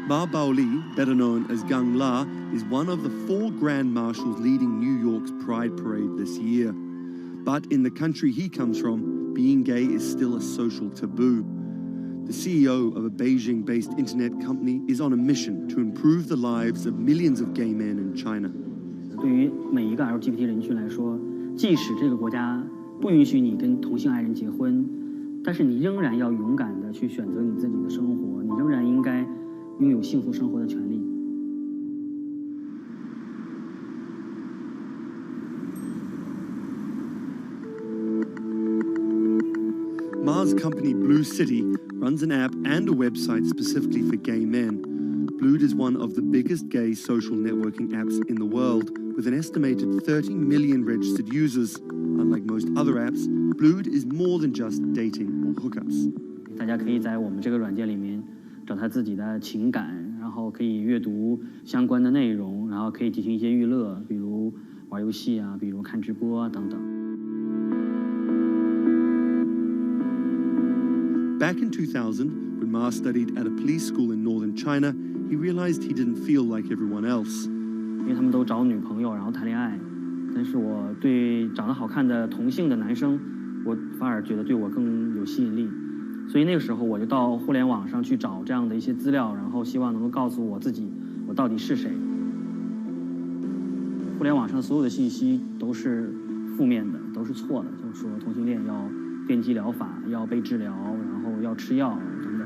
Ma Baoli, better known as Gang La, is one of the 4 grand marshals leading New York's Pride Parade this year. But in the country he comes from, being gay is still a social taboo. The CEO of a Beijing-based internet company is on a mission to improve the lives of millions of gay men in China. 对于每一个 LGBT 人群来说，即使这个国家不允许你跟同性爱人结婚，但是你仍然要勇敢地去选择你自己的生活，你仍然应该拥有幸福生活的权利。Ma's company Blue City runs an app and a website specifically for gay men. Blued is one of the biggest gay social networking apps in the world, with an estimated 30 million registered users. Unlike most other apps, Blued is more than just dating or hookups. 大家可以在我们这个软件里面找他自己的情感，然后可以阅读相关的内容，然后可以进行一些娱乐，比如玩游戏啊，比如看直播等等。Back in 2000, when Ma studied at a police school in northern China, he realized he didn't feel like everyone else. 因为他们都找女朋友，然后谈恋爱，但是我对长得好看的同性的男生，我反而觉得对我更有吸引力。所以那个时候我就到互联网上去找这样的一些资料，然后希望能够告诉我自己我到底是谁。互联网上所有的信息都是负面的，都是错的，就是说同性恋要电击疗法，要被治疗，然后要吃药等等。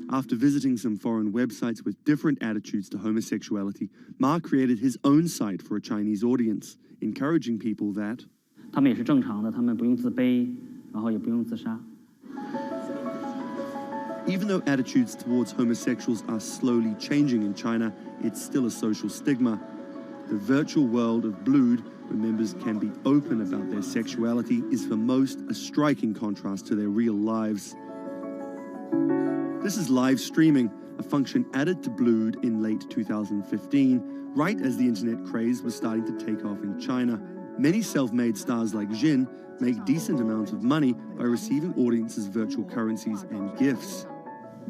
After visiting some foreign websites with different attitudes to homosexuality, Ma created his own site for a Chinese audience, encouraging people that 他们也是正常的，他们不用自卑，然后也不用自杀。Even though attitudes towards homosexuals are slowly changing in China, it's still a social stigma. The virtual world of Blued, where members can be open about their sexuality, is for most a striking contrast to their real lives. This is live streaming, a function added to Blued in late 2015, right as the internet craze was starting to take off in China. Many self-made stars like Jin make decent amounts of money by receiving audiences' virtual currencies and gifts.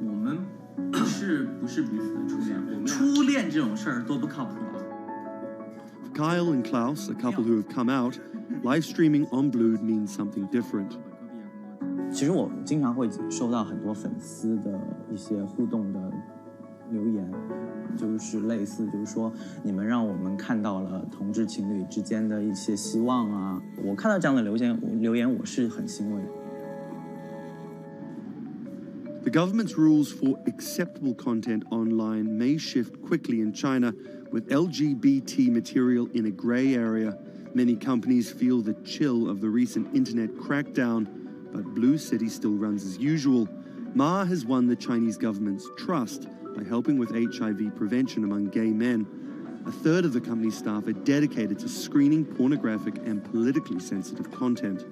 我们不是彼此的初恋，初恋这种事儿多不靠谱啊。For Kyle and Klaus, a couple who have come out, live streaming on Blued means something different. 其实我经常会收到很多粉丝的一些互动的留言，就是类似就是说你们让我们看到了同志情侣之间的一些希望啊，我看到这样的留言我是很欣慰的。The government's rules for acceptable content online may shift quickly in China, with LGBT material in a grey area. Many companies feel the chill of the recent internet crackdown, but Blue City still runs as usual. Ma has won the Chinese government's trust by helping with HIV prevention among gay men. A third of the company's staff are dedicated to screening pornographic and politically sensitive content.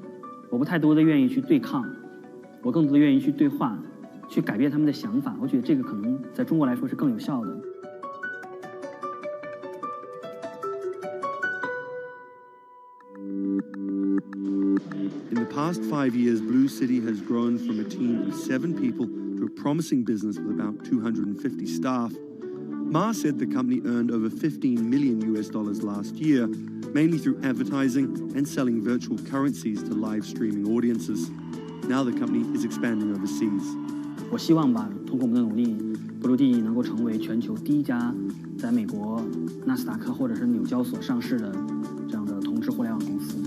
我不太多的愿意去对抗，我更多的愿意去对话，去改变他们的想法。我觉得这个可能在中国来说是更有效的。In the past 5 years, Blue City has grown from a team of 7 people to a promising business with about 250 staff. Ma said the company earned over $15 million last year, mainly through advertising and selling virtual currencies to live streaming audiences. Now the company is expanding overseas. 我希望吧，通过我们的努力，Blue D 能够成为全球第一家在美国纳斯达克或者是纽交所上市的这样的同质互联网公司。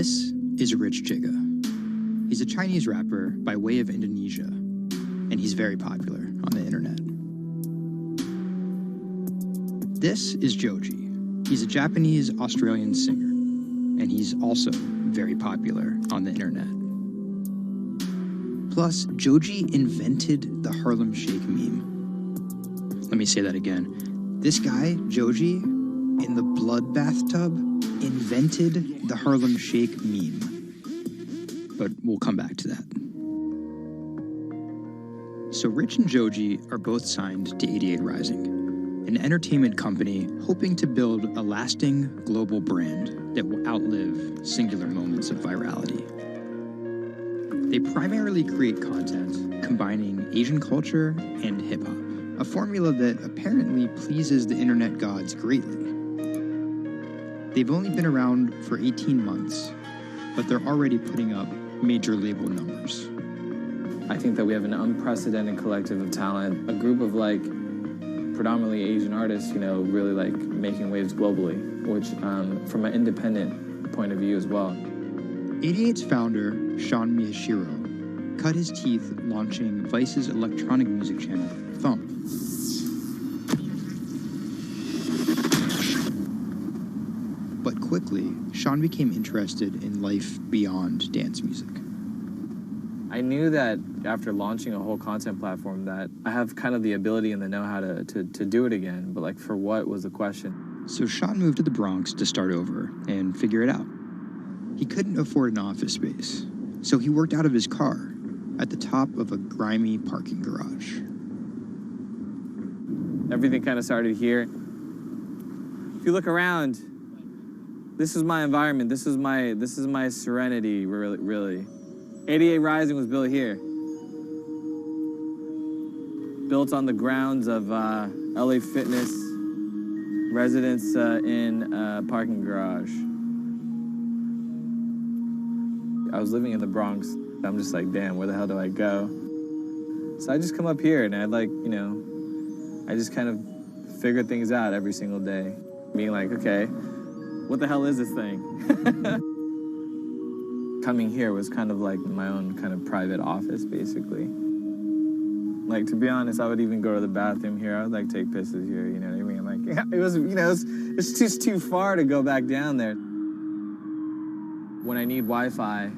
This is Rich Chiga. He's a Chinese rapper by way of Indonesia, and he's very popular on the internet. This is Joji. He's a Japanese-Australian singer, and he's also very popular on the internet. Plus, Joji invented the Harlem Shake meme. Let me say that again. This guy, Joji, in the blood bathtub, invented the Harlem Shake meme. But we'll come back to that. So Rich and Joji are both signed to 88 Rising, an entertainment company hoping to build a lasting global brand that will outlive singular moments of virality. They primarily create content combining Asian culture and hip-hop, a formula that apparently pleases the internet gods greatly. They've only been around for 18 months, but they're already putting up major label numbers. I think that we have an unprecedented collective of talent, a group of predominantly Asian artists, really making waves globally, which from an independent point of view as well. 88's founder, Sean Miyashiro, cut his teeth launching Vice's electronic music channel, Thump. But quickly, Sean became interested in life beyond dance music. I knew that after launching a whole content platform that I have kind of the ability and the know-how to do it again, but for what was the question. So Sean moved to the Bronx to start over and figure it out. He couldn't afford an office space, so he worked out of his car at the top of a grimy parking garage. Everything kind of started here. If you look around, this is my environment. This is my serenity, really. 88 Rising was built here. Built on the grounds of LA Fitness, residence in a parking garage. I was living in the Bronx. I'm just damn, where the hell do I go? So I just come up here and I just kind of figure things out every single day. Being okay, what the hell is this thing? Coming here was kind of my own kind of private office, basically. To be honest, I would even go to the bathroom here. I would take pisses here, you know what I mean? It was, it's just too far to go back down there. When I need Wi-Fi,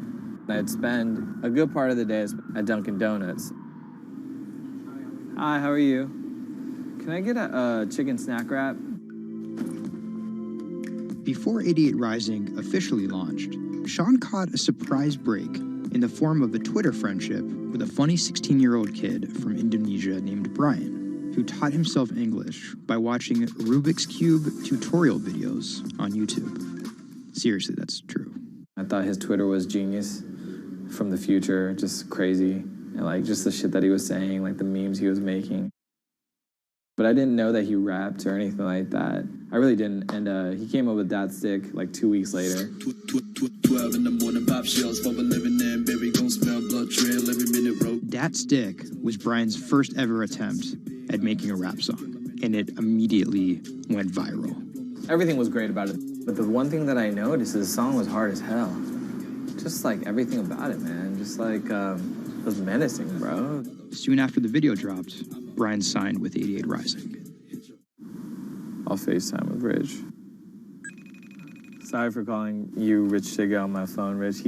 I'd spend a good part of the day at Dunkin' Donuts. Hi, how are you? Can I get a chicken snack wrap? Before 88 Rising officially launched, Sean caught a surprise break in the form of a Twitter friendship with a funny 16-year-old kid from Indonesia named Brian, who taught himself English by watching Rubik's Cube tutorial videos on YouTube. Seriously, that's true. I thought his Twitter was genius, from the future, just crazy, and just the shit that he was saying, the memes he was making. But I didn't know that he rapped or anything like that. I really didn't, and he came up with that stick 2 weeks later. 12 in the morning, pop shells for a living and baby gon' smell blood trail every minute, bro. Dat Stick was Brian's first ever attempt at making a rap song, and it immediately went viral. Everything was great about it, but the one thing that I noticed is the song was hard as hell. Just everything about it, man. Just it was menacing, bro. Soon after the video dropped, Brian signed with 88 Rising. I'll FaceTime with Rich. Sorry for calling you Rich Chiga on my phone, Rich.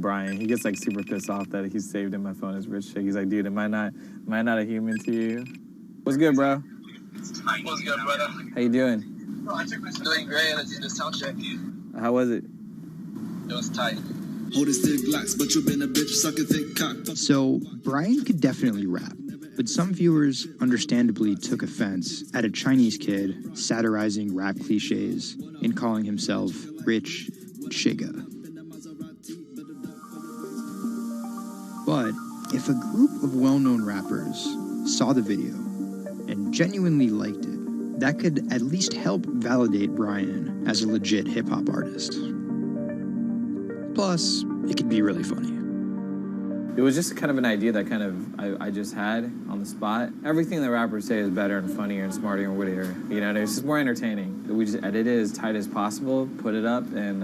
Brian, he gets super pissed off that he's saved in my phone as Rich Chiga. He's like, dude, am I not a human to you? What's good, bro? What's good, brother? How you doing? Doing great. Let's do the sound check. How was it? It was tight. So, Brian could definitely rap, but some viewers understandably took offense at a Chinese kid satirizing rap cliches and calling himself Rich Chiga. But if a group of well-known rappers saw the video and genuinely liked it, that could at least help validate Brian as a legit hip-hop artist. Plus, it could be really funny. It was just kind of an idea that I just had on the spot. Everything the rappers say is better and funnier and smarter and wittier. It's just more entertaining. We just edit it as tight as possible, put it up, and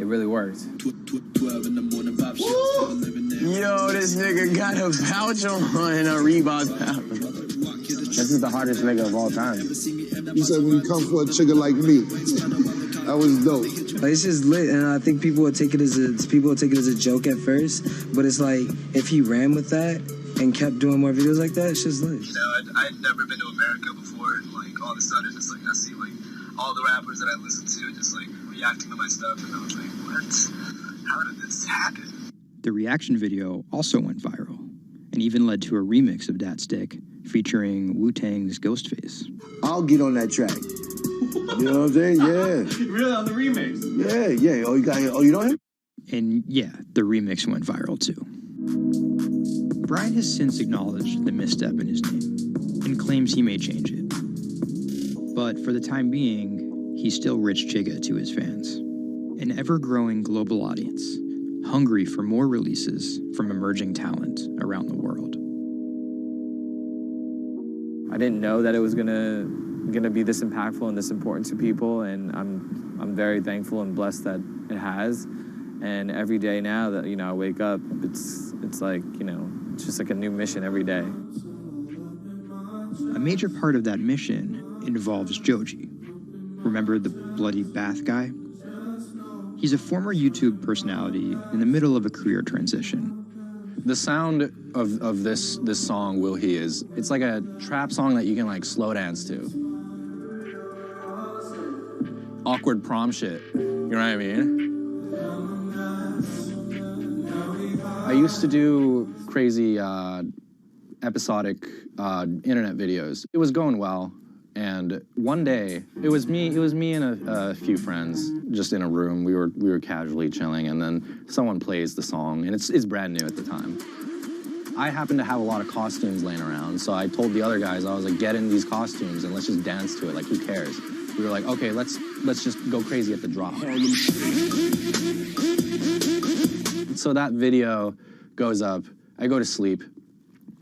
it really worked. Yo, this nigga got a pouch on and a Reebok pouch. This is the hardest nigga of all time. You said when you come for a trigger like me, that was dope. It's just lit, and I think people will take it as a joke at first, but it's like if he ran with that and kept doing more videos like that, it's just lit. You know, I'd never been to America before, and like all of a sudden, just like I see like all the rappers that I listen to just like reacting to my stuff, and I was like, what? How did this happen? The reaction video also went viral, and even led to a remix of Dat Stick featuring Wu-Tang's Ghostface. I'll get on that track. You know what I'm saying? Yeah. Really, on the remix? Yeah. Oh, you know him? And yeah, the remix went viral too. Brian has since acknowledged the misstep in his name and claims he may change it. But for the time being, he's still Rich Chigga to his fans. An ever-growing global audience, hungry for more releases from emerging talent around the world. I didn't know that it was gonna be this impactful and this important to people, and I'm very thankful and blessed that it has. And every day now that I wake up, it's like it's just like a new mission every day. A major part of that mission involves Joji. Remember the bloody bath guy? He's a former YouTube personality in the middle of a career transition. The sound of this song, Will He, it's like a trap song that you can like slow dance to. Awkward prom shit, you know what I mean? I used to do crazy episodic internet videos. It was going well, and one day it was me and a few friends just in a room. We were casually chilling, and then someone plays the song, and it's brand new at the time. I happened to have a lot of costumes laying around, so I told the other guys, I was like, get in these costumes and let's just dance to it, like who cares? We were like, okay, let's just go crazy at the drop. So that video goes up, I go to sleep,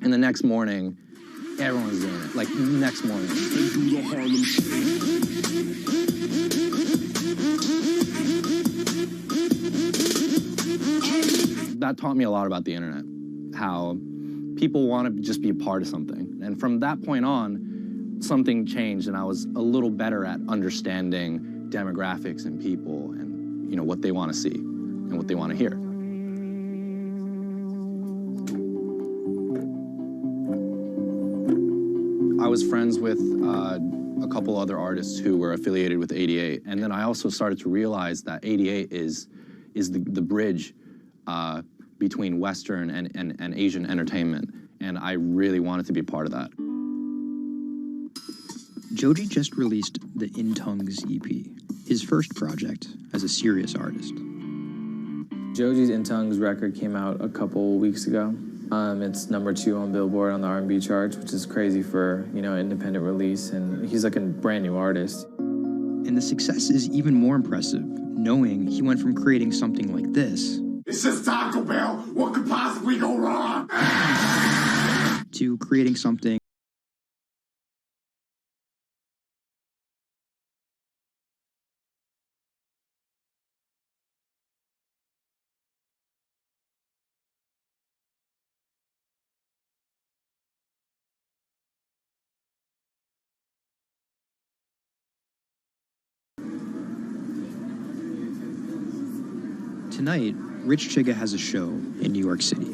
and the next morning, everyone's doing it, like next morning. That taught me a lot about the internet, how people want to just be a part of something. And from that point on, something changed, and I was a little better at understanding demographics and people and what they want to see and what they want to hear. I was friends with a couple other artists who were affiliated with 88, and then I also started to realize that 88 is the bridge between Western and Asian entertainment, and I really wanted to be part of that. Joji just released the In Tongues EP, his first project as a serious artist. Joji's In Tongues record came out a couple weeks ago. It's #2 on Billboard on the R&B charts, which is crazy for, independent release, and he's like a brand new artist. And the success is even more impressive, knowing he went from creating something like this, It's just Taco Bell. What could possibly go wrong? to creating something Tonight, Rich Chigga has a show in New York City.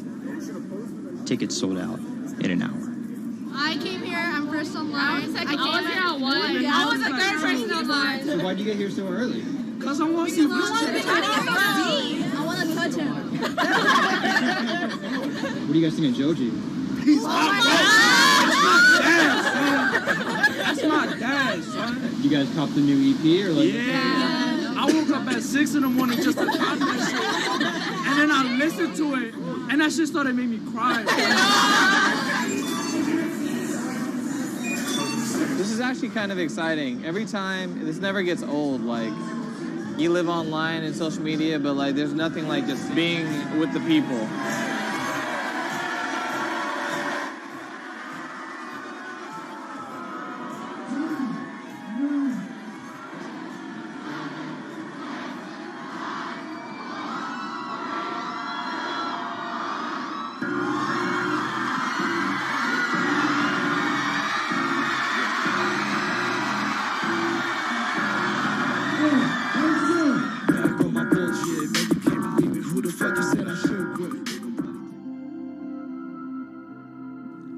Tickets sold out in an hour. I came here, I'm first online. I was here at 1. I was the third person online. So why'd you get here so early? Because I want to see Rich Chigga. I want to touch him. What do you guys think of Joji? He's That's my dad, son. You guys cop the new EP or like? Yeah. I woke up at 6 in the morning just to cop that shit. And then I listened to it, and that shit started making me cry. This is actually kind of exciting. Every time, this never gets old. Like, you live online and social media, but like, there's nothing like just being with the people.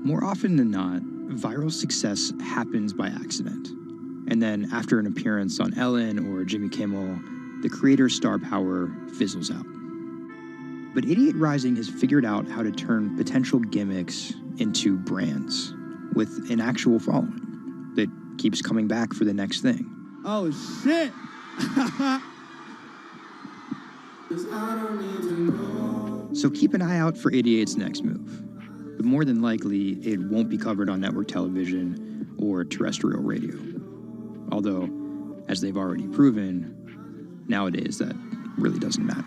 More often than not, viral success happens by accident. And then after an appearance on Ellen or Jimmy Kimmel, the creator's star power fizzles out. But Idiot Rising has figured out how to turn potential gimmicks into brands with an actual following that keeps coming back for the next thing. Oh, shit! So keep an eye out for Idiot's next move. But more than likely, it won't be covered on network television or terrestrial radio. Although, as they've already proven, nowadays that really doesn't matter.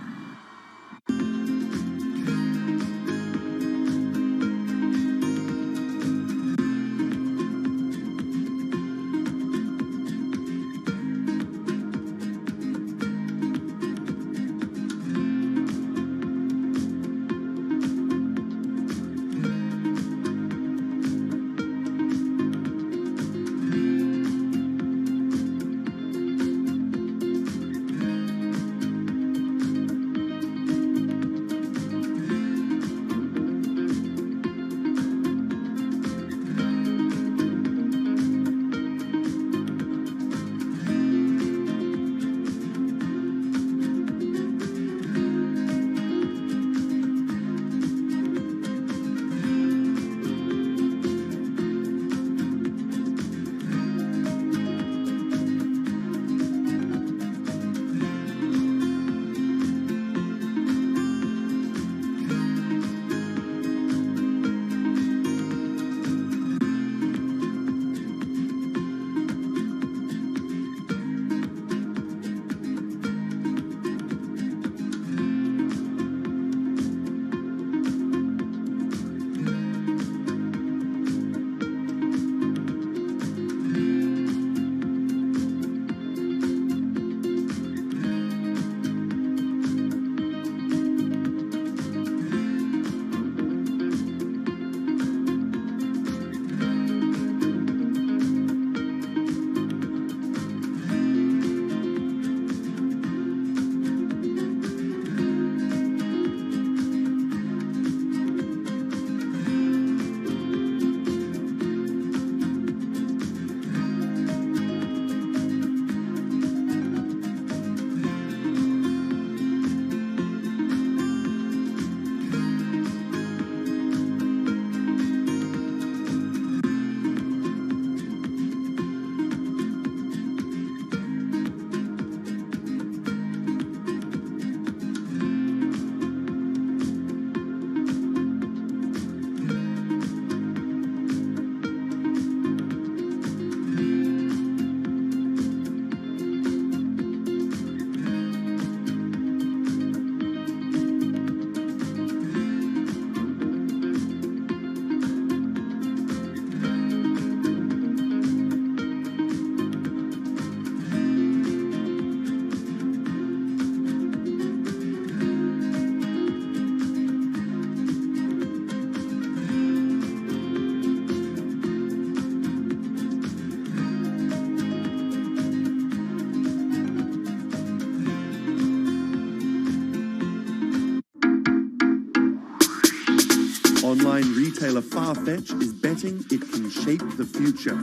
Online retailer Farfetch is betting it can shape the future.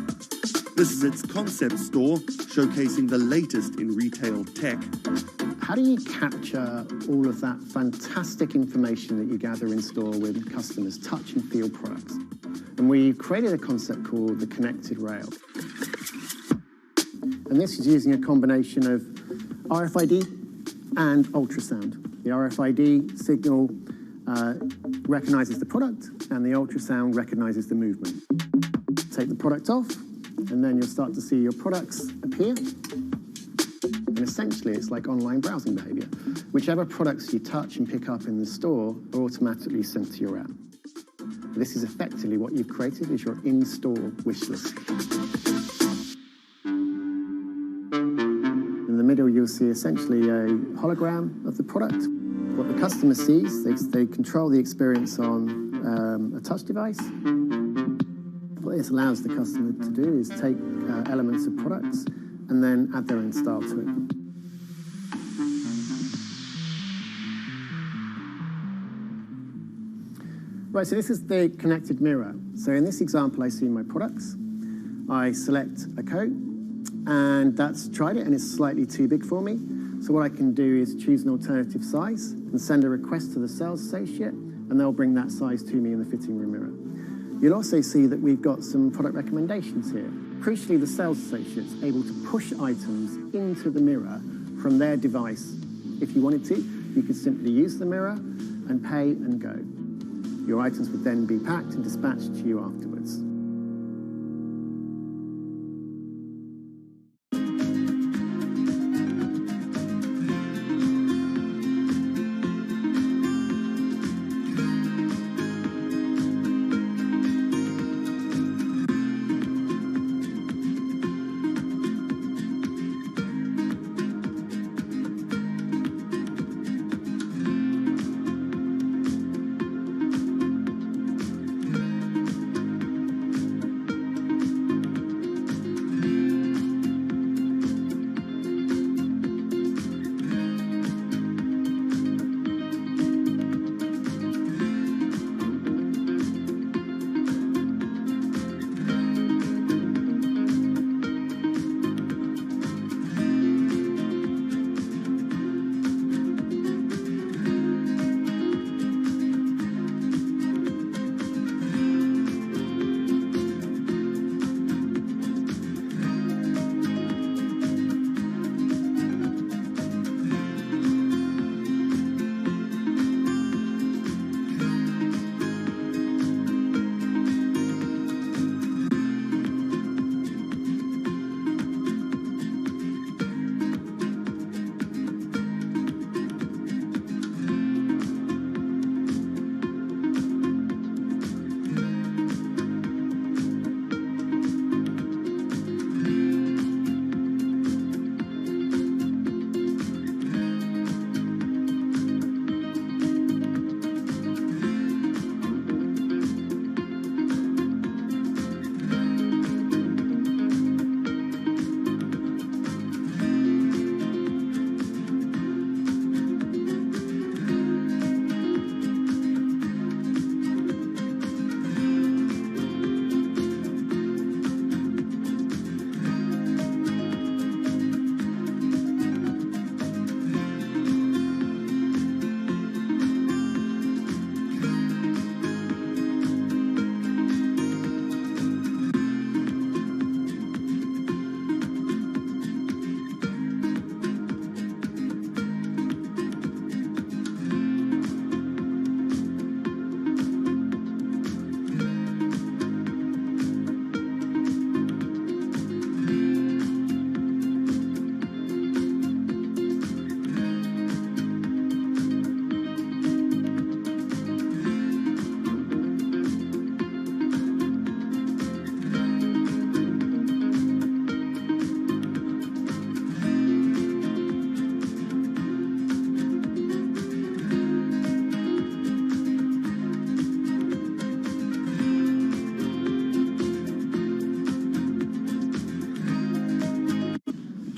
This is its concept store, showcasing the latest in retail tech. How do you capture all of that fantastic information that you gather in store with customers' touch and feel products? And we created a concept called the connected rail. And this is using a combination of RFID and ultrasound. The RFID signal recognizes the product, and the ultrasound recognizes the movement. Take the product off, and then you'll start to see your products appear. And essentially, it's like online browsing behavior. Whichever products you touch and pick up in the store are automatically sent to your app. This is effectively what you've created is your in-store wish list. In the middle, you'll see essentially a hologram of the product. What the customer sees, they control the experience on a touch device. What this allows the customer to do is take elements of products and then add their own style to it. Right, so this is the connected mirror. So in this example, I see my products. I select a coat, and that's tried it, and it's slightly too big for me. So what I can do is choose an alternative size and send a request to the sales associate, and they'll bring that size to me in the fitting room mirror. You'll also see that we've got some product recommendations here. Crucially, the sales associate's able to push items into the mirror from their device. If you wanted to, you could simply use the mirror and pay and go. Your items would then be packed and dispatched to you afterwards.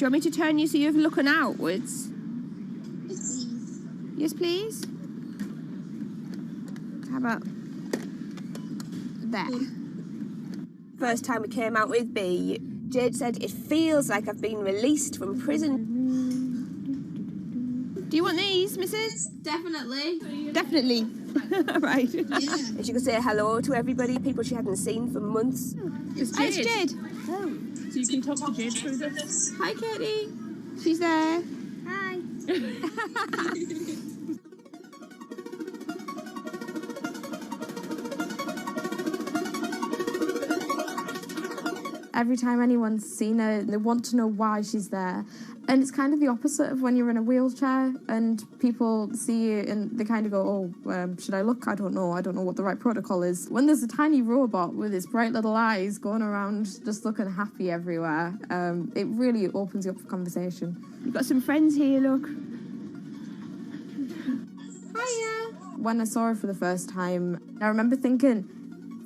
Do you want me to turn you so you're looking outwards? Yes, please. How about there? First time we came out with B, Jade said, it feels like I've been released from prison. Do you want these, Mrs.? Definitely. Definitely. Right. Yeah. And she could say hello to everybody, people she hadn't seen for months. It's Jade. It's Jade. Oh. So you can talk to Jade through this. Hi, Katie. She's there. Hi. Every time anyone's seen her, they want to know why she's there. And it's kind of the opposite of when you're in a wheelchair and people see you and they kind of go, oh, should I look? I don't know what the right protocol is. When there's a tiny robot with its bright little eyes going around just looking happy everywhere, it really opens you up for conversation. You've got some friends here, look. Hiya! When I saw her for the first time, I remember thinking,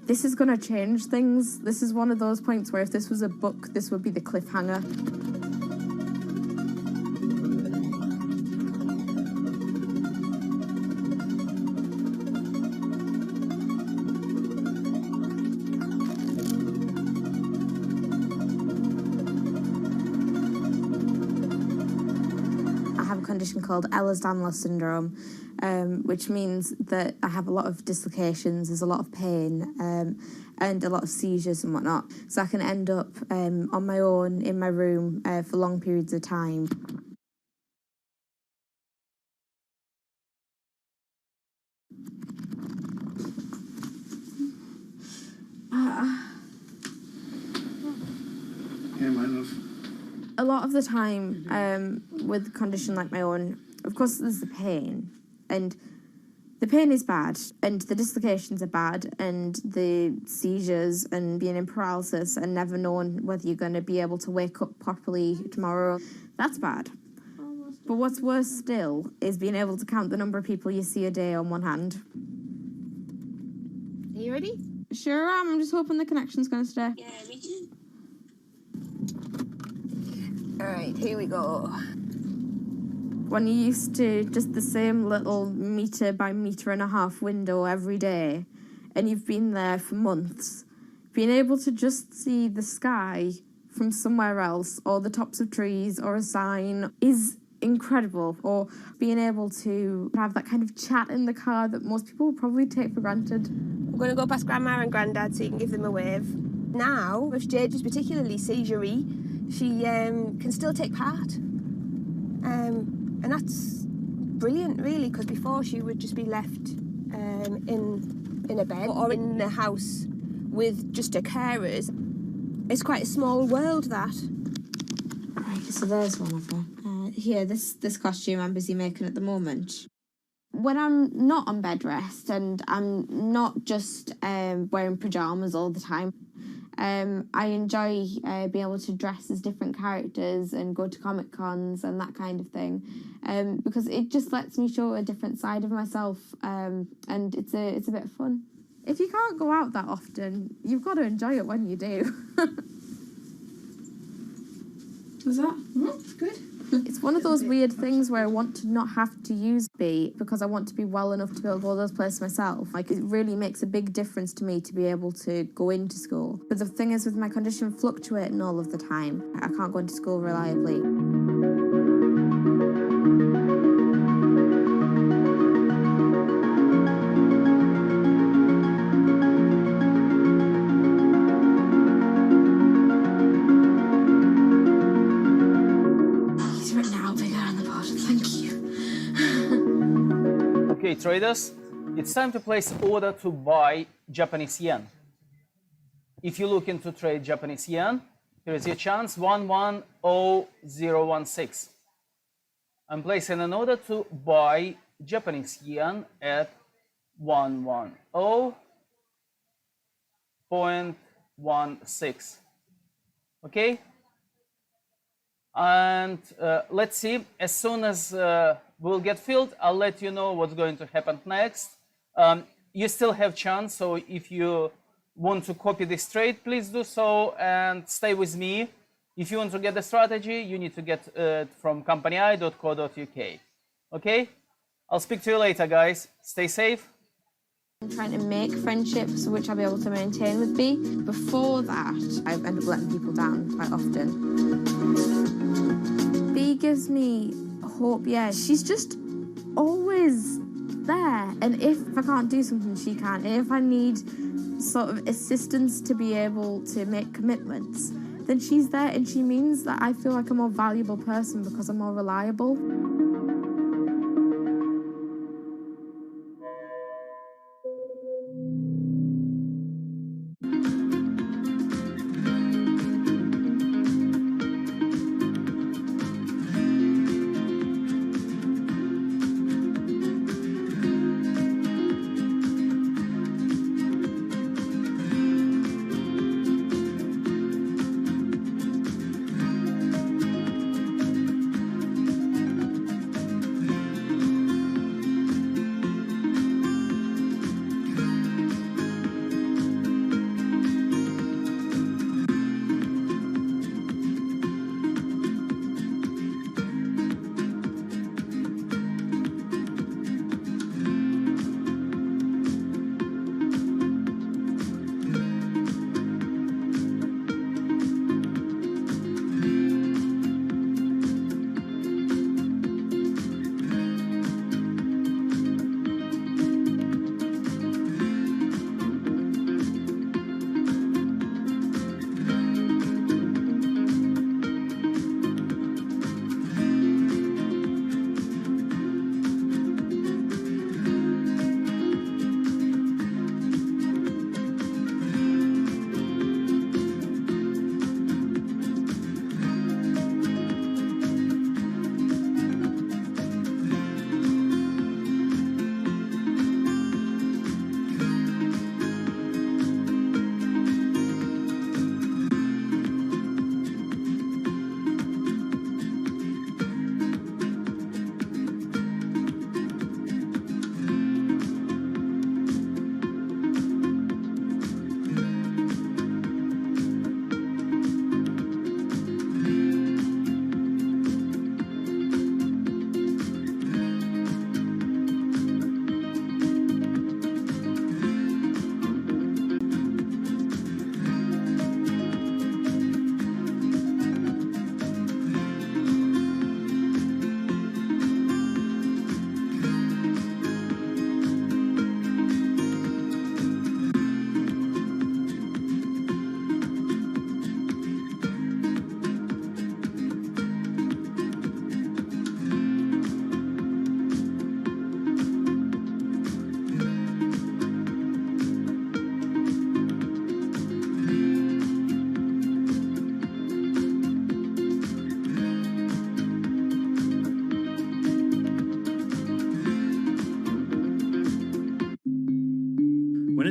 this is going to change things. This is one of those points where if this was a book, this would be the cliffhanger. condition called Ehlers-Danlos syndrome, which means that I have a lot of dislocations, there's a lot of pain, and a lot of seizures and whatnot. So I can end up on my own in my room for long periods of time. A lot of the time, with a condition like my own, of course there's the pain, and the pain is bad, and the dislocations are bad, and the seizures and being in paralysis and never knowing whether you're going to be able to wake up properly tomorrow, that's bad. But what's worse still is being able to count the number of people you see a day on one hand. Are you ready? Sure am, I'm just hoping the connection's going to stay. Yeah, me too. Alright, here we go. When you're used to just the same little metre by metre and a half window every day, and you've been there for months, being able to just see the sky from somewhere else, or the tops of trees, or a sign, is incredible. Or being able to have that kind of chat in the car that most people will probably take for granted. I'm going to go past Grandma and Grandad so you can give them a wave. Now, if Jade is particularly seizure-y, she can still take part. And that's brilliant, really, because before she would just be left in a bed or in the house with just her carers. It's quite a small world, that. Right, so there's one of her. Here, this costume I'm busy making at the moment. When I'm not on bed rest and I'm not just wearing pyjamas all the time, I enjoy being able to dress as different characters and go to Comic Cons and that kind of thing, because it just lets me show a different side of myself, and it's a bit of fun. If you can't go out that often, you've got to enjoy it when you do. Was that? Good. It's one of those weird things where I want to not have to use B because I want to be well enough to be able to go to those places myself. Like, it really makes a big difference to me to be able to go into school. But the thing is, with my condition fluctuating all of the time, I can't go into school reliably. Okay, traders, it's time to place order to buy Japanese yen. If you're looking to trade Japanese yen, here is your chance, 110016. I'm placing an order to buy Japanese yen at 110.16. Okay? And let's see, as soon as we'll get filled, I'll let you know what's going to happen next. You still have chance, so if you want to copy this trade, please do so and stay with me. If you want to get the strategy, you need to get it from company.co.uk. Okay? I'll speak to you later, guys. Stay safe. I'm trying to make friendships which I'll be able to maintain with B. Before that, I end up letting people down quite often. B gives me hope, yeah. She's just always there. And if I can't do something, she can. And if I need sort of assistance to be able to make commitments, then she's there, and she means that I feel like a more valuable person because I'm more reliable.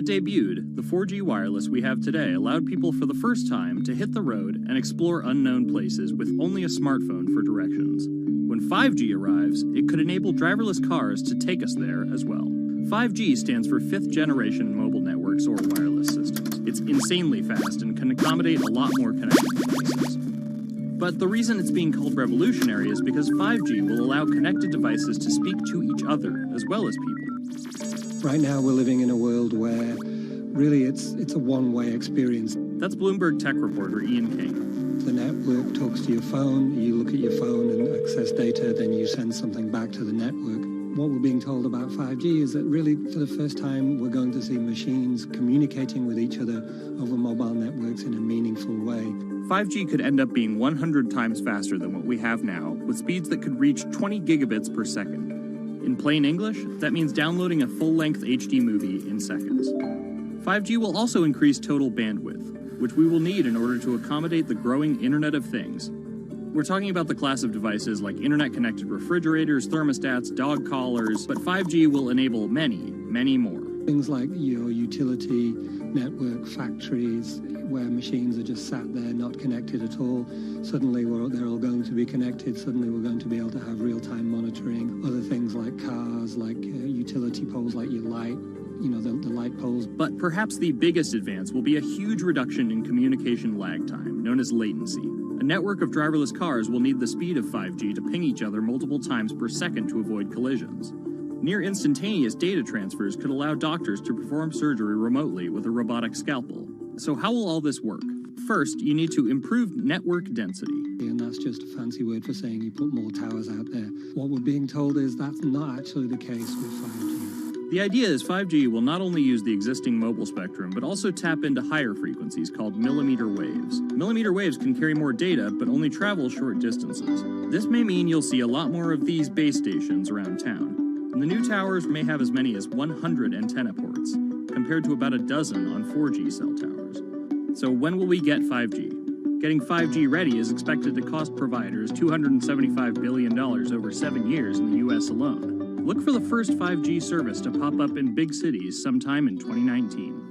it debuted, the 4G wireless we have today allowed people for the first time to hit the road and explore unknown places with only a smartphone for directions. When 5G arrives, it could enable driverless cars to take us there as well. 5G stands for fifth generation mobile networks or wireless systems. It's insanely fast and can accommodate a lot more connected devices. But the reason it's being called revolutionary is because 5G will allow connected devices to speak to each other as well as people. Right now we're living in a world where really it's a one-way experience. That's Bloomberg tech reporter Ian King. The network talks to your phone, you look at your phone and access data, then you send something back to the network. What we're being told about 5G is that really for the first time we're going to see machines communicating with each other over mobile networks in a meaningful way. 5G could end up being 100 times faster than what we have now, with speeds that could reach 20 gigabits per second. In plain English, that means downloading a full-length HD movie in seconds. 5G will also increase total bandwidth, which we will need in order to accommodate the growing Internet of Things. We're talking about the class of devices like internet-connected refrigerators, thermostats, dog collars, but 5G will enable many, many more. Things like your utility network, factories, where machines are just sat there not connected at all. Suddenly they're all going to be connected. Suddenly we're going to be able to have real-time monitoring. Other things like cars, like utility poles, like your light, the light poles. But perhaps the biggest advance will be a huge reduction in communication lag time, known as latency. A network of driverless cars will need the speed of 5G to ping each other multiple times per second to avoid collisions. Near instantaneous data transfers could allow doctors to perform surgery remotely with a robotic scalpel. So how will all this work? First, you need to improve network density. And that's just a fancy word for saying you put more towers out there. What we're being told is that's not actually the case with 5G. The idea is 5G will not only use the existing mobile spectrum, but also tap into higher frequencies called millimeter waves. Millimeter waves can carry more data, but only travel short distances. This may mean you'll see a lot more of these base stations around town. And the new towers may have as many as 100 antenna ports, compared to about a dozen on 4G cell towers. So when will we get 5G? Getting 5G ready is expected to cost providers $275 billion over 7 years in the US alone. Look for the first 5G service to pop up in big cities sometime in 2019.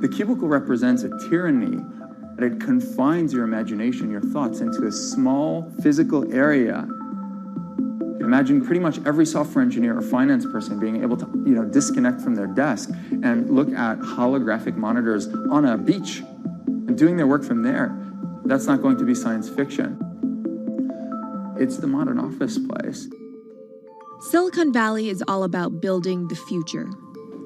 The cubicle represents a tyranny. It confines your imagination, your thoughts, into a small physical area. Imagine pretty much every software engineer or finance person being able to, disconnect from their desk and look at holographic monitors on a beach and doing their work from there. That's not going to be science fiction. It's the modern office place. Silicon Valley is all about building the future.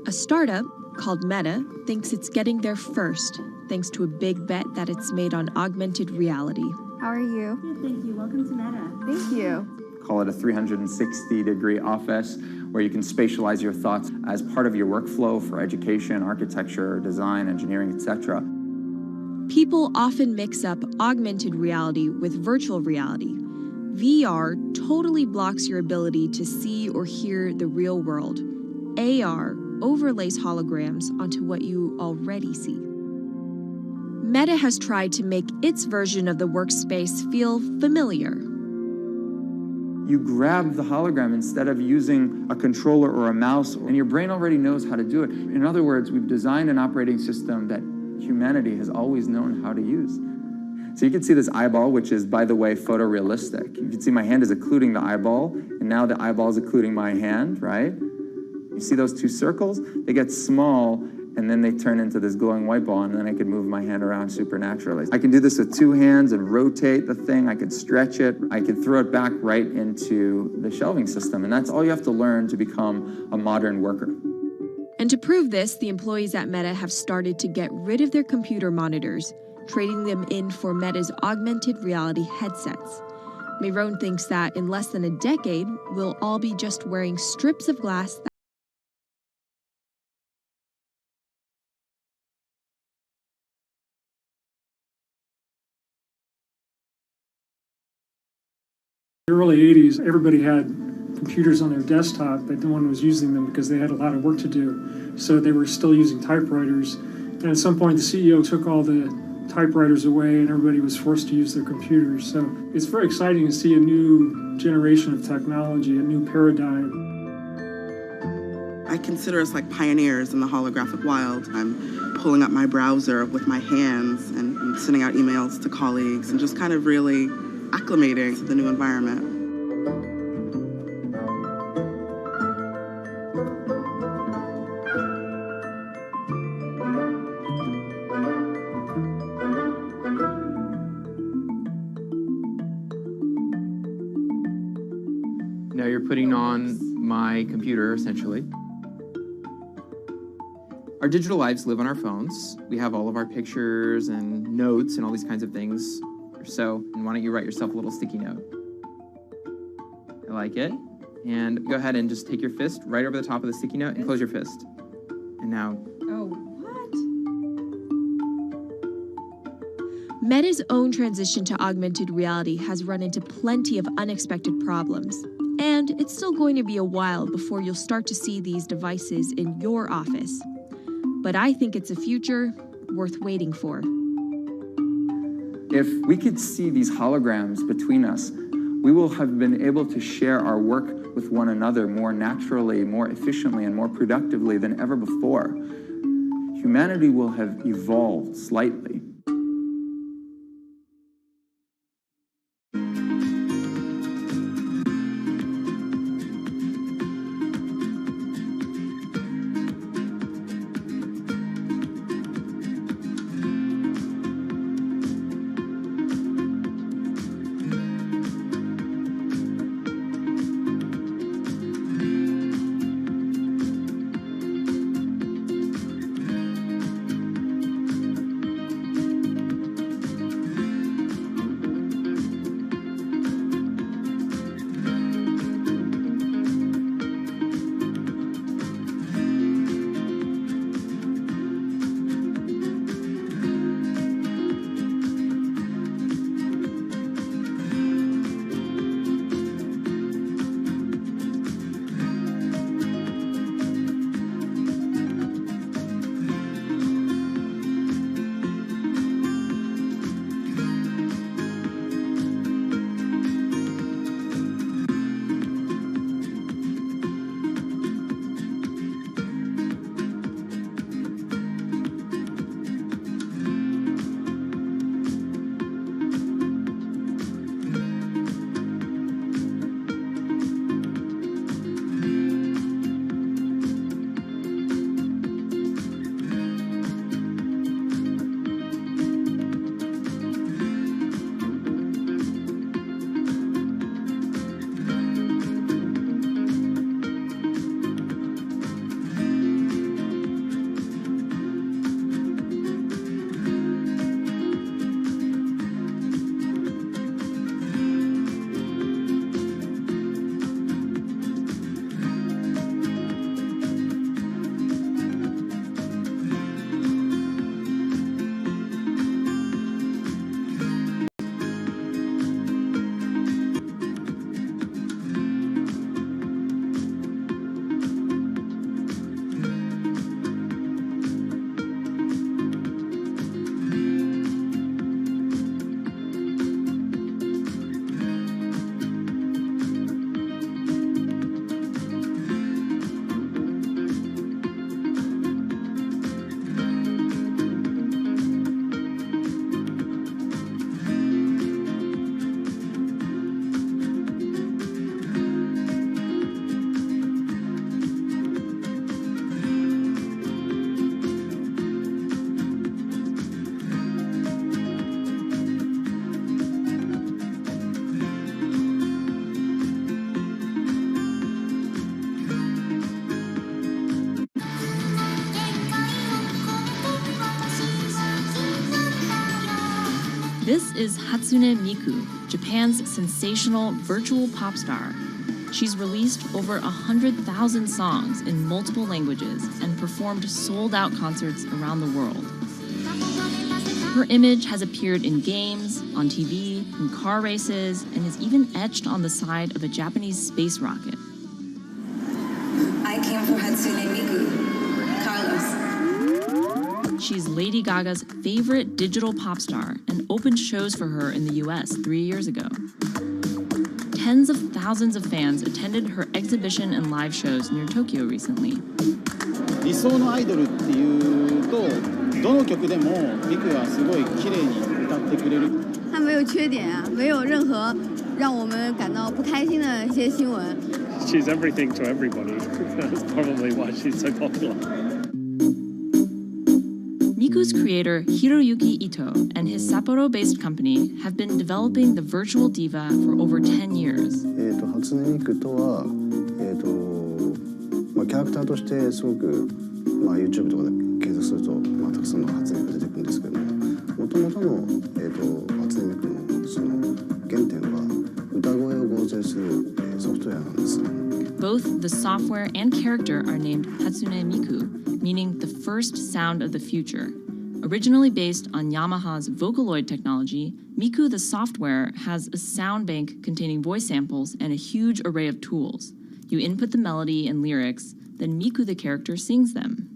A startup called Meta thinks it's getting there first, thanks to a big bet that it's made on augmented reality. How are you? Good, thank you. Welcome to Meta. Thank you. Call it a 360-degree office where you can spatialize your thoughts as part of your workflow for education, architecture, design, engineering, etc. People often mix up augmented reality with virtual reality. VR totally blocks your ability to see or hear the real world. AR overlays holograms onto what you already see. Meta has tried to make its version of the workspace feel familiar. You grab the hologram instead of using a controller or a mouse, and your brain already knows how to do it. In other words, we've designed an operating system that humanity has always known how to use. So you can see this eyeball, which is, by the way, photorealistic. You can see my hand is occluding the eyeball, and now the eyeball is occluding my hand, right? You see those two circles? They get small, and then they turn into this glowing white ball, and then I can move my hand around supernaturally. I can do this with two hands and rotate the thing. I can stretch it. I can throw it back right into the shelving system, and that's all you have to learn to become a modern worker. And to prove this, the employees at Meta have started to get rid of their computer monitors, trading them in for Meta's augmented reality headsets. Mayron thinks that in less than a decade, we'll all be just wearing strips of glass. In the early 80s, everybody had computers on their desktop, but no one was using them because they had a lot of work to do. So they were still using typewriters. And at some point, the CEO took all the typewriters away and everybody was forced to use their computers. So it's very exciting to see a new generation of technology, a new paradigm. I consider us like pioneers in the holographic wild. I'm pulling up my browser with my hands and sending out emails to colleagues and just kind of really acclimating to the new environment. Now you're putting on my computer, essentially. Our digital lives live on our phones. We have all of our pictures and notes and all these kinds of things. So, and why don't you write yourself a little sticky note? I like it. And go ahead and just take your fist right over the top of the sticky note and close your fist. And now... Oh, what? Meta's own transition to augmented reality has run into plenty of unexpected problems. And it's still going to be a while before you'll start to see these devices in your office. But I think it's a future worth waiting for. If we could see these holograms between us, we will have been able to share our work with one another more naturally, more efficiently, and more productively than ever before. Humanity will have evolved slightly. This is Hatsune Miku, Japan's sensational virtual pop star. She's released over 100,000 songs in multiple languages and performed sold-out concerts around the world. Her image has appeared in games, on TV, in car races, and is even etched on the side of a Japanese space rocket. I came for Hatsune Miku, Carlos. She's Lady Gaga's favorite digital pop star and opened shows for her in the US 3 years ago. Tens of thousands of fans attended her exhibition and live shows near Tokyo recently. 理想のアイドルっていうとどの曲でもミクはすごい綺麗に歌ってくれる。他没有缺点啊，没有任何让我们感到不开心的一些新闻。She's everything to everybody. That's probably why she's so popular. Miku's creator Hiroyuki Ito and his Sapporo-based company have been developing the virtual diva for over 10 years. 初音ミクとはキャラクターとしてすごくYouTube とかで検索するとたくさんの初音ミクが出てくるんですけども、元々の初音ミクのその原点は歌声を合成するソフトウェアなんです。Both the software and character are named Hatsune Miku, meaning the first sound of the future. Originally based on Yamaha's Vocaloid technology, Miku the software has a sound bank containing voice samples and a huge array of tools. You input the melody and lyrics, then Miku the character sings them.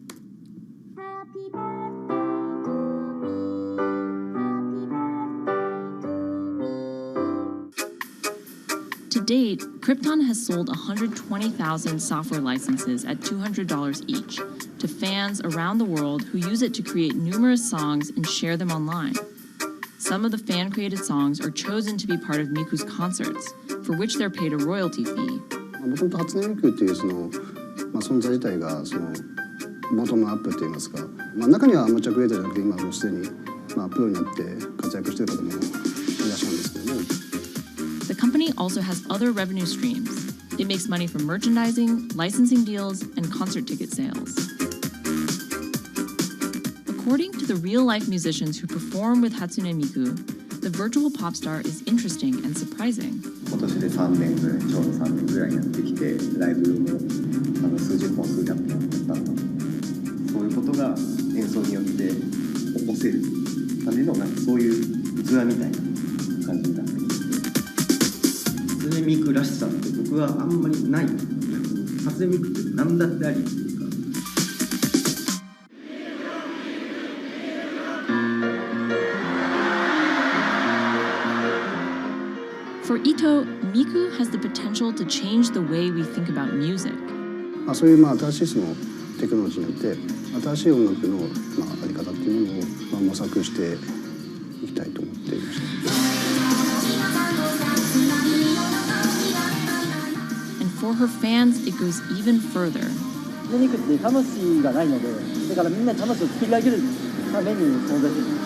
To date, Krypton has sold 120,000 software licenses at $200 each to fans around the world who use it to create numerous songs and share them online. Some of the fan-created songs are chosen to be part of Miku's concerts, for which they're paid a royalty fee. もともと初音ミクっていう存在自体がボトムアップって言いますか、中にはアマチュアクリエイターじゃなくて今もうすでにプロになって活躍している方もいらっしゃるんですけども。The company also has other revenue streams. It makes money from merchandising, licensing deals, and concert ticket sales. According to the real-life musicians who perform with Hatsune Miku, the virtual pop star is interesting and surprising. 今年で3年ぐらい、ちょうど3年ぐらいになってきて、ライブも数十本、数百本やったので、そういうことが演奏によって起こせるためのそういう器みたいな感じになっています。初音ミクらしさって僕はあんまりない。初音ミクって何だってありっていうか。For Ito, Miku has the potential to change the way we think about music. そういう新しいテクノロジーによって新しい音楽のあり方っていうものを模索していきたいと思っていました。And for her fans, it goes even further. 初音ミクって魂がないので、だからみんな魂を作り上げるために存在している。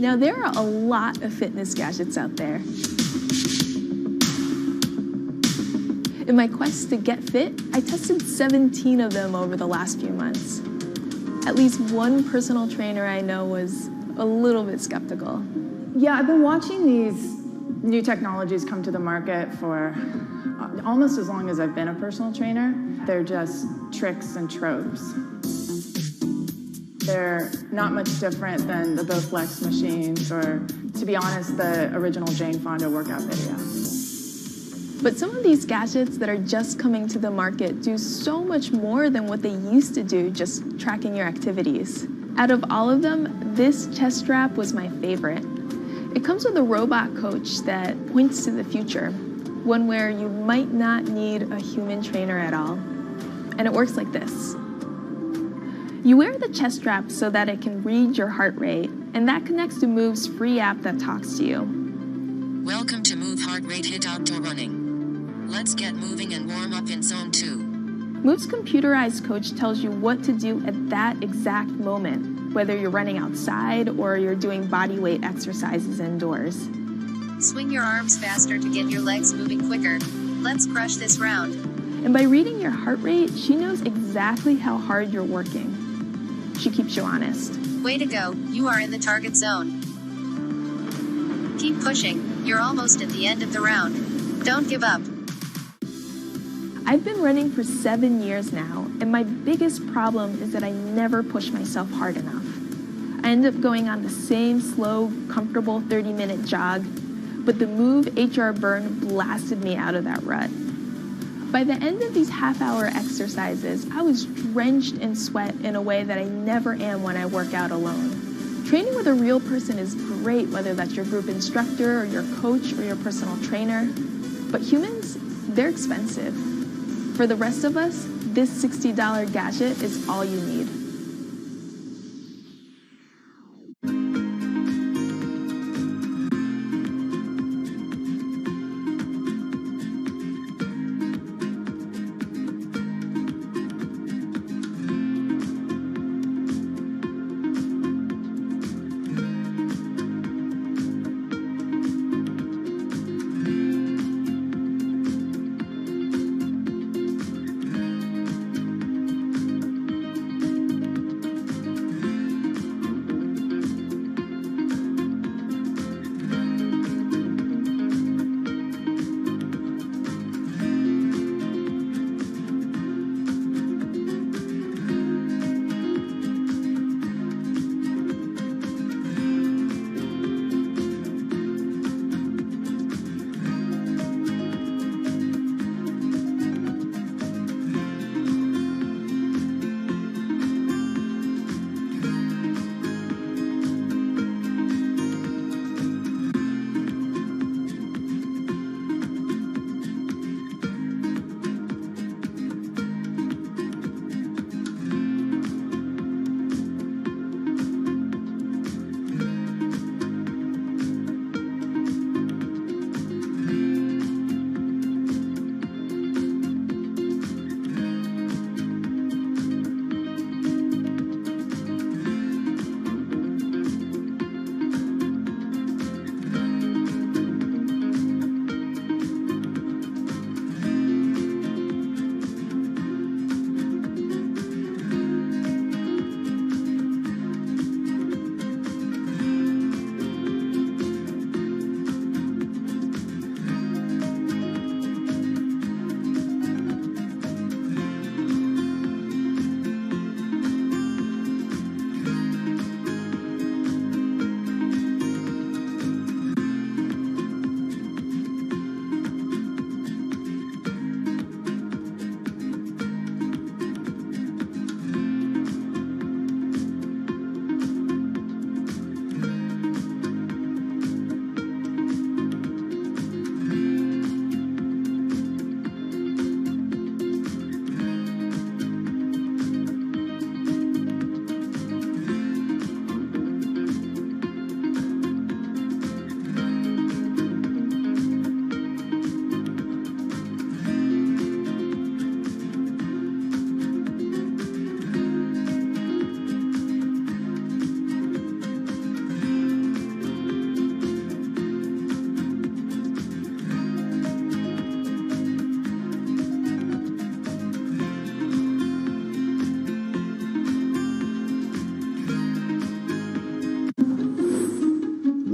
Now, there are a lot of fitness gadgets out there. In my quest to get fit, I tested 17 of them over the last few months. At least one personal trainer I know was a little bit skeptical. Yeah, I've been watching these new technologies come to the market for almost as long as I've been a personal trainer. They're just tricks and tropes. They're not much different than the Bowflex machines or, to be honest, the original Jane Fonda workout video. But some of these gadgets that are just coming to the market do so much more than what they used to do, just tracking your activities. Out of all of them, this chest strap was my favorite. It comes with a robot coach that points to the future, one where you might not need a human trainer at all. And it works like this. You wear the chest strap so that it can read your heart rate, and that connects to Move's free app that talks to you. Welcome to Move Heart Rate Hit Outdoor Running. Let's get moving and warm up in Zone 2. Move's computerized coach tells you what to do at that exact moment, whether you're running outside or you're doing body weight exercises indoors. Swing your arms faster to get your legs moving quicker. Let's crush this round. And by reading your heart rate, she knows exactly how hard you're working. She keeps you honest. Way to go, you are in the target zone. Keep pushing, you're almost at the end of the round. Don't give up. I've been running for 7 years now, and my biggest problem is that I never push myself hard enough. I end up going on the same slow, comfortable 30-minute jog, but the Move HR Burn blasted me out of that rut. By the end of these half-hour exercises, I was drenched in sweat in a way that I never am when I work out alone. Training with a real person is great, whether that's your group instructor or your coach or your personal trainer, but humans, they're expensive. For the rest of us, this $60 gadget is all you need.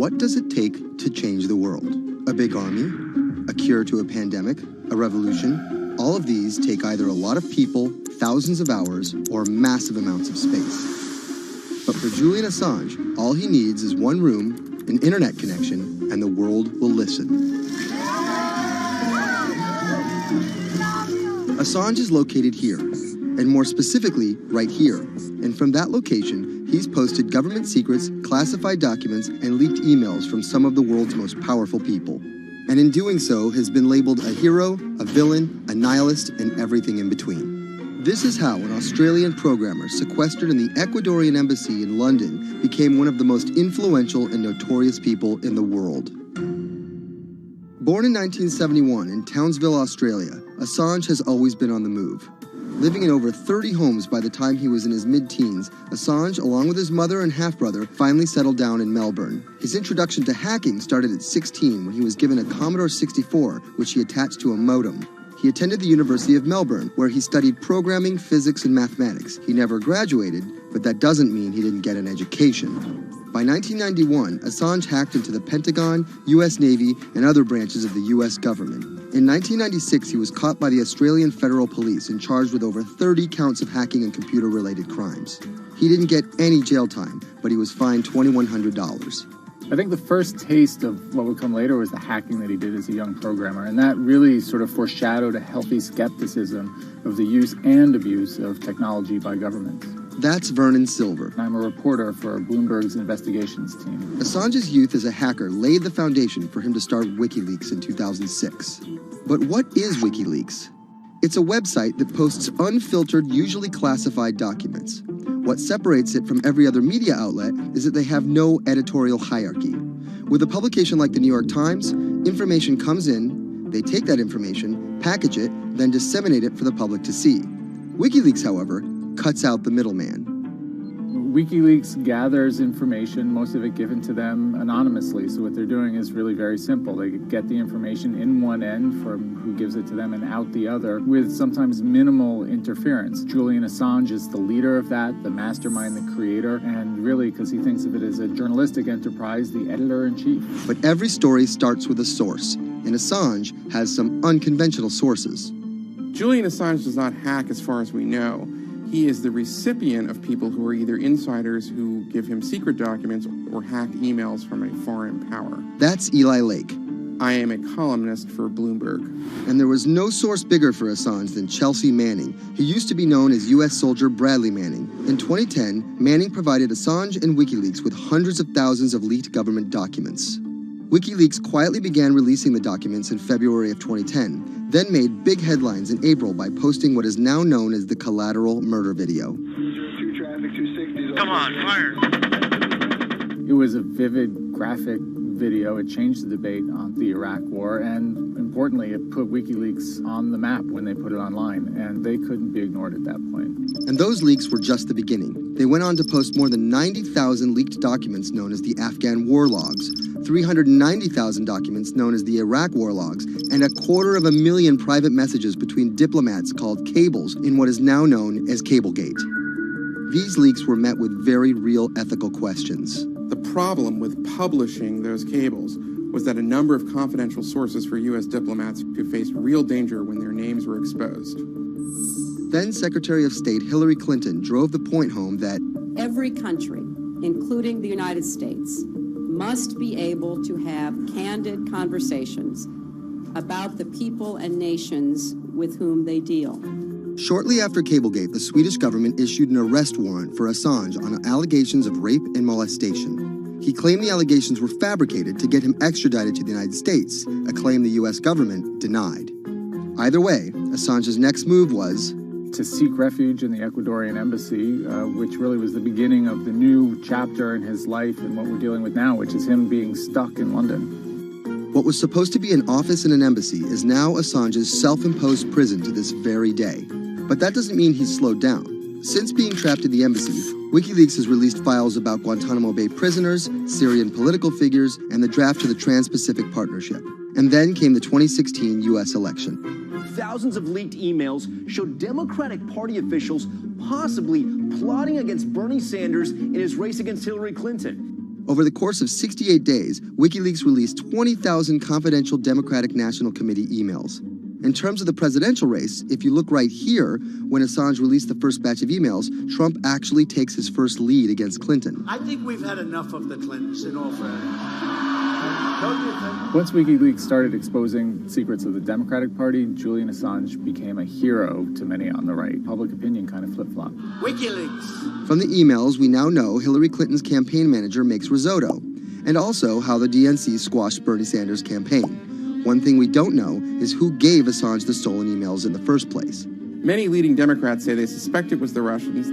what does it take to change the world? A big army? A cure to a pandemic? A revolution? All of these take either a lot of people, thousands of hours, or massive amounts of space. But for Julian Assange, all he needs is one room, an internet connection, and the world will listen. Assange is located here, and more specifically, right here. And from that location, he's posted government secrets, classified documents, and leaked emails from some of the world's most powerful people. And in doing so, has been labeled a hero, a villain, a nihilist, and everything in between. This is how an Australian programmer sequestered in the Ecuadorian embassy in London became one of the most influential and notorious people in the world. Born in 1971 in Townsville, Australia, Assange has always been on the move. Living in over 30 homes by the time he was in his mid-teens, Assange, along with his mother and half-brother, finally settled down in Melbourne. His introduction to hacking started at 16 when he was given a Commodore 64, which he attached to a modem. He attended the University of Melbourne, where he studied programming, physics, and mathematics. He never graduated, but that doesn't mean he didn't get an education. By 1991, Assange hacked into the Pentagon, U.S. Navy, and other branches of the U.S. government. In 1996, he was caught by the Australian Federal Police and charged with over 30 counts of hacking and computer-related crimes. He didn't get any jail time, but he was fined $2,100. I think the first taste of what would come later was the hacking that he did as a young programmer, and that really sort of foreshadowed a healthy skepticism of the use and abuse of technology by governments. That's Vernon Silver. I'm a reporter for Bloomberg's investigations team. Assange's youth as a hacker laid the foundation for him to start WikiLeaks in 2006. But what is WikiLeaks? It's a website that posts unfiltered, usually classified documents. What separates it from every other media outlet is that they have no editorial hierarchy. With a publication like the New York Times, information comes in, they take that information, package it, then disseminate it for the public to see. WikiLeaks, however, cuts out the middleman. WikiLeaks gathers information, most of it given to them anonymously. So what they're doing is really very simple. They get the information in one end from who gives it to them and out the other with sometimes minimal interference. Julian Assange is the leader of that, the mastermind, the creator, and really, because he thinks of it as a journalistic enterprise, the editor-in-chief. But every story starts with a source, and Assange has some unconventional sources. Julian Assange does not hack as far as we know. He is the recipient of people who are either insiders who give him secret documents or hack emails from a foreign power. That's Eli Lake. I am a columnist for Bloomberg. And there was no source bigger for Assange than Chelsea Manning. He used to be known as U.S. soldier Bradley Manning. In 2010, Manning provided Assange and WikiLeaks with hundreds of thousands of leaked government documents. WikiLeaks quietly began releasing the documents in February of 2010, then made big headlines in April by posting what is now known as the collateral murder video. Come on, fire! It was a vivid, graphic video. It changed the debate on the Iraq War, and importantly, it put WikiLeaks on the map when they put it online, and they couldn't be ignored at that point. And those leaks were just the beginning. They went on to post more than 90,000 leaked documents known as the Afghan war logs, 390,000 documents known as the Iraq war logs, and 250,000 private messages between diplomats called cables in what is now known as Cablegate. These leaks were met with very real ethical questions. The problem with publishing those cables was that a number of confidential sources for U.S. diplomats who faced real danger when their names were exposed. Then Secretary of State Hillary Clinton drove the point home that every country, including the United States, must be able to have candid conversations about the people and nations with whom they deal. Shortly after Cablegate, the Swedish government issued an arrest warrant for Assange on allegations of rape and molestation. He claimed the allegations were fabricated to get him extradited to the United States, a claim the U.S. government denied. Either way, Assange's next move was to seek refuge in the Ecuadorian embassy, which really was the beginning of the new chapter in his life and what we're dealing with now, which is him being stuck in London. What was supposed to be an office in an embassy is now Assange's self-imposed prison to this very day. But that doesn't mean he's slowed down. Since being trapped in the embassy, WikiLeaks has released files about Guantanamo Bay prisoners, Syrian political figures, and the draft to the Trans-Pacific Partnership. And then came the 2016 U.S. election. Thousands of leaked emails showed Democratic Party officials possibly plotting against Bernie Sanders in his race against Hillary Clinton. Over the course of 68 days, WikiLeaks released 20,000 confidential Democratic National Committee emails. In terms of the presidential race, if you look right here, when Assange released the first batch of emails, Trump actually takes his first lead against Clinton. I think we've had enough of the Clintons, in all fairness. Once WikiLeaks started exposing secrets of the Democratic Party, Julian Assange became a hero to many on the right. Public opinion kind of flip-flopped. WikiLeaks. From the emails, we now know Hillary Clinton's campaign manager makes risotto, and also how the DNC squashed Bernie Sanders' campaign. One thing we don't know is who gave Assange the stolen emails in the first place. Many leading Democrats say they suspect it was the Russians.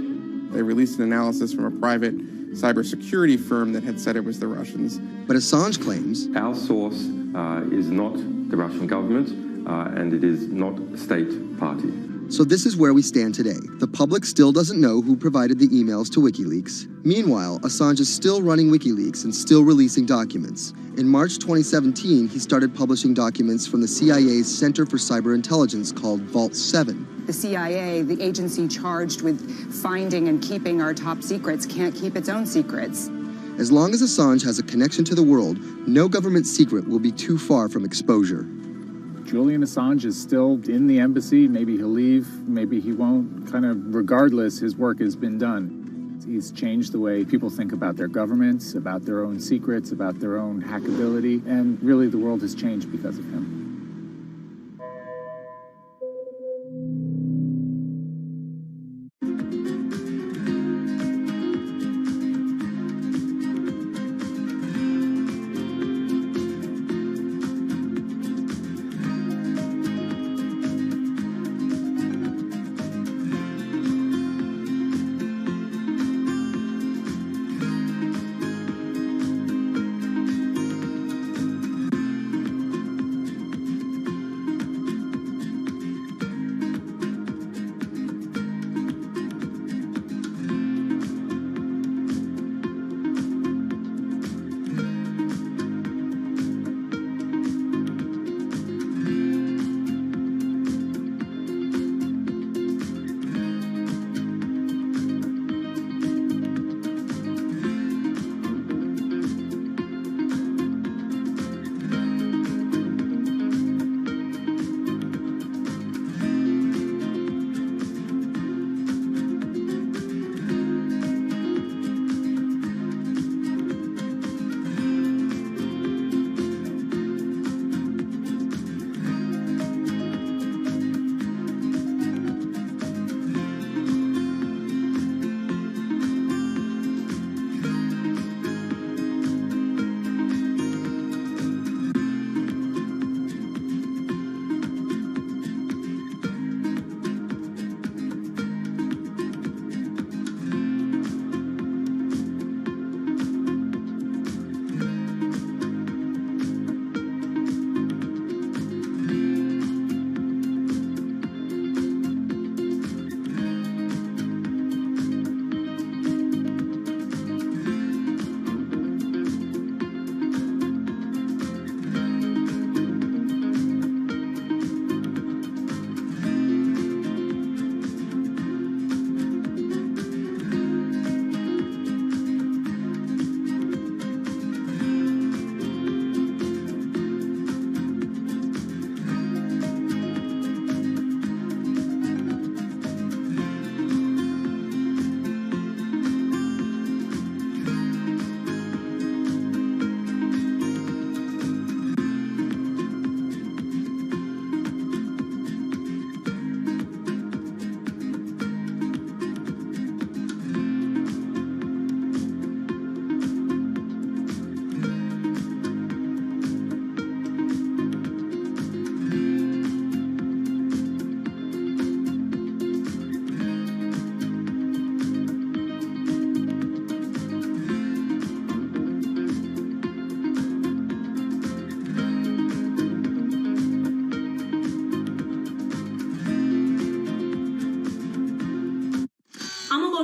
They released an analysis from a private cybersecurity firm that had said it was the Russians. But Assange claims our source is not the Russian government, and it is not a state party. So this is where we stand today. The public still doesn't know who provided the emails to WikiLeaks. Meanwhile, Assange is still running WikiLeaks and still releasing documents. In March 2017, he started publishing documents from the CIA's Center for Cyber Intelligence called Vault 7. The CIA, the agency charged with finding and keeping our top secrets, can't keep its own secrets. As long as Assange has a connection to the world, no government secret will be too far from exposure. Julian Assange is still in the embassy. Maybe he'll leave, maybe he won't. Kind of regardless, his work has been done. He's changed the way people think about their governments, about their own secrets, about their own hackability, and really the world has changed because of him.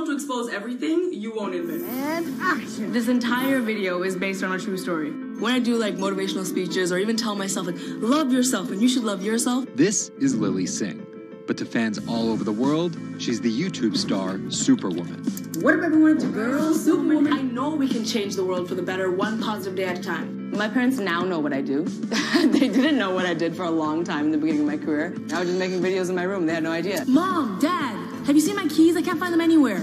Expose everything you won't admit. And action. This entire video is based on a true story. When I do like motivational speeches or even tell myself like love yourself and you should love yourself. This is Lily Singh. But to fans all over the world, she's the YouTube star Superwoman. What if everyone's a girl? Superwoman. I know we can change the world for the better, one positive day at a time. My parents now know what I do. They didn't know what I did for a long time in the beginning of my career. I was just making videos in my room. They had no idea. Mom, Dad, have you seen my keys? I can't find them anywhere.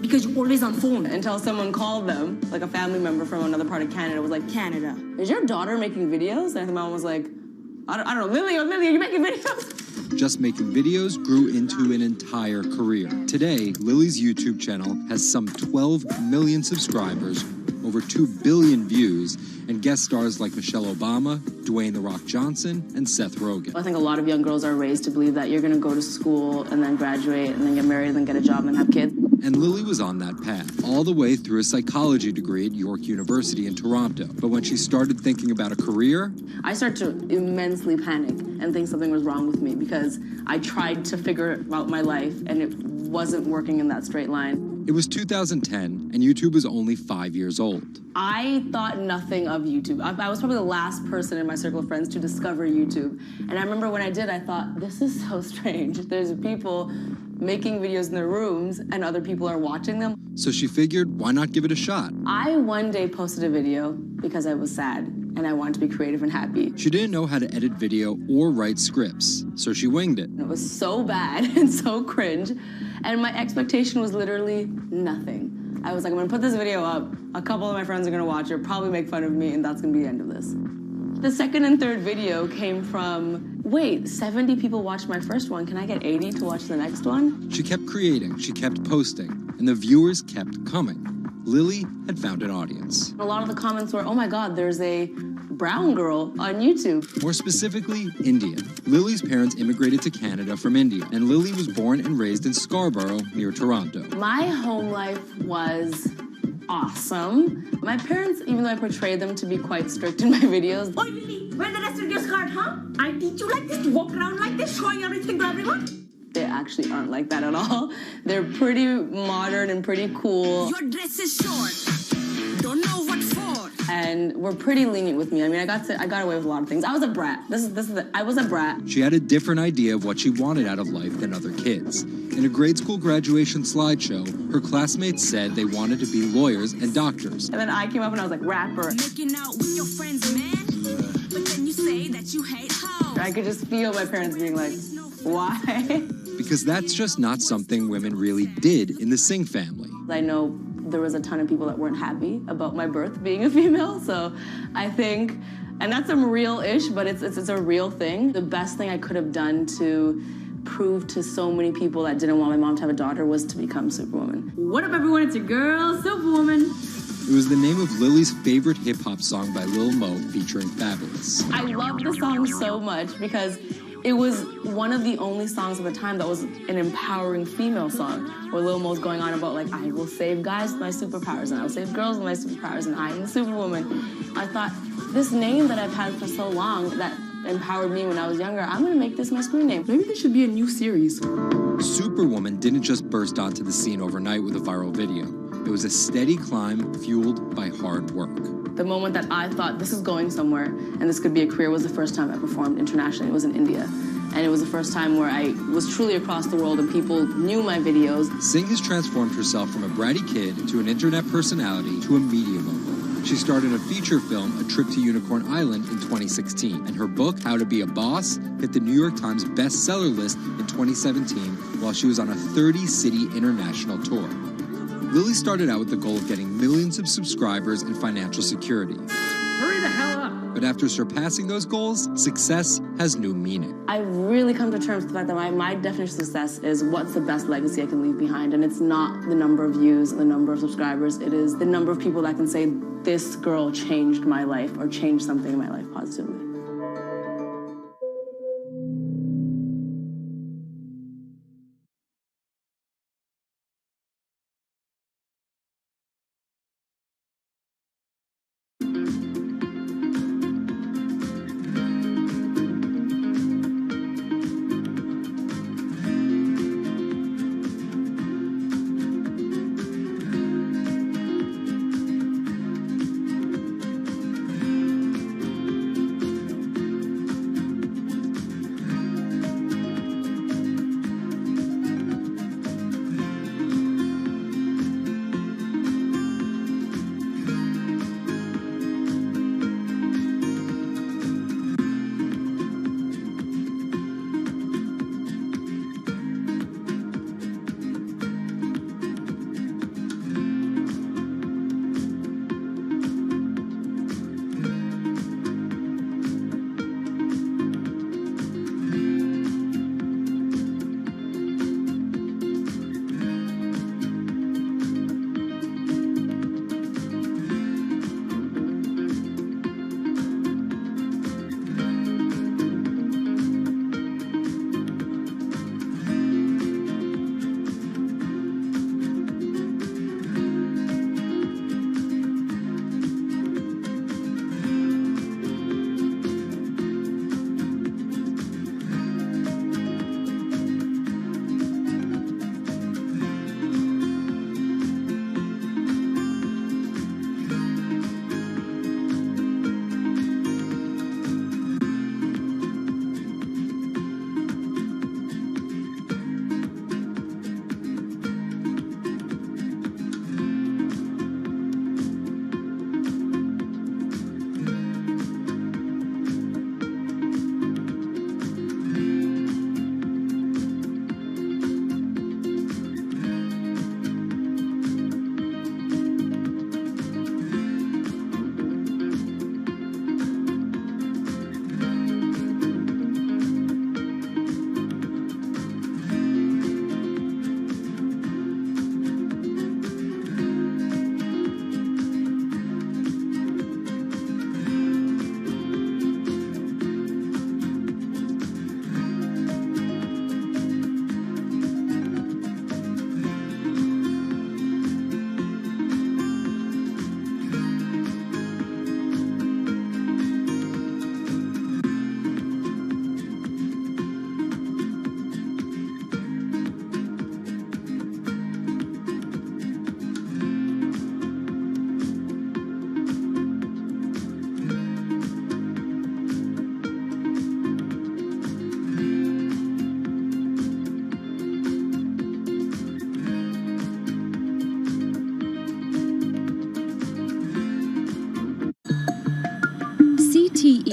Because you're always on phone. Until someone called them, like a family member from another part of Canada was like, Canada, is your daughter making videos? And the mom was like, I don't know, Lily, are you making videos? Just making videos grew into an entire career. Today, Lily's YouTube channel has some 12 million subscribers, over 2 billion views, and guest stars like Michelle Obama, Dwayne "The Rock" Johnson, and Seth Rogen. I think a lot of young girls are raised to believe that you're going to go to school and then graduate and then get married and then get a job and then have kids. And Lily was on that path, all the way through a psychology degree at York University in Toronto. But when she started thinking about a career, I started to immensely panic and think something was wrong with me because I tried to figure out my life and it wasn't working in that straight line. It was 2010, and YouTube was only 5 years old. I thought nothing of YouTube. I was probably the last person in my circle of friends to discover YouTube. And I remember when I did, I thought, this is so strange. There's people making videos in their rooms, and other people are watching them. So she figured, why not give it a shot? I one day posted a video because I was sad, and I wanted to be creative and happy. She didn't know how to edit video or write scripts, so she winged it. It was so bad and so cringe. And my expectation was literally nothing. I was like, I'm gonna put this video up, a couple of my friends are gonna watch it, probably make fun of me, and that's gonna be the end of this. The second and third video came from, wait, 70 people watched my first one, can I get 80 to watch the next one? She kept creating, she kept posting, and the viewers kept coming. Lily had found an audience. A lot of the comments were, oh my God, there's a brown girl on YouTube. More specifically, Indian. Lily's parents immigrated to Canada from India, and Lily was born and raised in Scarborough, near Toronto. My home life was awesome. My parents, even though I portrayed them to be quite strict in my videos. Oh, Lily, wear the rest of your skirt, huh? I teach you like this, to walk around like this, showing everything to everyone. They actually aren't like that at all. They're pretty modern and pretty cool. Your dress is short. Don't know what for. And were pretty lenient with me. I mean, I got away with a lot of things. I was a brat. I was a brat. She had a different idea of what she wanted out of life than other kids. In a grade school graduation slideshow, her classmates said they wanted to be lawyers and doctors. And then I came up and I was like, rapper. Making out with your friends, man. But then you say that you hate hoes. I could just feel my parents being like, why? Because that's just not something women really did in the Singh family. I know there was a ton of people that weren't happy about my birth being a female, so I think, and that's some real-ish, but it's a real thing. The best thing I could have done to prove to so many people that didn't want my mom to have a daughter was to become Superwoman. What up, everyone? It's your girl, Superwoman. It was the name of Lily's favorite hip-hop song by Lil Mo featuring Fabulous. I love the song so much because it was one of the only songs at the time that was an empowering female song, where Lil Mo's going on about, like, I will save guys with my superpowers, and I will save girls with my superpowers, and I am the Superwoman. I thought, this name that I've had for so long that empowered me when I was younger, I'm gonna make this my screen name. Maybe this should be a new series. Superwoman didn't just burst onto the scene overnight with a viral video. It was a steady climb fueled by hard work. The moment that I thought this is going somewhere and this could be a career was the first time I performed internationally. It was in India. And it was the first time where I was truly across the world and people knew my videos. Singh has transformed herself from a bratty kid to an internet personality to a media mogul. She starred in a feature film, A Trip to Unicorn Island, in 2016. And her book, How to Be a Boss, hit the New York Times bestseller list in 2017 while she was on a 30-city international tour. Lily started out with the goal of getting millions of subscribers and financial security. Hurry the hell up! But after surpassing those goals, success has new meaning. I've really come to terms with the fact that my definition of success is what's the best legacy I can leave behind. And it's not the number of views and the number of subscribers. It is the number of people that can say, this girl changed my life or changed something in my life positively.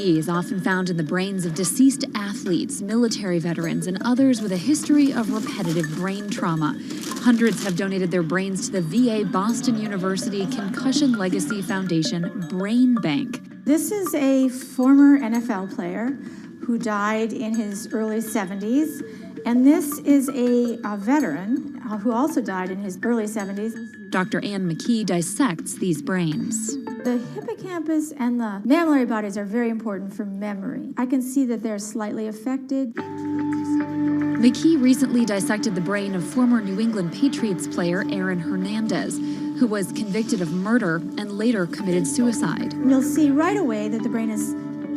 CTE is often found in the brains of deceased athletes, military veterans, and others with a history of repetitive brain trauma. Hundreds have donated their brains to the VA Boston University Concussion Legacy Foundation Brain Bank. This is a former NFL player who died in his early 70s, and this is a veteran who also died in his early 70s. Dr. Ann McKee dissects these brains. The hippocampus and the mammillary bodies are very important for memory. I can see that they're slightly affected. McKee recently dissected the brain of former New England Patriots player Aaron Hernandez, who was convicted of murder and later committed suicide. You'll see right away that the brain is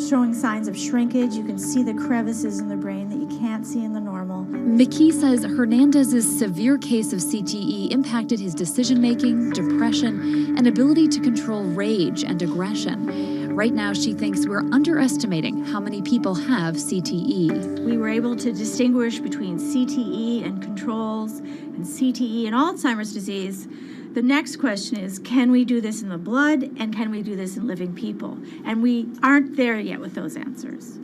showing signs of shrinkage. You can see the crevices in the brain that you can't see in the normal. McKee says Hernandez's severe case of CTE impacted his decision-making, depression, and ability to control rage and aggression. Right now, she thinks we're underestimating how many people have CTE. We were able to distinguish between CTE and controls and CTE and Alzheimer's disease. The next question is, can we do this in the blood, and can we do this in living people? And we aren't there yet with those answers.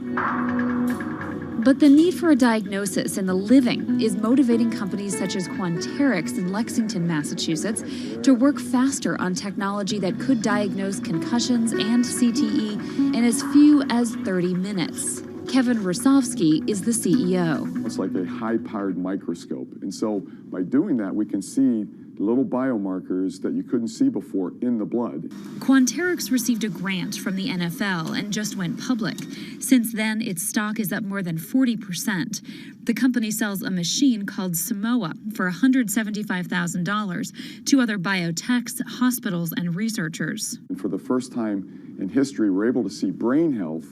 But the need for a diagnosis in the living is motivating companies such as Quanterix in Lexington, Massachusetts, to work faster on technology that could diagnose concussions and CTE in as few as 30 minutes. Kevin Rosovsky is the CEO. It's like a high-powered microscope. And so by doing that, we can see little biomarkers that you couldn't see before in the blood. Quanterix received a grant from the NFL and just went public. Since then, its stock is up more than 40%. The company sells a machine called Simoa for $175,000 to other biotechs, hospitals, and researchers. And for the first time in history, we're able to see brain health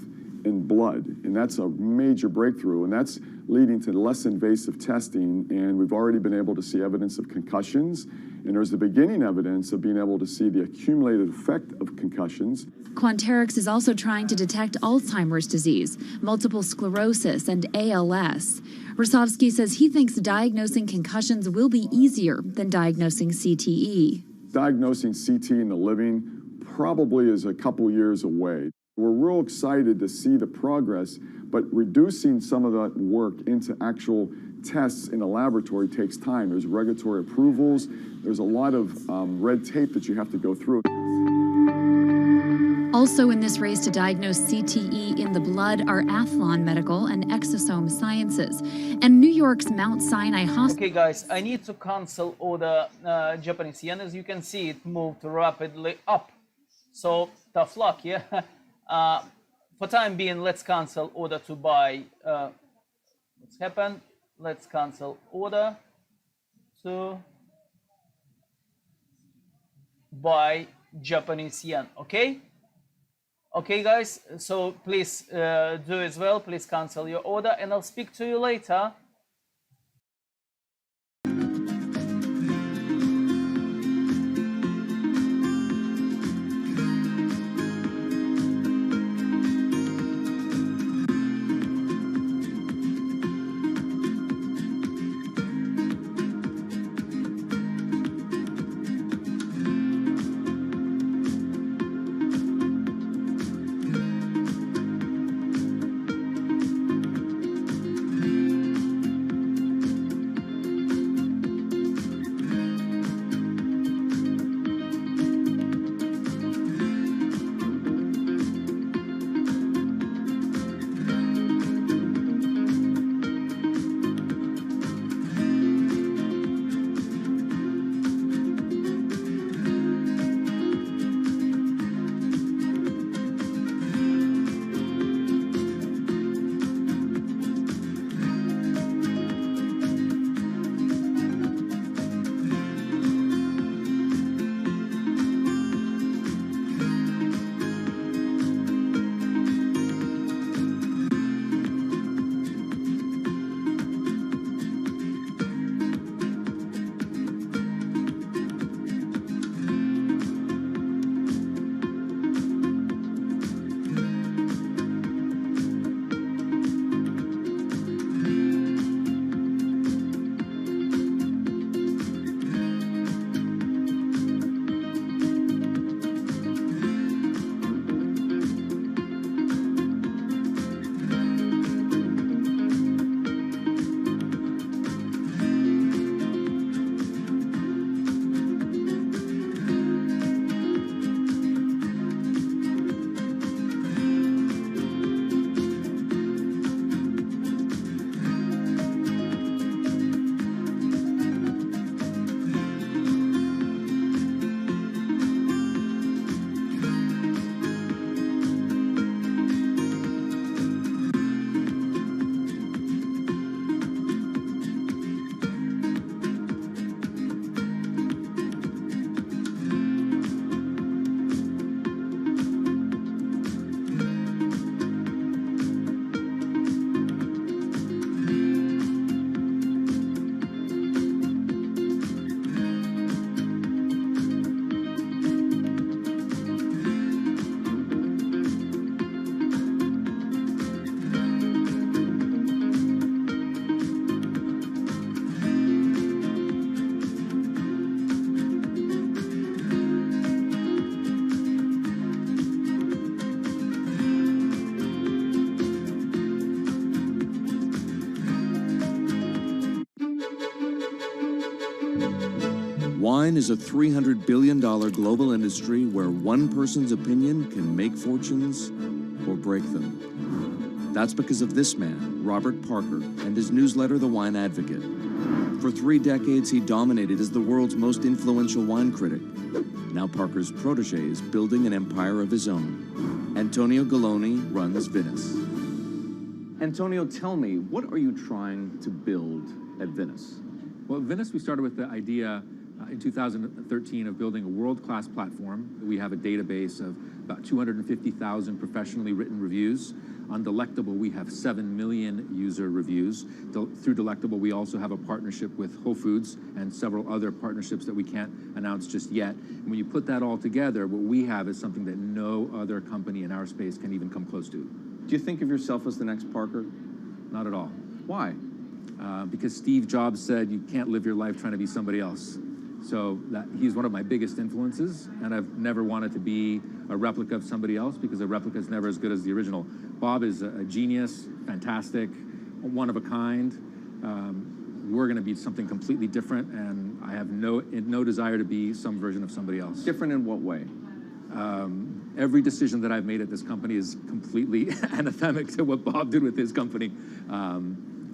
in blood, and that's a major breakthrough, and that's leading to less invasive testing, and we've already been able to see evidence of concussions, and there's the beginning evidence of being able to see the accumulated effect of concussions. Quanterix is also trying to detect Alzheimer's disease, multiple sclerosis, and ALS. Rosovsky says he thinks diagnosing concussions will be easier than diagnosing CTE. Diagnosing CT in the living probably is a couple years away. We're real excited to see the progress, but reducing some of that work into actual tests in a laboratory takes time. There's regulatory approvals. There's a lot of red tape that you have to go through. Also in this race to diagnose CTE in the blood are Athlon Medical and Exosome Sciences. And New York's Mount Sinai Hospital. Okay, guys, I need to cancel all the Japanese yen. As you can see, it moved rapidly up. So, tough luck, yeah? For time being, let's cancel order to buy. What's happened? Let's cancel order to buy Japanese yen. Okay? Okay, guys. So please do as well. Please cancel your order, and I'll speak to you later. Wine is a $300 billion global industry where one person's opinion can make fortunes or break them. That's because of this man, Robert Parker, and his newsletter, The Wine Advocate. For 3 decades, he dominated as the world's most influential wine critic. Now Parker's protege is building an empire of his own. Antonio Galloni runs Venice. Antonio, tell me, what are you trying to build at Venice? Well, at Venice, we started with the idea in 2013 of building a world-class platform. We have a database of about 250,000 professionally written reviews. On Delectable, we have 7 million user reviews. Through Delectable, we also have a partnership with Whole Foods and several other partnerships that we can't announce just yet. And when you put that all together, what we have is something that no other company in our space can even come close to. Do you think of yourself as the next Parker? Not at all. Why? Because Steve Jobs said you can't live your life trying to be somebody else. So he's one of my biggest influences, and I've never wanted to be a replica of somebody else because a replica is never as good as the original. Bob is a genius, fantastic, one of a kind. We're going to be something completely different, and I have no desire to be some version of somebody else. Different in what way? Every decision that I've made at this company is completely anathemic to what Bob did with his company.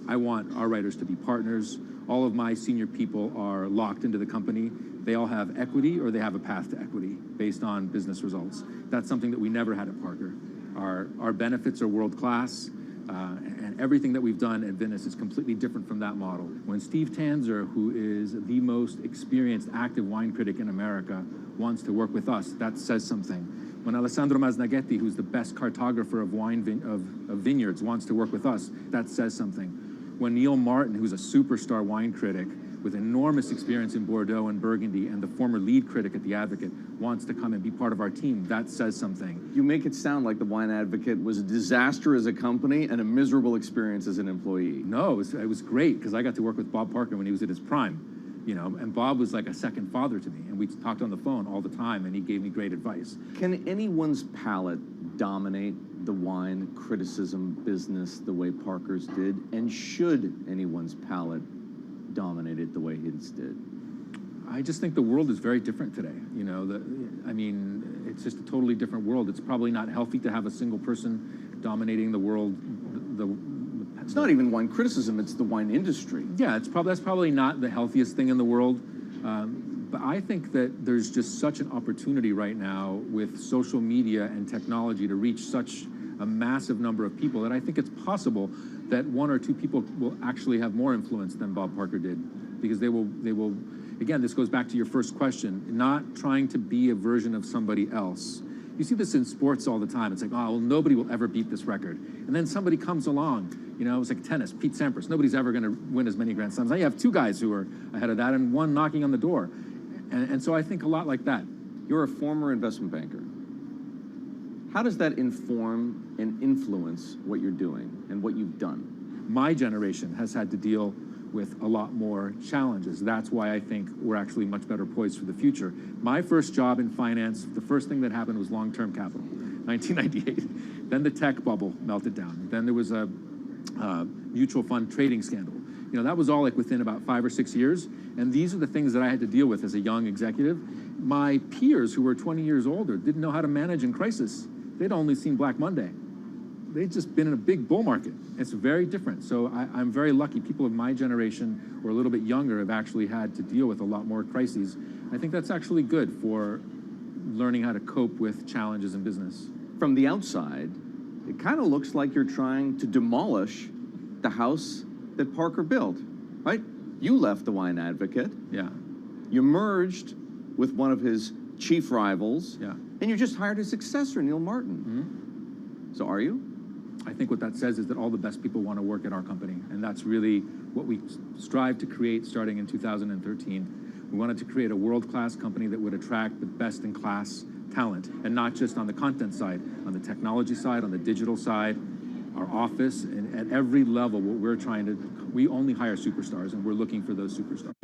I want our writers to be partners. All of my senior people are locked into the company. They all have equity or they have a path to equity based on business results. That's something that we never had at Parker. Our benefits are world-class, and everything that we've done at Venice is completely different from that model. When Steve Tanzer, who is the most experienced active wine critic in America, wants to work with us, that says something. When Alessandro Masnaghetti, who's the best cartographer of vineyards, wants to work with us, that says something. When Neil Martin, who's a superstar wine critic with enormous experience in Bordeaux and Burgundy and the former lead critic at The Advocate, wants to come and be part of our team, that says something. You make it sound like The Wine Advocate was a disaster as a company and a miserable experience as an employee. No, it was great because I got to work with Bob Parker when he was at his prime, you know, and Bob was like a second father to me, and we talked on the phone all the time, and he gave me great advice. Can anyone's palate dominate the wine criticism business the way Parker's did? And should anyone's palate dominate it the way his did? I just think the world is very different today. You know, I mean, it's just a totally different world. It's probably not healthy to have a single person dominating the world. It's not even wine criticism, it's the wine industry. Yeah, that's probably not the healthiest thing in the world. But I think that there's just such an opportunity right now with social media and technology to reach such a massive number of people that I think it's possible that 1 or 2 people will actually have more influence than Bob Parker did, because they will, again, this goes back to your first question, not trying to be a version of somebody else. You see this in sports all the time. It's like, oh, well, nobody will ever beat this record. And then somebody comes along, you know, it's like tennis, Pete Sampras. Nobody's ever going to win as many Grand Slams. Now you have 2 guys who are ahead of that and 1 knocking on the door. And so I think a lot like that. You're a former investment banker. How does that inform and influence what you're doing and what you've done? My generation has had to deal with a lot more challenges. That's why I think we're actually much better poised for the future. My first job in finance, the first thing that happened was long-term capital, 1998. Then the tech bubble melted down. Then there was a mutual fund trading scandal. You know, that was all like within about 5 or 6 years. And these are the things that I had to deal with as a young executive. My peers who were 20 years older didn't know how to manage in crisis. They'd only seen Black Monday. They'd just been in a big bull market. It's very different. So I'm very lucky. People of my generation or a little bit younger have actually had to deal with a lot more crises. I think that's actually good for learning how to cope with challenges in business. From the outside, it kind of looks like you're trying to demolish the house that Parker built, right? You left The Wine Advocate. Yeah. You merged with one of his chief rivals. Yeah. And you just hired his successor, Neil Martin. Mm-hmm. So are you? I think what that says is that all the best people want to work at our company. And that's really what we strive to create starting in 2013. We wanted to create a world-class company that would attract the best-in-class talent, and not just on the content side, on the technology side, on the digital side, our office, and at every level, what we're trying to, we only hire superstars, and we're looking for those superstars.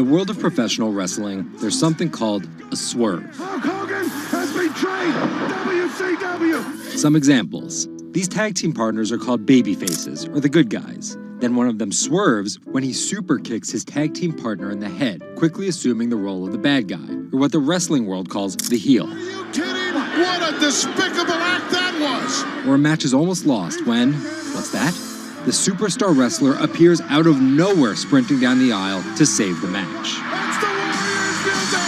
the world of professional wrestling, there's something called a swerve. Hulk Hogan has betrayed WCW. Some examples. These tag team partners are called baby faces, or the good guys. Then one of them swerves when he super kicks his tag team partner in the head, quickly assuming the role of the bad guy, or what the wrestling world calls the heel. Are you kidding? What a despicable act that was! Or a match is almost lost when, what's that? The superstar wrestler appears out of nowhere sprinting down the aisle to save the match. That's the Warriors music!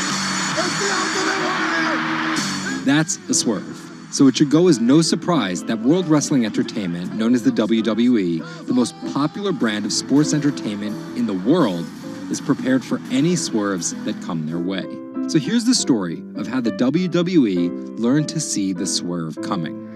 It's the Ultimate Warrior! That's a swerve. So it should go as no surprise that World Wrestling Entertainment, known as the WWE, the most popular brand of sports entertainment in the world, is prepared for any swerves that come their way. So here's the story of how the WWE learned to see the swerve coming.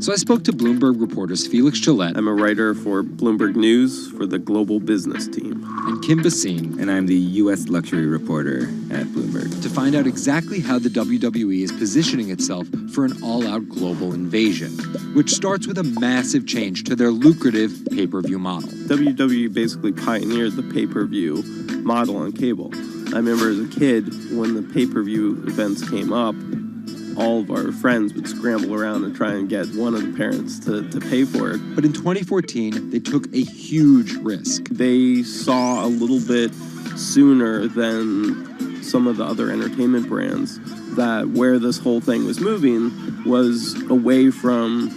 So I spoke to Bloomberg reporters Felix Gillette. I'm a writer for Bloomberg News for the global business team. And Kim Basine. And I'm the U.S. luxury reporter at Bloomberg. To find out exactly how the WWE is positioning itself for an all-out global invasion, which starts with a massive change to their lucrative pay-per-view model. WWE basically pioneered the pay-per-view model on cable. I remember as a kid, when the pay-per-view events came up, all of our friends would scramble around and try and get one of the parents to pay for it. But in 2014, they took a huge risk. They saw a little bit sooner than some of the other entertainment brands that where this whole thing was moving was away from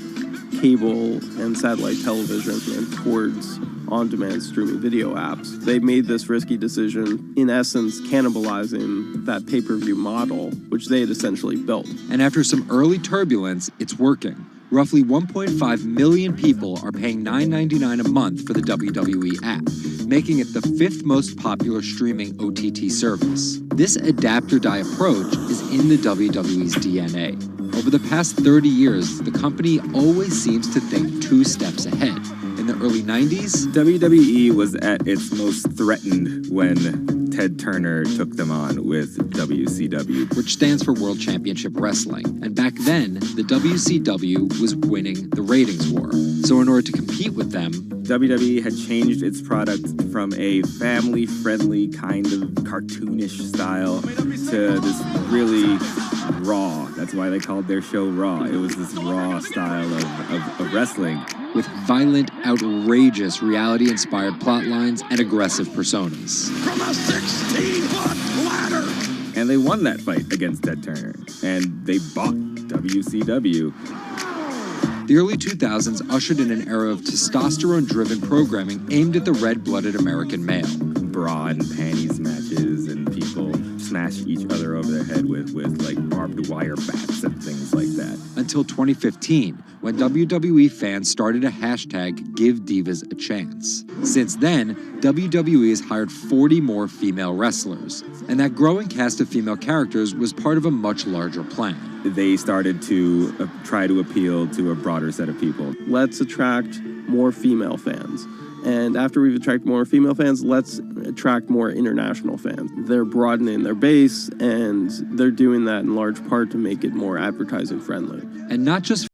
cable and satellite television and towards on-demand streaming video apps. They made this risky decision, in essence, cannibalizing that pay-per-view model, which they had essentially built. And after some early turbulence, it's working. Roughly 1.5 million people are paying $9.99 a month for the WWE app, making it the 5th most popular streaming OTT service. This adapt-or-die approach is in the WWE's DNA. Over the past 30 years, the company always seems to think 2 steps ahead. In the early 90s, WWE was at its most threatened when Ted Turner took them on with WCW, which stands for World Championship Wrestling. And back then, the WCW was winning the ratings war. So in order to compete with them, WWE had changed its product from a family-friendly kind of cartoonish style to this really raw. That's why they called their show Raw. It was this raw style of wrestling. With violent, outrageous, reality-inspired plot lines and aggressive personas. From a 16-foot ladder! And they won that fight against Ted Turner. And they bought WCW. The early 2000s ushered in an era of testosterone-driven programming aimed at the red-blooded American male. Bra and panties matches, and people smash each other over their head with like barbed wire bats and things like that. Until 2015, when WWE fans started a hashtag #GiveDivas a Chance. Since then, WWE has hired 40 more female wrestlers, and that growing cast of female characters was part of a much larger plan. They started to try to appeal to a broader set of people. Let's attract more female fans. And after we've attracted more female fans, let's attract more international fans. They're broadening their base, and they're doing that in large part to make it more advertising friendly. And not just